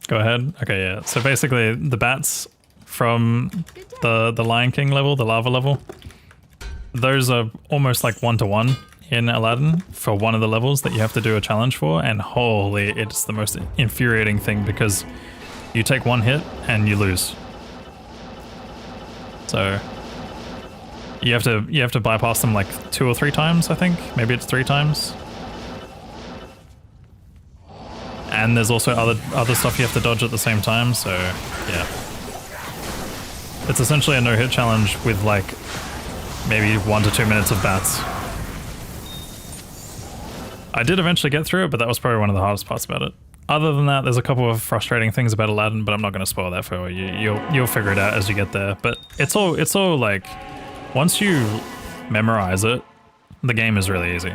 Go ahead. Okay, yeah. So basically, the bats from the Lion King level, the lava level, those are almost like 1-to-1 in Aladdin for one of the levels that you have to do a challenge for, and holy, it's the most infuriating thing because you take one hit and you lose. So you have to bypass them like 2 or 3 times, I think. Maybe it's 3 times. And there's also other stuff you have to dodge at the same time, so yeah. It's essentially a no-hit challenge with like maybe 1 to 2 minutes of bats. I did eventually get through it, but that was probably one of the hardest parts about it. Other than that, there's a couple of frustrating things about Aladdin, but I'm not going to spoil that for you. You'll figure it out as you get there. But it's all like, once you memorize it, the game is really easy.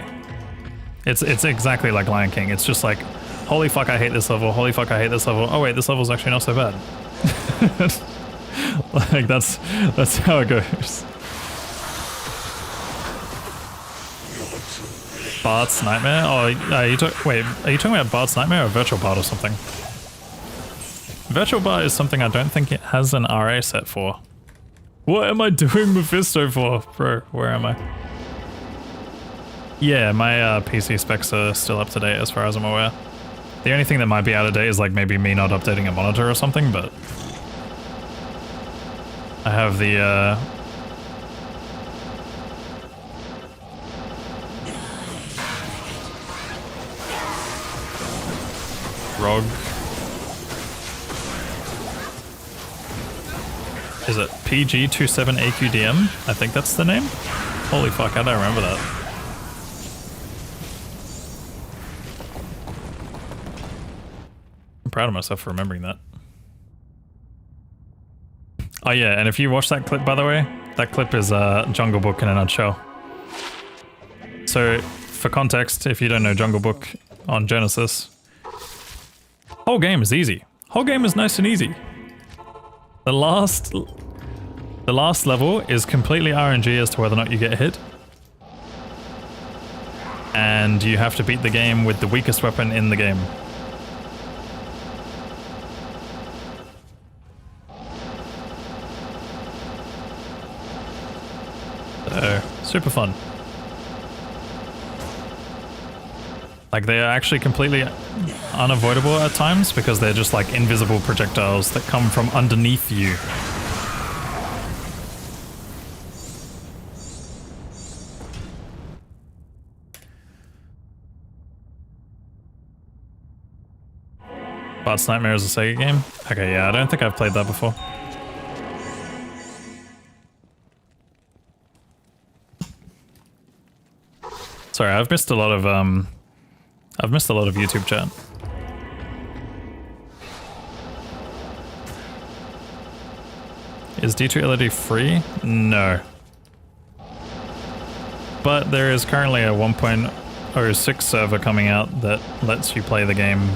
It's exactly like Lion King. It's just like, holy fuck, I hate this level. Holy fuck, I hate this level. Oh wait, this level's actually not so bad. Like that's how it goes. Bart's Nightmare? Oh, are you talking about Bart's Nightmare or Virtual Bart or something? Virtual Bart is something I don't think it has an RA set for. What am I doing Mephisto for? Bro, where am I? Yeah, my PC specs are still up to date as far as I'm aware. The only thing that might be out of date is like maybe me not updating a monitor or something, but I have the ROG. Is it PG27AQDM? I think that's the name. Holy fuck, I don't remember that. I'm proud of myself for remembering that. Oh yeah, and if you watch that clip, by the way, that clip is Jungle Book in a nutshell. So, for context, if you don't know Jungle Book on Genesis, whole game is easy. Whole game is nice and easy. The last level is completely RNG as to whether or not you get hit. And you have to beat the game with the weakest weapon in the game. So, super fun. Like, they are actually completely unavoidable at times because they're just like invisible projectiles that come from underneath you. Bart's Nightmare is a Sega game? Okay, yeah, I don't think I've played that before. Sorry, I've missed a lot of YouTube chat. Is D2 LED free? No. But there is currently a 1.06 server coming out that lets you play the game,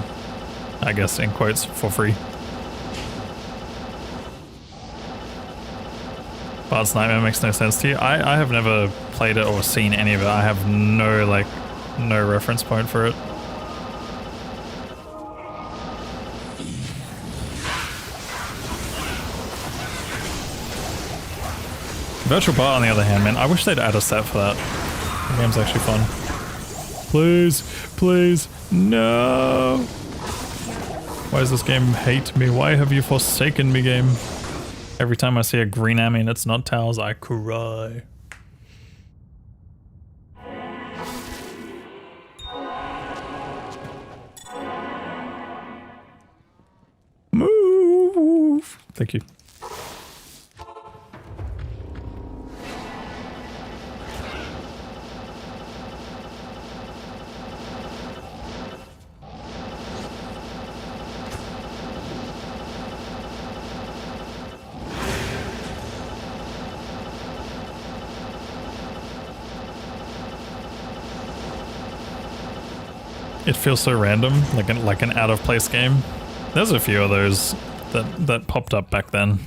I guess in quotes, for free. Bart's Nightmare makes no sense to you. I have never played it or seen any of it. I have no reference point for it. Virtual Bart, on the other hand, man, I wish they'd add a set for that. The game's actually fun. Please, please, no! Why does this game hate me? Why have you forsaken me, game? Every time I see a green Ami and it's not Tails, I cry. Move! Thank you. it feels so random, like an out of place game. There's a few of those that popped up back then.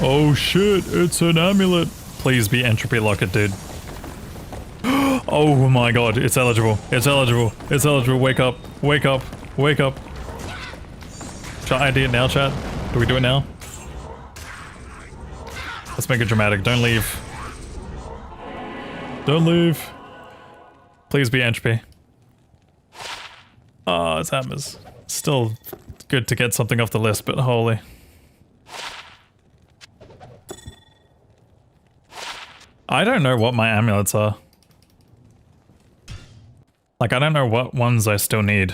Oh shit, it's an amulet. Please be entropy locket, dude. Oh my god, it's eligible. It's eligible. It's eligible. Wake up. Wake up. Wake up. Shall I do it now, chat? Do we do it now? Let's make it dramatic. Don't leave. Don't leave. Please be entropy. Oh, it's hammers. Still good to get something off the list, but holy. I don't know what my amulets are. Like, I don't know what ones I still need.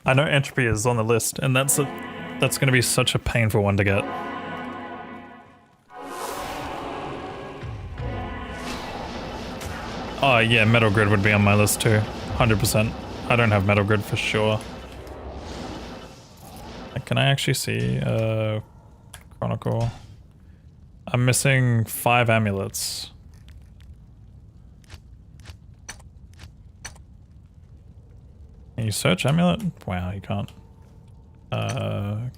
I know entropy is on the list, and that's gonna be such a painful one to get. Oh yeah, Metal Grid would be on my list too. 100%. I don't have Metal Grid for sure. Can I actually see Chronicle? I'm missing 5 amulets. Can you search amulet? Wow, you can't. I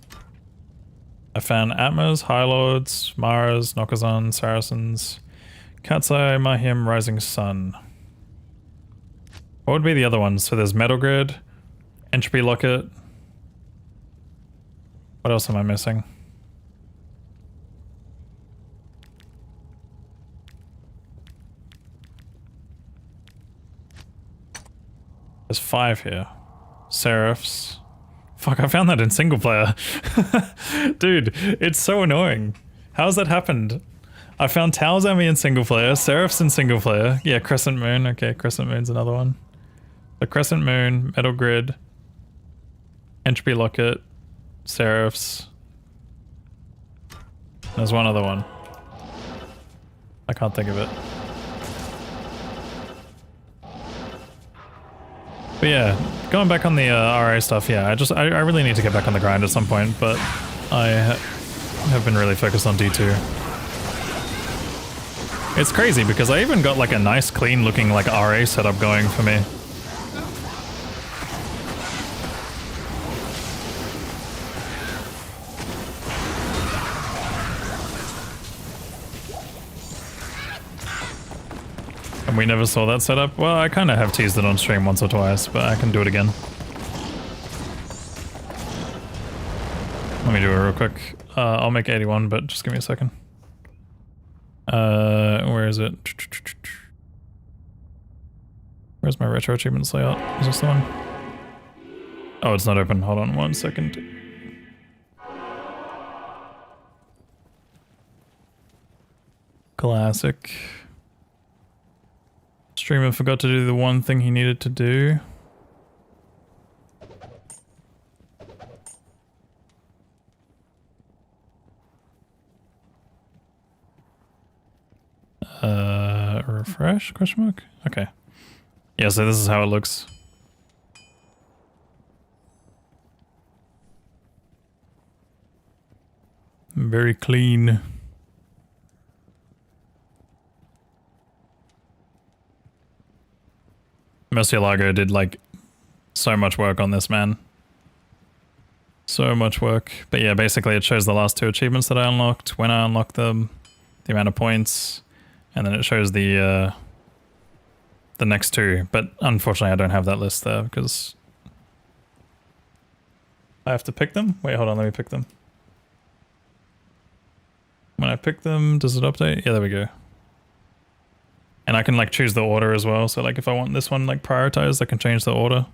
found Atmas, High Lords, Maras, Nokazan, Saracens, Katsai, Mahim, Rising Sun. What would be the other ones? So there's Metal Grid, Entropy Locket. What else am I missing? There's 5 here. Seraphs. Fuck, I found that in single player. Dude, it's so annoying. How's that happened? I found Taozami in single player, Seraphs in single player. Yeah, Crescent Moon. Okay, Crescent Moon's another one. The Crescent Moon, Metal Grid, Entropy Locket, Seraphs. There's one other one. I can't think of it. But yeah, going back on the RA stuff, yeah, I really need to get back on the grind at some point, but I have been really focused on D2. It's crazy because I even got like a nice clean looking like RA setup going for me. And we never saw that setup? Well, I kind of have teased it on stream once or twice, but I can do it again. Let me do it real quick. I'll make 81, but just give me a second. Where is it? Where's my retro achievements layout? Is this the one? Oh, it's not open. Hold on 1 second. Classic. Streamer forgot to do the one thing he needed to do. Refresh? Question mark? Okay. Yeah, so this is how it looks. Very clean. Murcielago did like so much work on this, man. So much work. But yeah, basically it shows the last 2 achievements that I unlocked, when I unlocked them, the amount of points, and then it shows the next 2. But unfortunately I don't have that list there because I have to pick them? Wait, hold on, let me pick them. When I pick them, does it update? Yeah, there we go. And I can like choose the order as well. So like if I want this one like prioritized, I can change the order.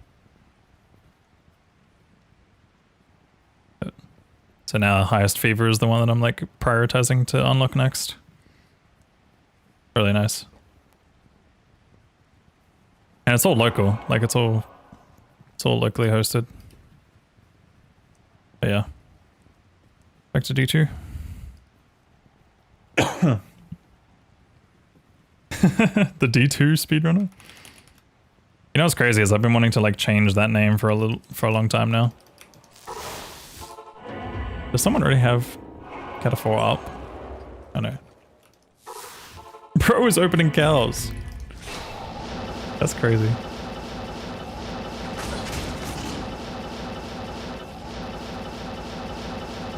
So now highest fever is the one that I'm like prioritizing to unlock next. Really nice. And it's all local, like it's all locally hosted. But yeah. Back to D2. The D2 speedrunner? You know what's crazy is I've been wanting to like change that name for a long time now. Does someone already have Cat 4 up? Oh no. Bro is opening cows. That's crazy.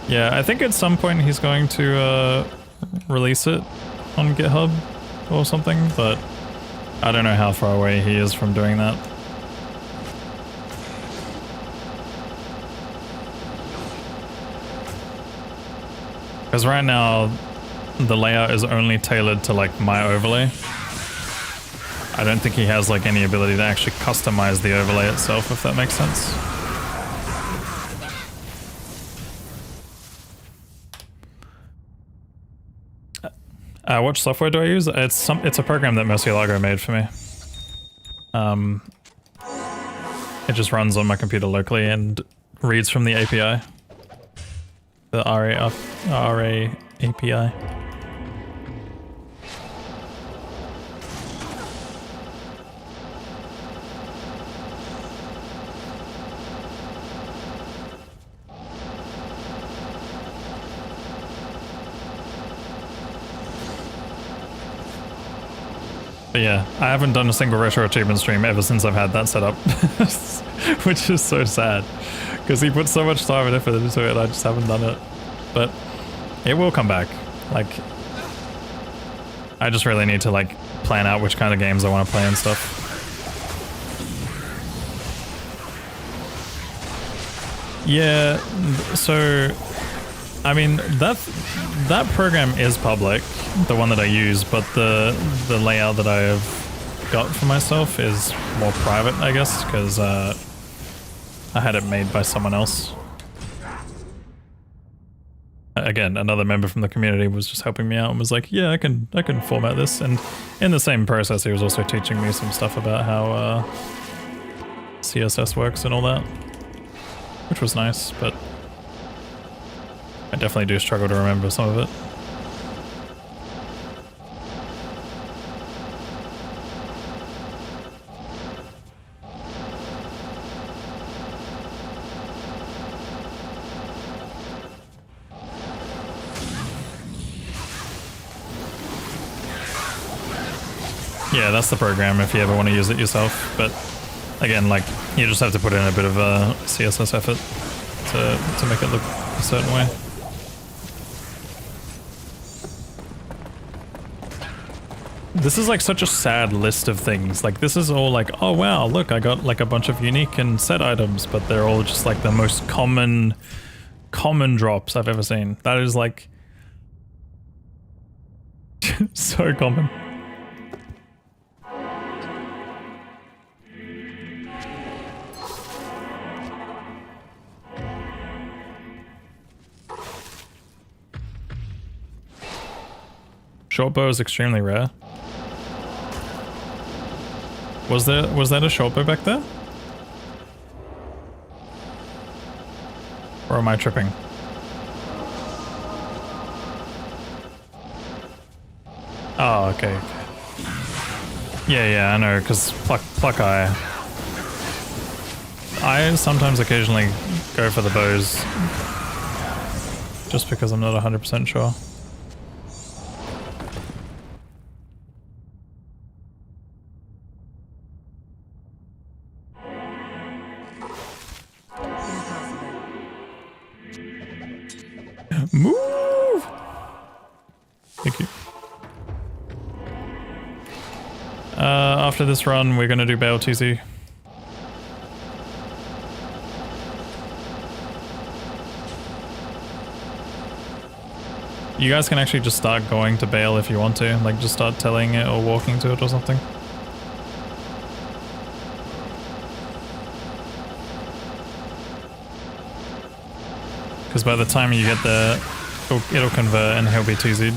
Yeah, I think at some point he's going to release it on GitHub or something, but I don't know how far away he is from doing that. Because right now, the layout is only tailored to like my overlay. I don't think he has like any ability to actually customize the overlay itself, if that makes sense. What software do I use? It's a program that Murcielago made for me. It just runs on my computer locally and reads from the API. The RA API. But yeah, I haven't done a single retro achievement stream ever since I've had that set up. Which is so sad. Because he put so much time and effort into it, I just haven't done it. But it will come back. Like, I just really need to like plan out which kind of games I want to play and stuff. Yeah, so I mean that program is public, the one that I use, but the layout that I have got for myself is more private, I guess, because I had it made by someone else. Again, another member from the community was just helping me out and was like, yeah, I can format this. And in the same process, he was also teaching me some stuff about how CSS works and all that, which was nice, but I definitely do struggle to remember some of it. Yeah, that's the program if you ever want to use it yourself, but again, like, you just have to put in a bit of a CSS effort to make it look a certain way. This is like such a sad list of things. Like, this is all like, oh wow, look, I got like a bunch of unique and set items, but they're all just like the most common drops I've ever seen. That is like so common. Short bow is extremely rare. Was that a short bow back there? Or am I tripping? Oh, okay. Yeah, I know, because pluck eye. I sometimes occasionally go for the bows just because I'm not 100% sure. Move! Thank you. After this run, we're gonna do Bail TZ. You guys can actually just start going to Bail if you want to, like just start telling it or walking to it or something. Because by the time you get there, it'll convert and he'll be TZ'd.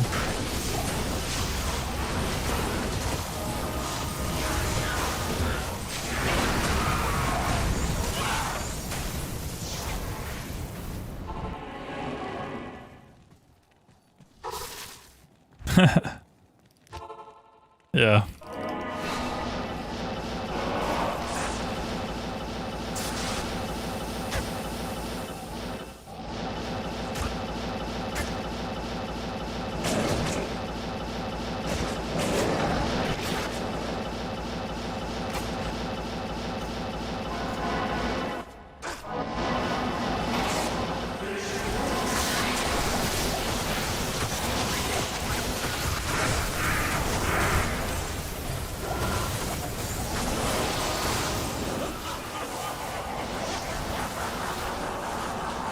Yeah.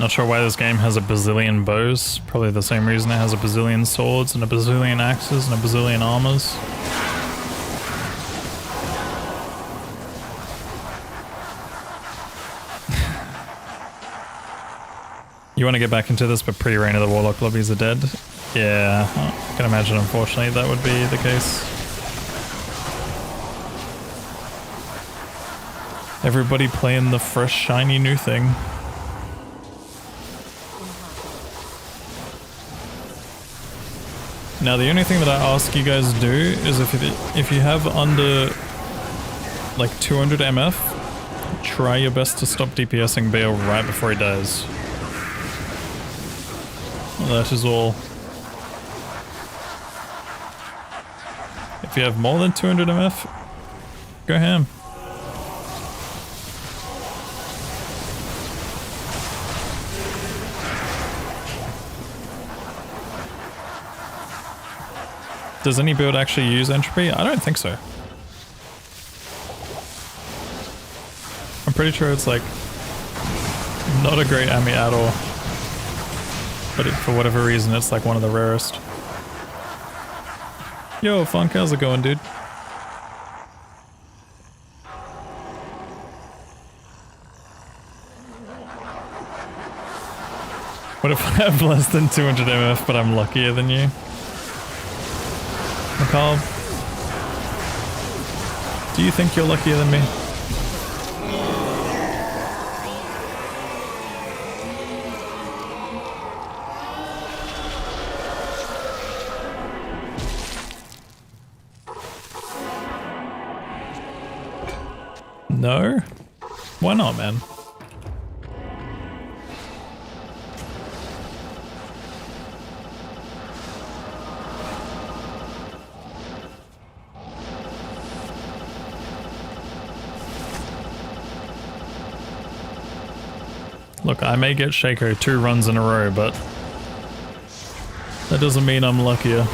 Not sure why this game has a bazillion bows. Probably the same reason it has a bazillion swords and a bazillion axes and a bazillion armors. You want to get back into this, but pre-reign of the Warlock lobbies are dead? Yeah, I can imagine, unfortunately, that would be the case. Everybody playing the fresh, shiny new thing. Now, the only thing that I ask you guys to do is if you have under like 200 MF, try your best to stop DPSing Bale right before he dies. That is all. If you have more than 200 MF, go ham. Does any build actually use entropy? I don't think so. I'm pretty sure it's like not a great ami at all. But for whatever reason, it's like one of the rarest. Yo, Funk, how's it going, dude? What if I have less than 200 MF, but I'm luckier than you? Macabre, do you think you're luckier than me? No? Why not, man? Look, I may get Shaco 2 runs in a row, but that doesn't mean I'm luckier.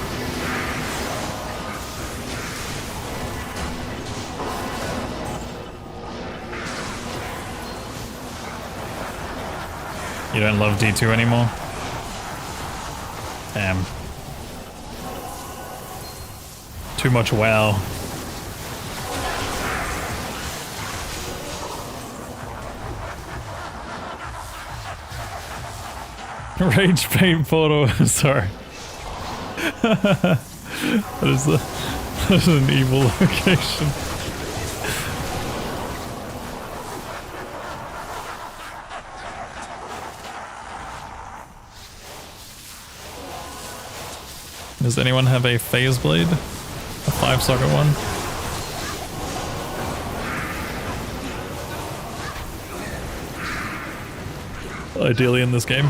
You don't love D2 anymore? Damn. Too much WoW. Rage paint portal, sorry. that is an evil location. Does anyone have a phase blade? A 5-socket one? Ideally in this game.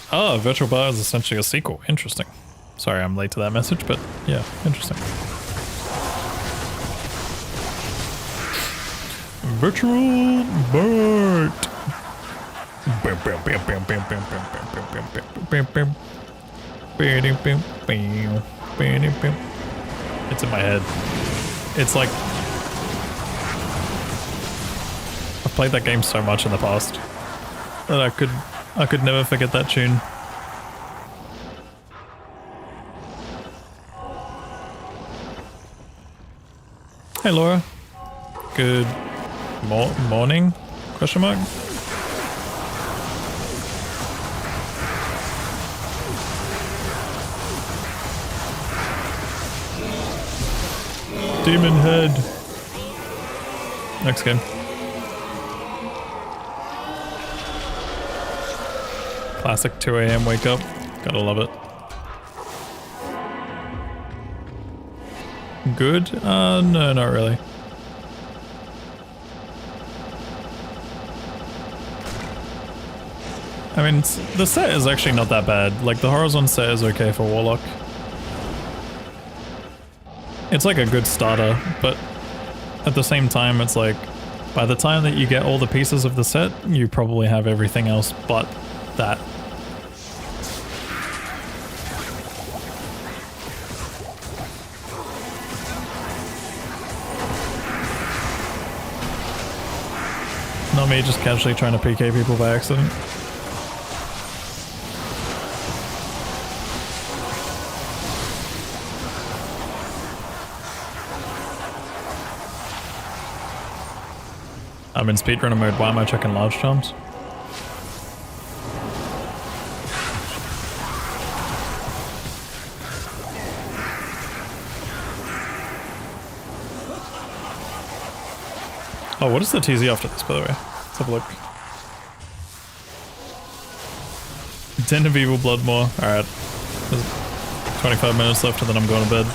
Oh, Virtual Bar is essentially a sequel. Interesting. Sorry I'm late to that message, but yeah, interesting. Virtual Bart. It's in my head. It's like I've played that game so much in the past that I could never forget that tune. Hey Laura. Good morning? Question mark? Demon Head. Next game. Classic 2 AM wake up. Gotta love it. Good? No, not really. I mean, the set is actually not that bad. Like, the Horizon set is okay for Warlock. It's like a good starter, but at the same time, it's like, by the time that you get all the pieces of the set, you probably have everything else but that. Not me just casually trying to PK people by accident. I'm in speedrunner mode. Why am I checking large charms? Oh, what is the TZ after this, by the way? Let's have a look. Den of Evil Bloodmore. Alright. There's 25 minutes left and then I'm going to bed.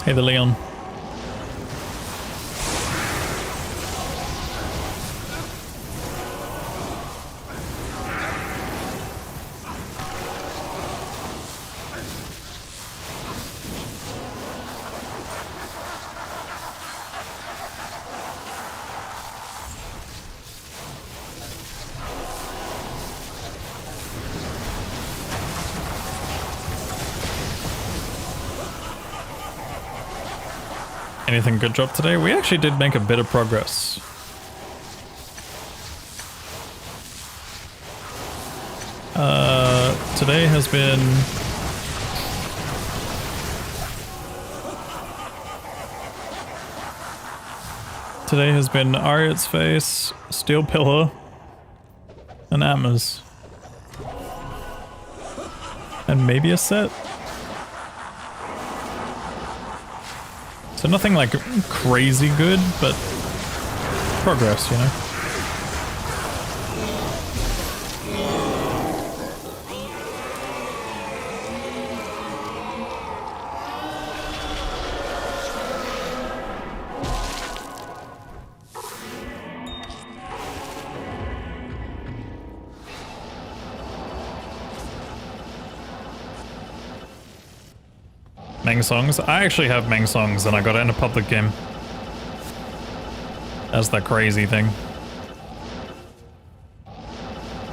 Hey there, Leon. Anything good drop today? We actually did make a bit of progress. Today has been... Today has been Ariat's Face, Steel Pillar, and Atmas. And maybe a set? So nothing like crazy good, but progress, you know? Meng songs? I actually have Meng songs and I got it in a public game. That's the crazy thing.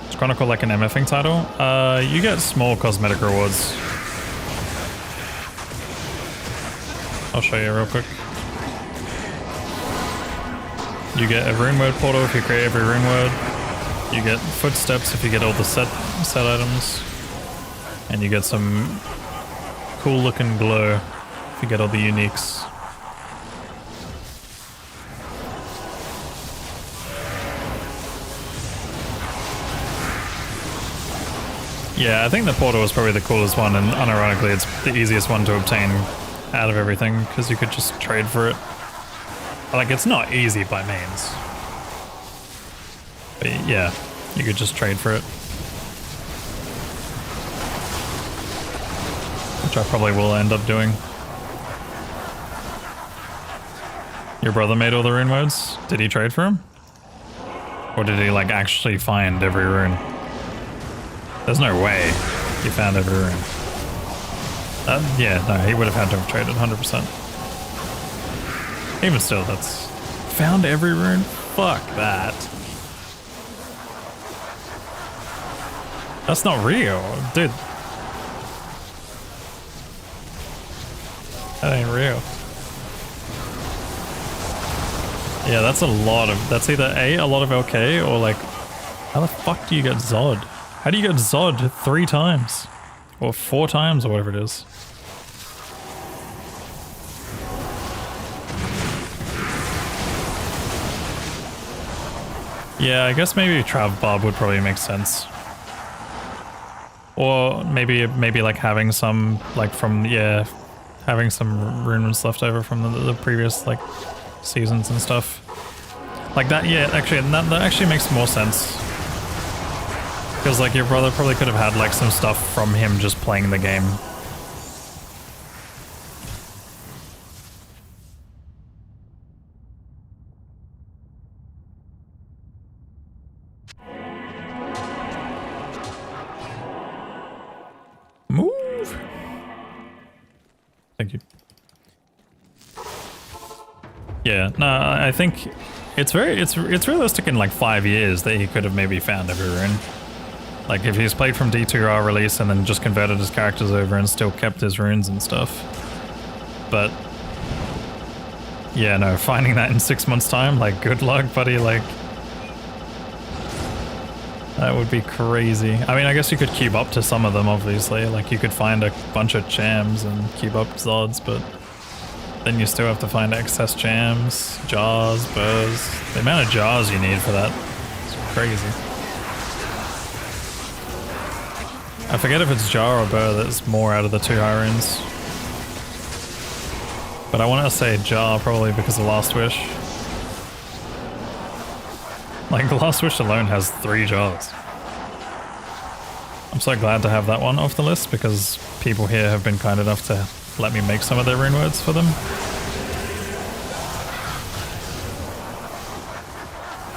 Is Chronicle like an MFing title? You get small cosmetic rewards. I'll show you real quick. You get a rune word portal if you create every rune word. You get footsteps if you get all the set items. And you get some cool looking glow if you get all the uniques. Yeah, I think the portal is probably the coolest one, and unironically it's the easiest one to obtain out of everything because you could just trade for it. Like, it's not easy by means, but yeah, you could just trade for it. Which I probably will end up doing. Your brother made all the rune modes? Did he trade for them? Or did he like actually find every rune? There's no way he found every rune. Yeah, no, he would have had to have traded 100%. Even still, that's... Found every rune? Fuck that. That's not real, dude. That ain't real. Yeah, that's a lot of... That's either A, a lot of LK, or like... How the fuck do you get Zod? How do you get Zod 3 times? Or 4 times, or whatever it is. Yeah, I guess maybe Trav Bob would probably make sense. Or maybe like having some, like from, yeah... Having some runes left over from the previous like seasons and stuff. Like that, yeah, actually that actually makes more sense. Because like your brother probably could have had like some stuff from him just playing the game. Move. Thank you. Yeah, no, I think it's realistic in like 5 years that he could have maybe found every rune. Like if he's played from D2R release and then just converted his characters over and still kept his runes and stuff. But yeah, no, finding that in 6 months time, like good luck, buddy, like that would be crazy. I mean, I guess you could cube up to some of them, obviously. Like you could find a bunch of jams and cube up Zods, but then you still have to find excess jams, jars, burrs. The amount of jars you need for that is crazy. I forget if it's jar or burr that's more out of the 2 high runes. But I want to say jar probably because of Last Wish. Like the Last Wish alone has 3 jars. I'm so glad to have that one off the list because people here have been kind enough to let me make some of their rune words for them.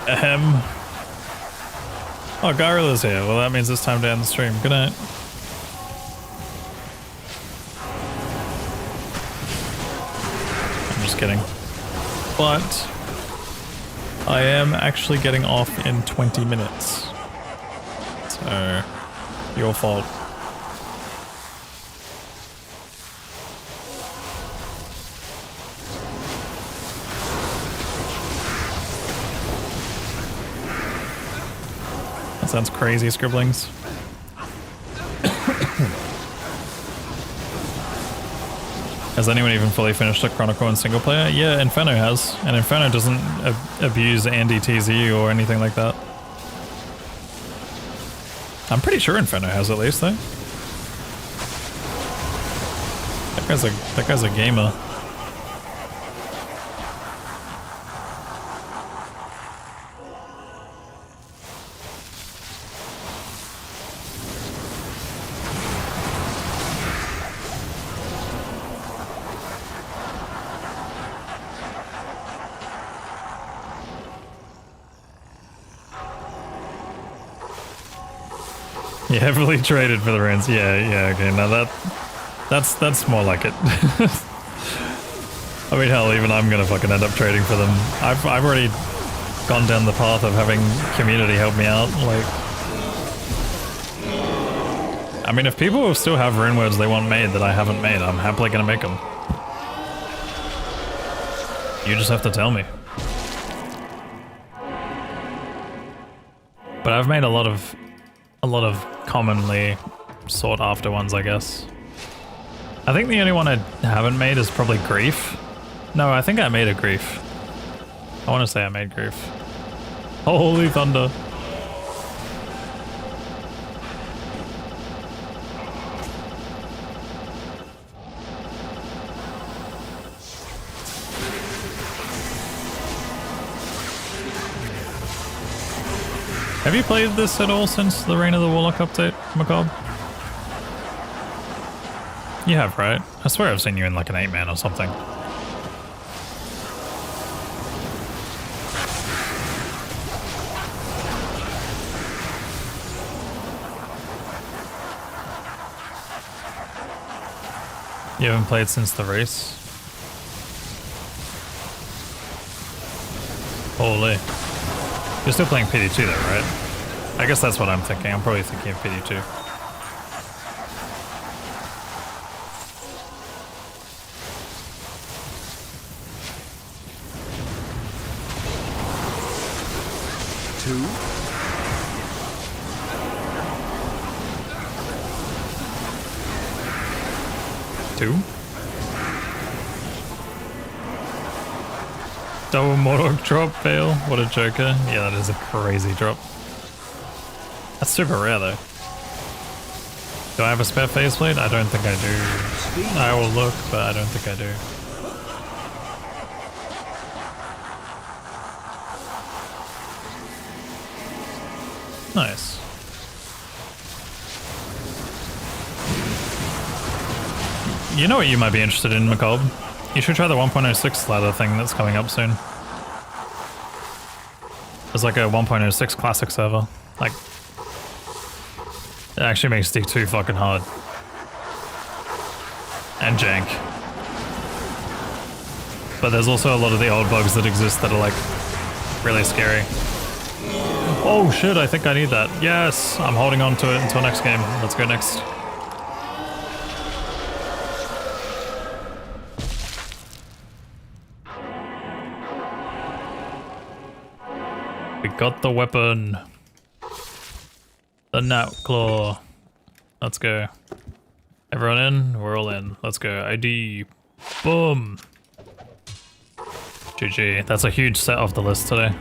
Ahem. Oh, Gyrilla's here. Well, that means it's time to end the stream. Good night. I'm just kidding. But I am actually getting off in 20 minutes. So, your fault. That sounds crazy, Scribblings. Has anyone even fully finished a Chronicle in single player? Yeah, Inferno has. And Inferno doesn't abuse Andy TZ or anything like that. I'm pretty sure Inferno has at least, though. That guy's a gamer. You heavily traded for the runes. Yeah, okay, now that's more like it. I mean, hell, even I'm gonna fucking end up trading for them. I've already gone down the path of having community help me out, like... I mean, if people still have rune words they want made that I haven't made, I'm happily gonna make them. You just have to tell me. But I've made a lot of commonly sought after ones, I guess. I think the only one I haven't made is probably Grief. No, I think I made a Grief. I want to say I made Grief. Holy thunder. Have you played this at all since the Reign of the Warlock update, Macabre? You have, right? I swear I've seen you in like an 8-man or something. You haven't played since the race? Holy. You're still playing PD2 though, right? I guess that's what I'm thinking. I'm probably thinking of PD2. Two? Double Morlock drop fail. What a joker. Yeah, that is a crazy drop. That's super rare though. Do I have a spare faceplate? I don't think I do. I will look, but I don't think I do. Nice. You know what you might be interested in, Macabre? You should try the 1.06 ladder thing that's coming up soon. There's like a 1.06 classic server. Like, it actually makes D2 fucking hard. And jank. But there's also a lot of the old bugs that exist that are like really scary. Oh shit, I think I need that. Yes, I'm holding on to it until next game. Let's go next. We got the weapon. The Gnat Claw. Let's go. Everyone in? We're all in. Let's go. ID. Boom. GG. That's a huge set off the list today.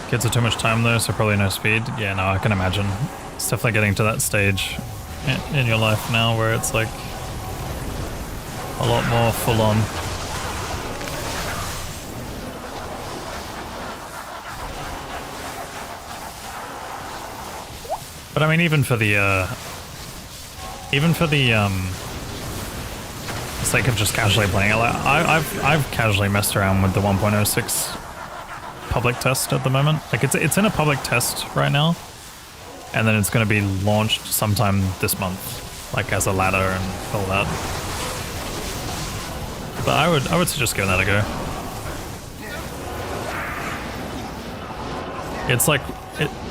Kids are too much time though, so probably no speed. Yeah, no, I can imagine. It's definitely getting to that stage in your life now where it's like a lot more full on. But I mean, even for the sake of just casually playing it, like I've casually messed around with the 1.06 public test at the moment. Like it's in a public test right now, and then it's going to be launched sometime this month, like as a ladder and all that. But I would suggest giving that a go. It's like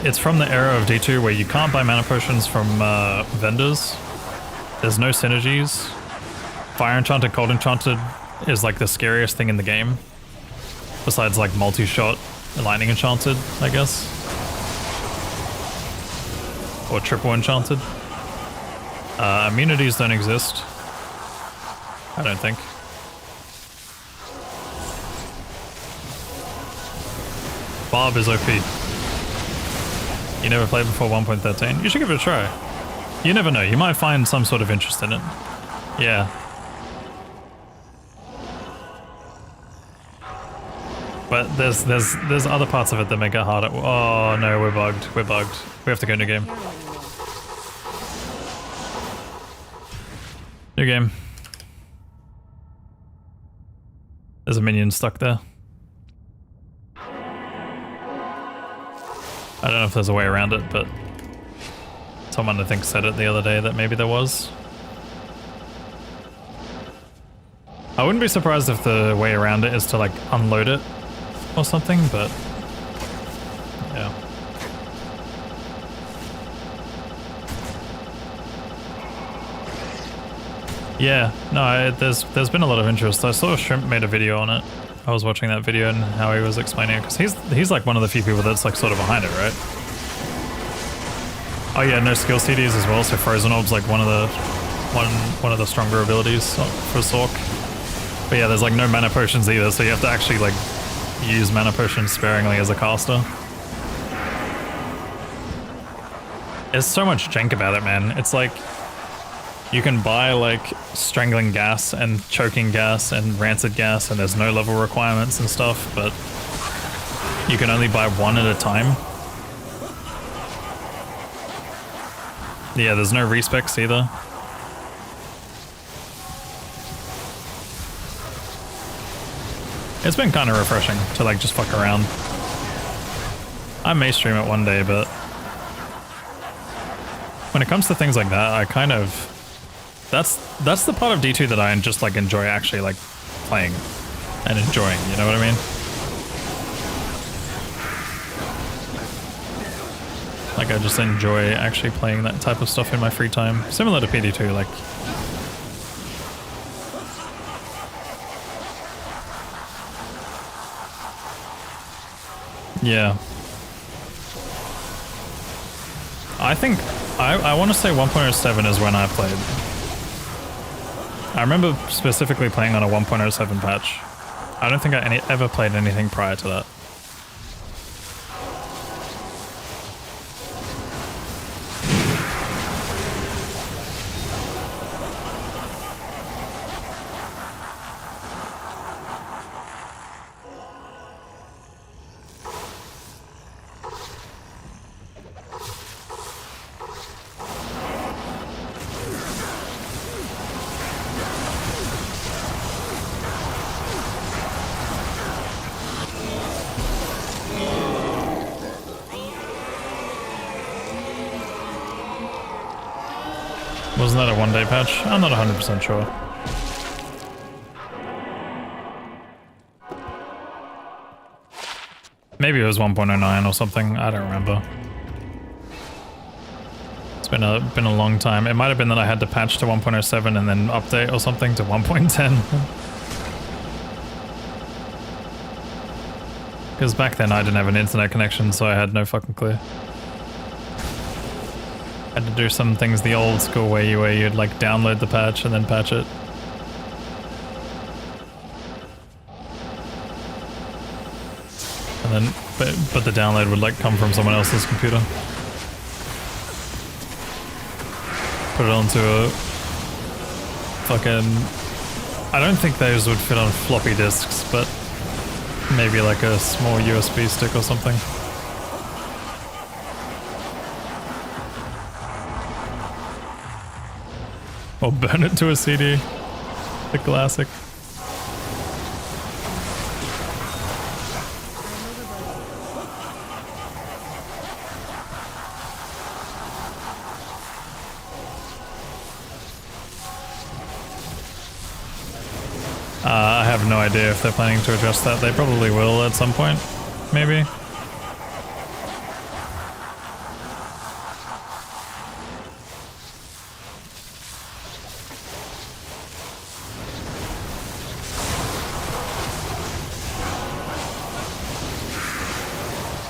it's from the era of D2 where you can't buy mana potions from vendors. There's no synergies. Fire Enchanted, Cold Enchanted is like the scariest thing in the game. Besides like multi-shot Lightning Enchanted, I guess. Or triple Enchanted. Immunities don't exist. I don't think. Barb is OP. You never played before 1.13? You should give it a try. You never know, you might find some sort of interest in it. Yeah. But there's other parts of it that make it harder. Oh no, we're bugged. We're bugged. We have to go new game. New game. There's a minion stuck there. I don't know if there's a way around it, but someone I think said it the other day that maybe there was. I wouldn't be surprised if the way around it is to like unload it or something, but yeah. Yeah, no, there's been a lot of interest. I saw Shrimp made a video on it. I was watching that video and how he was explaining it, because he's like one of the few people that's like sort of behind it, right? Oh yeah, no skill CDs as well, so Frozen Orb's like one of the stronger abilities for Sork. But yeah, there's like no mana potions either, so you have to actually like use mana potions sparingly as a caster. There's so much jank about it, man. It's like you can buy like strangling gas and choking gas and rancid gas, and there's no level requirements and stuff, but you can only buy one at a time. Yeah, there's no respecs either. It's been kind of refreshing to like just fuck around. I may stream it one day, but when it comes to things like that, I kind of that's the part of D2 that I just like enjoy actually like playing and enjoying, you know what I mean? Like I just enjoy actually playing that type of stuff in my free time. Similar to PD2, like yeah. I think I want to say 1.07 is when I played. I remember specifically playing on a 1.07 patch. I don't think I ever played anything prior to that. Wasn't that a one-day patch? I'm not 100% sure. Maybe it was 1.09 or something. I don't remember. It's been a long time. It might have been that I had to patch to 1.07 and then update or something to 1.10. Because back then I didn't have an internet connection, so I had no fucking clue. Had to do some things the old school way where you'd like download the patch and then patch it. And then, but the download would like come from someone else's computer. Put it onto a fucking... I don't think those would fit on floppy disks, but maybe like a small USB stick or something. Or burn it to a CD. The classic. I have no idea if they're planning to address that. They probably will at some point, maybe.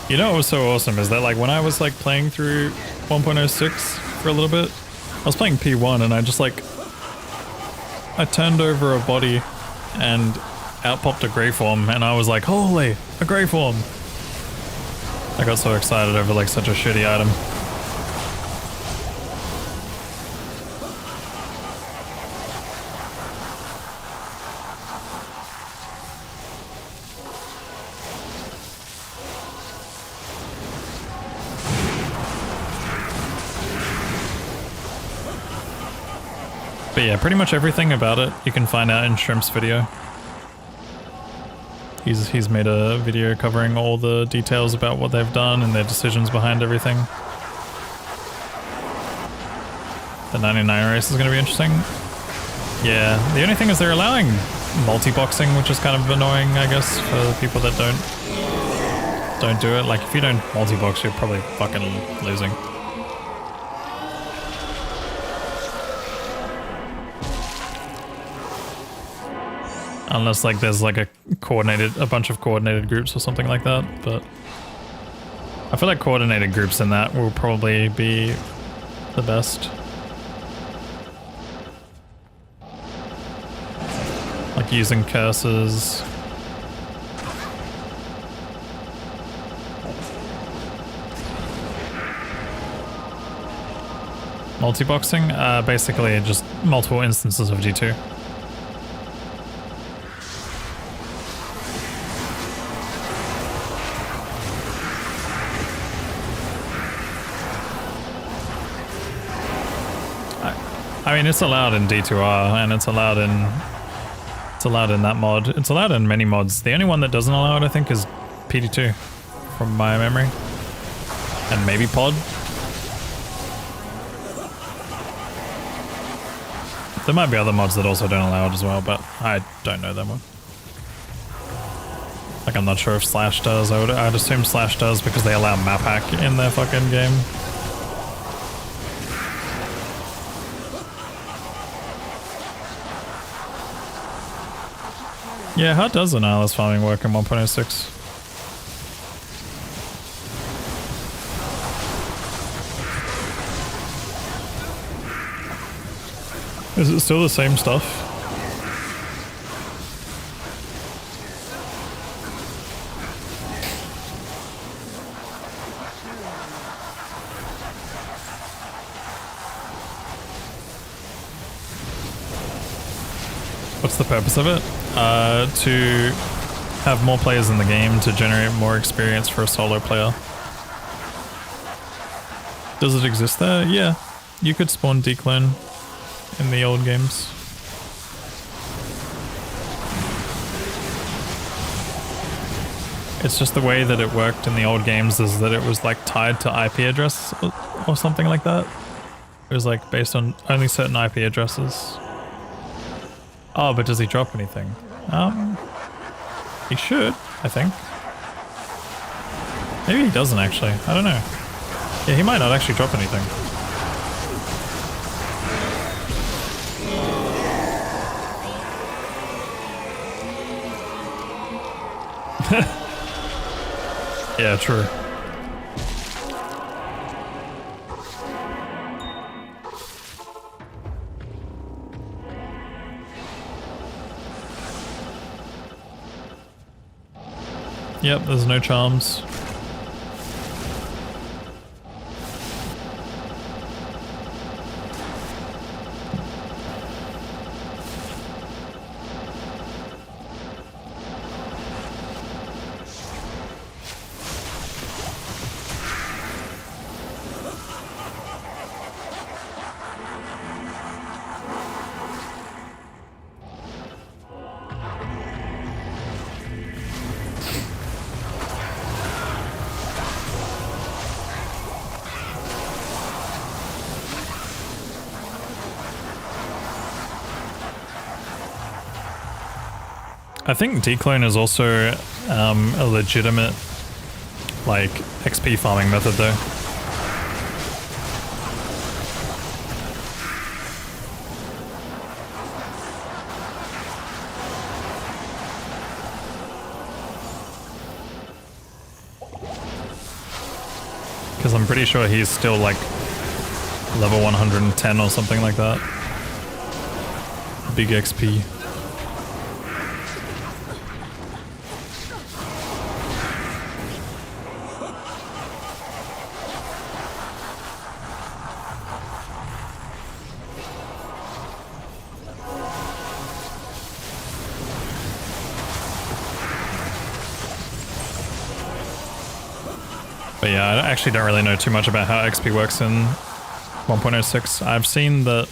You know what was so awesome is that like when I was like playing through 1.06 for a little bit, I was playing P1 and I just like I turned over a body and out popped a grey form and I was like, holy, a grey form. I got so excited over like such a shitty item. But yeah, pretty much everything about it you can find out in Shrimp's video. He's made a video covering all the details about what they've done and their decisions behind everything. The 99 race is going to be interesting. Yeah, the only thing is they're allowing multi-boxing, which is kind of annoying, I guess, for the people that don't do it. Like, if you don't multi-box, you're probably fucking losing. Unless like there's like a bunch of coordinated groups or something like that, but I feel like coordinated groups in that will probably be the best. Like using curses. Multi-boxing? Basically just multiple instances of G2. I mean, it's allowed in D2R, and it's allowed in that mod. It's allowed in many mods. The only one that doesn't allow it, I think, is PD2, from my memory. And maybe Pod. There might be other mods that also don't allow it as well, but I don't know them one. Like, I'm not sure if Slash does. I'd assume Slash does because they allow map hack in their fucking game. Yeah, how does Annihilus farming work in 1.06? Is it still the same stuff? What's the purpose of it? To have more players in the game to generate more experience for a solo player. Does it exist there? Yeah. You could spawn declone in the old games. It's just the way that it worked in the old games is that it was like tied to IP address or something like that. It was like based on only certain IP addresses. Oh, but does he drop anything? He should, I think. Maybe he doesn't actually. I don't know. Yeah, he might not actually drop anything. Yeah, true. Yep, there's no charms. I think declone is also a legitimate, like, XP farming method though. Because I'm pretty sure he's still like level 110 or something like that. Big XP. But yeah, I actually don't really know too much about how XP works in 1.06. I've seen that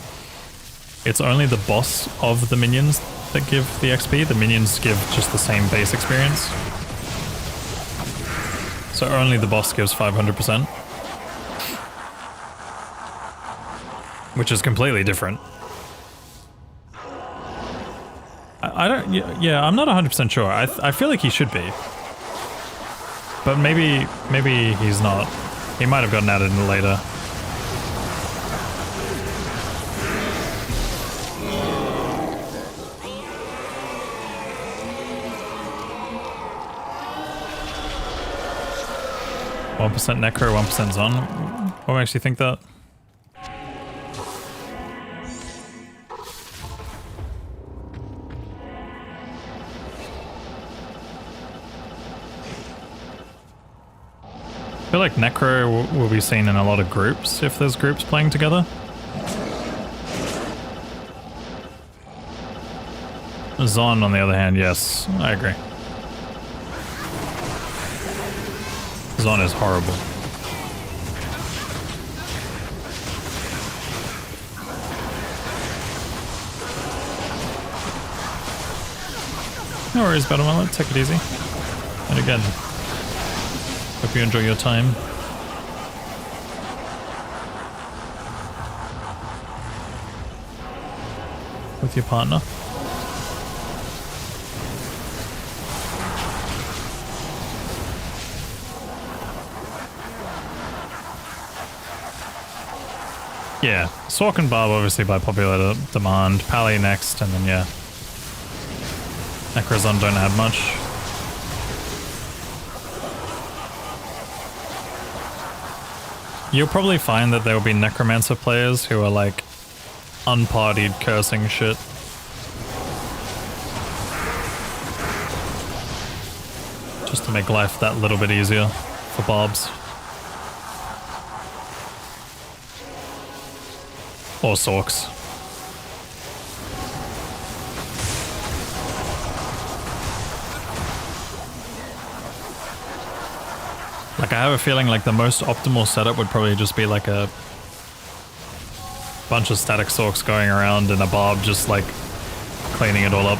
it's only the boss of the minions that give the XP. The minions give just the same base experience. So only the boss gives 500%. Which is completely different. I don't... Yeah, I'm not 100% sure. I feel like he should be. But maybe he's not. He might have gotten added in later. %1% Necro, 1% Zon. What makes you think that? I feel like Necro will be seen in a lot of groups if there's groups playing together. Zon, on the other hand, yes, I agree. Zon is horrible. No worries, Battle, take it easy. And again, hope you enjoy your time. With your partner. Yeah, Sork and Barb obviously by popular demand, Pally next, and then yeah. Necrozon don't add much. You'll probably find that there will be Necromancer players who are like unpartied cursing shit. Just to make life that little bit easier for Barbs. Or Sorks. Like, I have a feeling like the most optimal setup would probably just be like a bunch of static Sorks going around and a Barb just like cleaning it all up.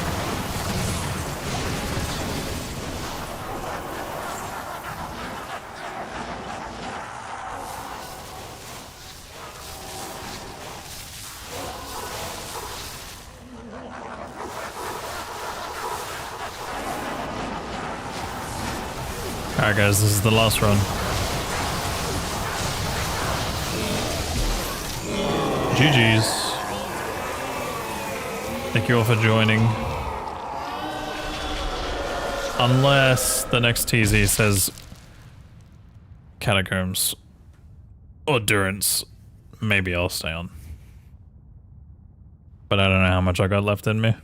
Alright guys, this is the last run. GG's. Thank you all for joining. Unless the next TZ says Catacombs or Durance, maybe I'll stay on. But I don't know how much I got left in me.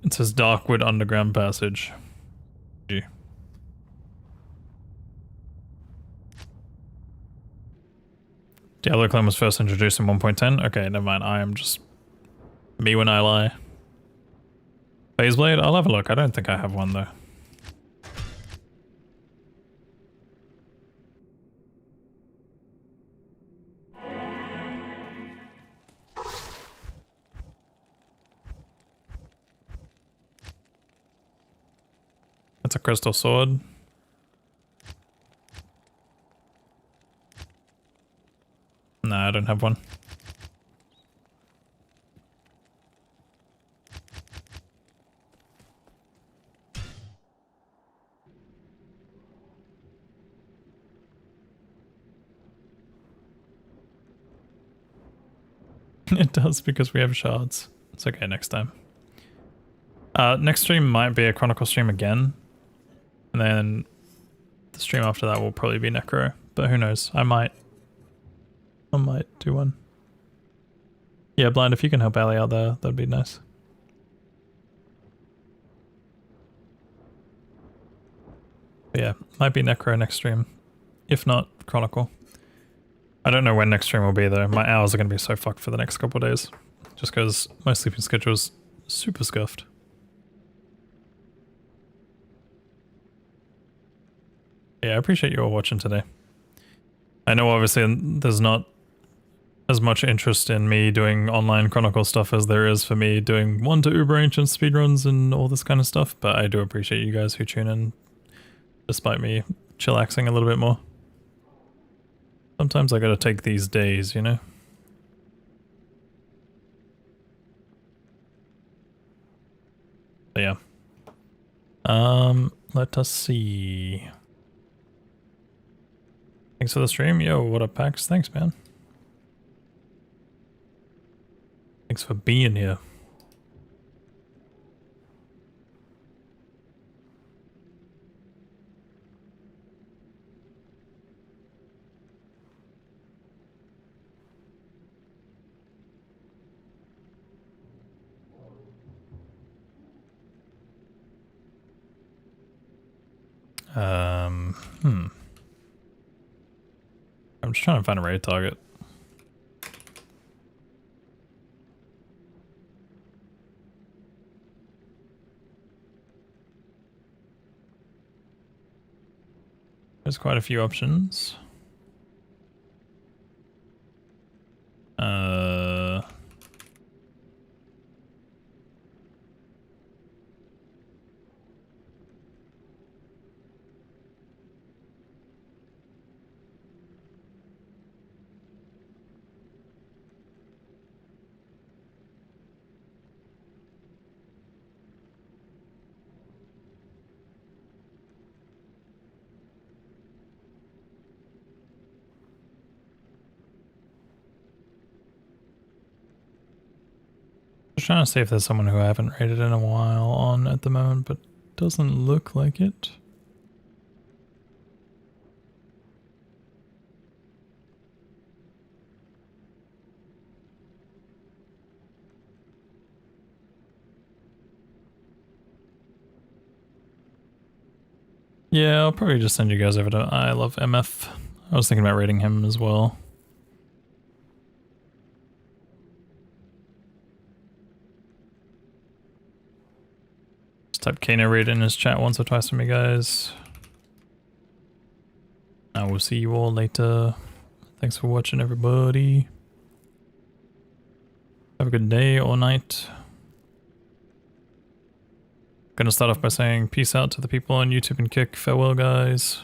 It says Darkwood Underground Passage. G. Diablo Clan was first introduced in 1.10. Okay, never mind. I am just me when I lie. Phaseblade? I'll have a look. I don't think I have one though. That's a crystal sword. No, I don't have one. It does because we have shards. It's okay next time. Next stream might be a Chronicle stream again. And then the stream after that will probably be Necro. But who knows? I might do one. Yeah, Blind, if you can help Ali out there, that'd be nice. But yeah, might be Necro next stream. If not, Chronicle. I don't know when next stream will be though. My hours are going to be so fucked for the next couple of days. Just because my sleeping schedule is super scuffed. Yeah, I appreciate you all watching today. I know obviously there's not as much interest in me doing online Chronicle stuff as there is for me doing 1 to Uber Ancient speedruns and all this kind of stuff, but I do appreciate you guys who tune in despite me chillaxing a little bit more. Sometimes I gotta take these days, you know? But yeah. Let us see. Thanks for the stream. Yo, what up, Pax? Thanks, man. Thanks for being here. I'm just trying to find a raid target. There's quite a few options. Just trying to see if there's someone who I haven't raided in a while on at the moment, but doesn't look like it. Yeah, I'll probably just send you guys over to I Love MF. I was thinking about raiding him as well. Just type Kano raid in his chat once or twice for me, guys. I will see you all later. Thanks for watching, everybody. Have a good day or night. Gonna start off by saying peace out to the people on YouTube and Kick. Farewell, guys.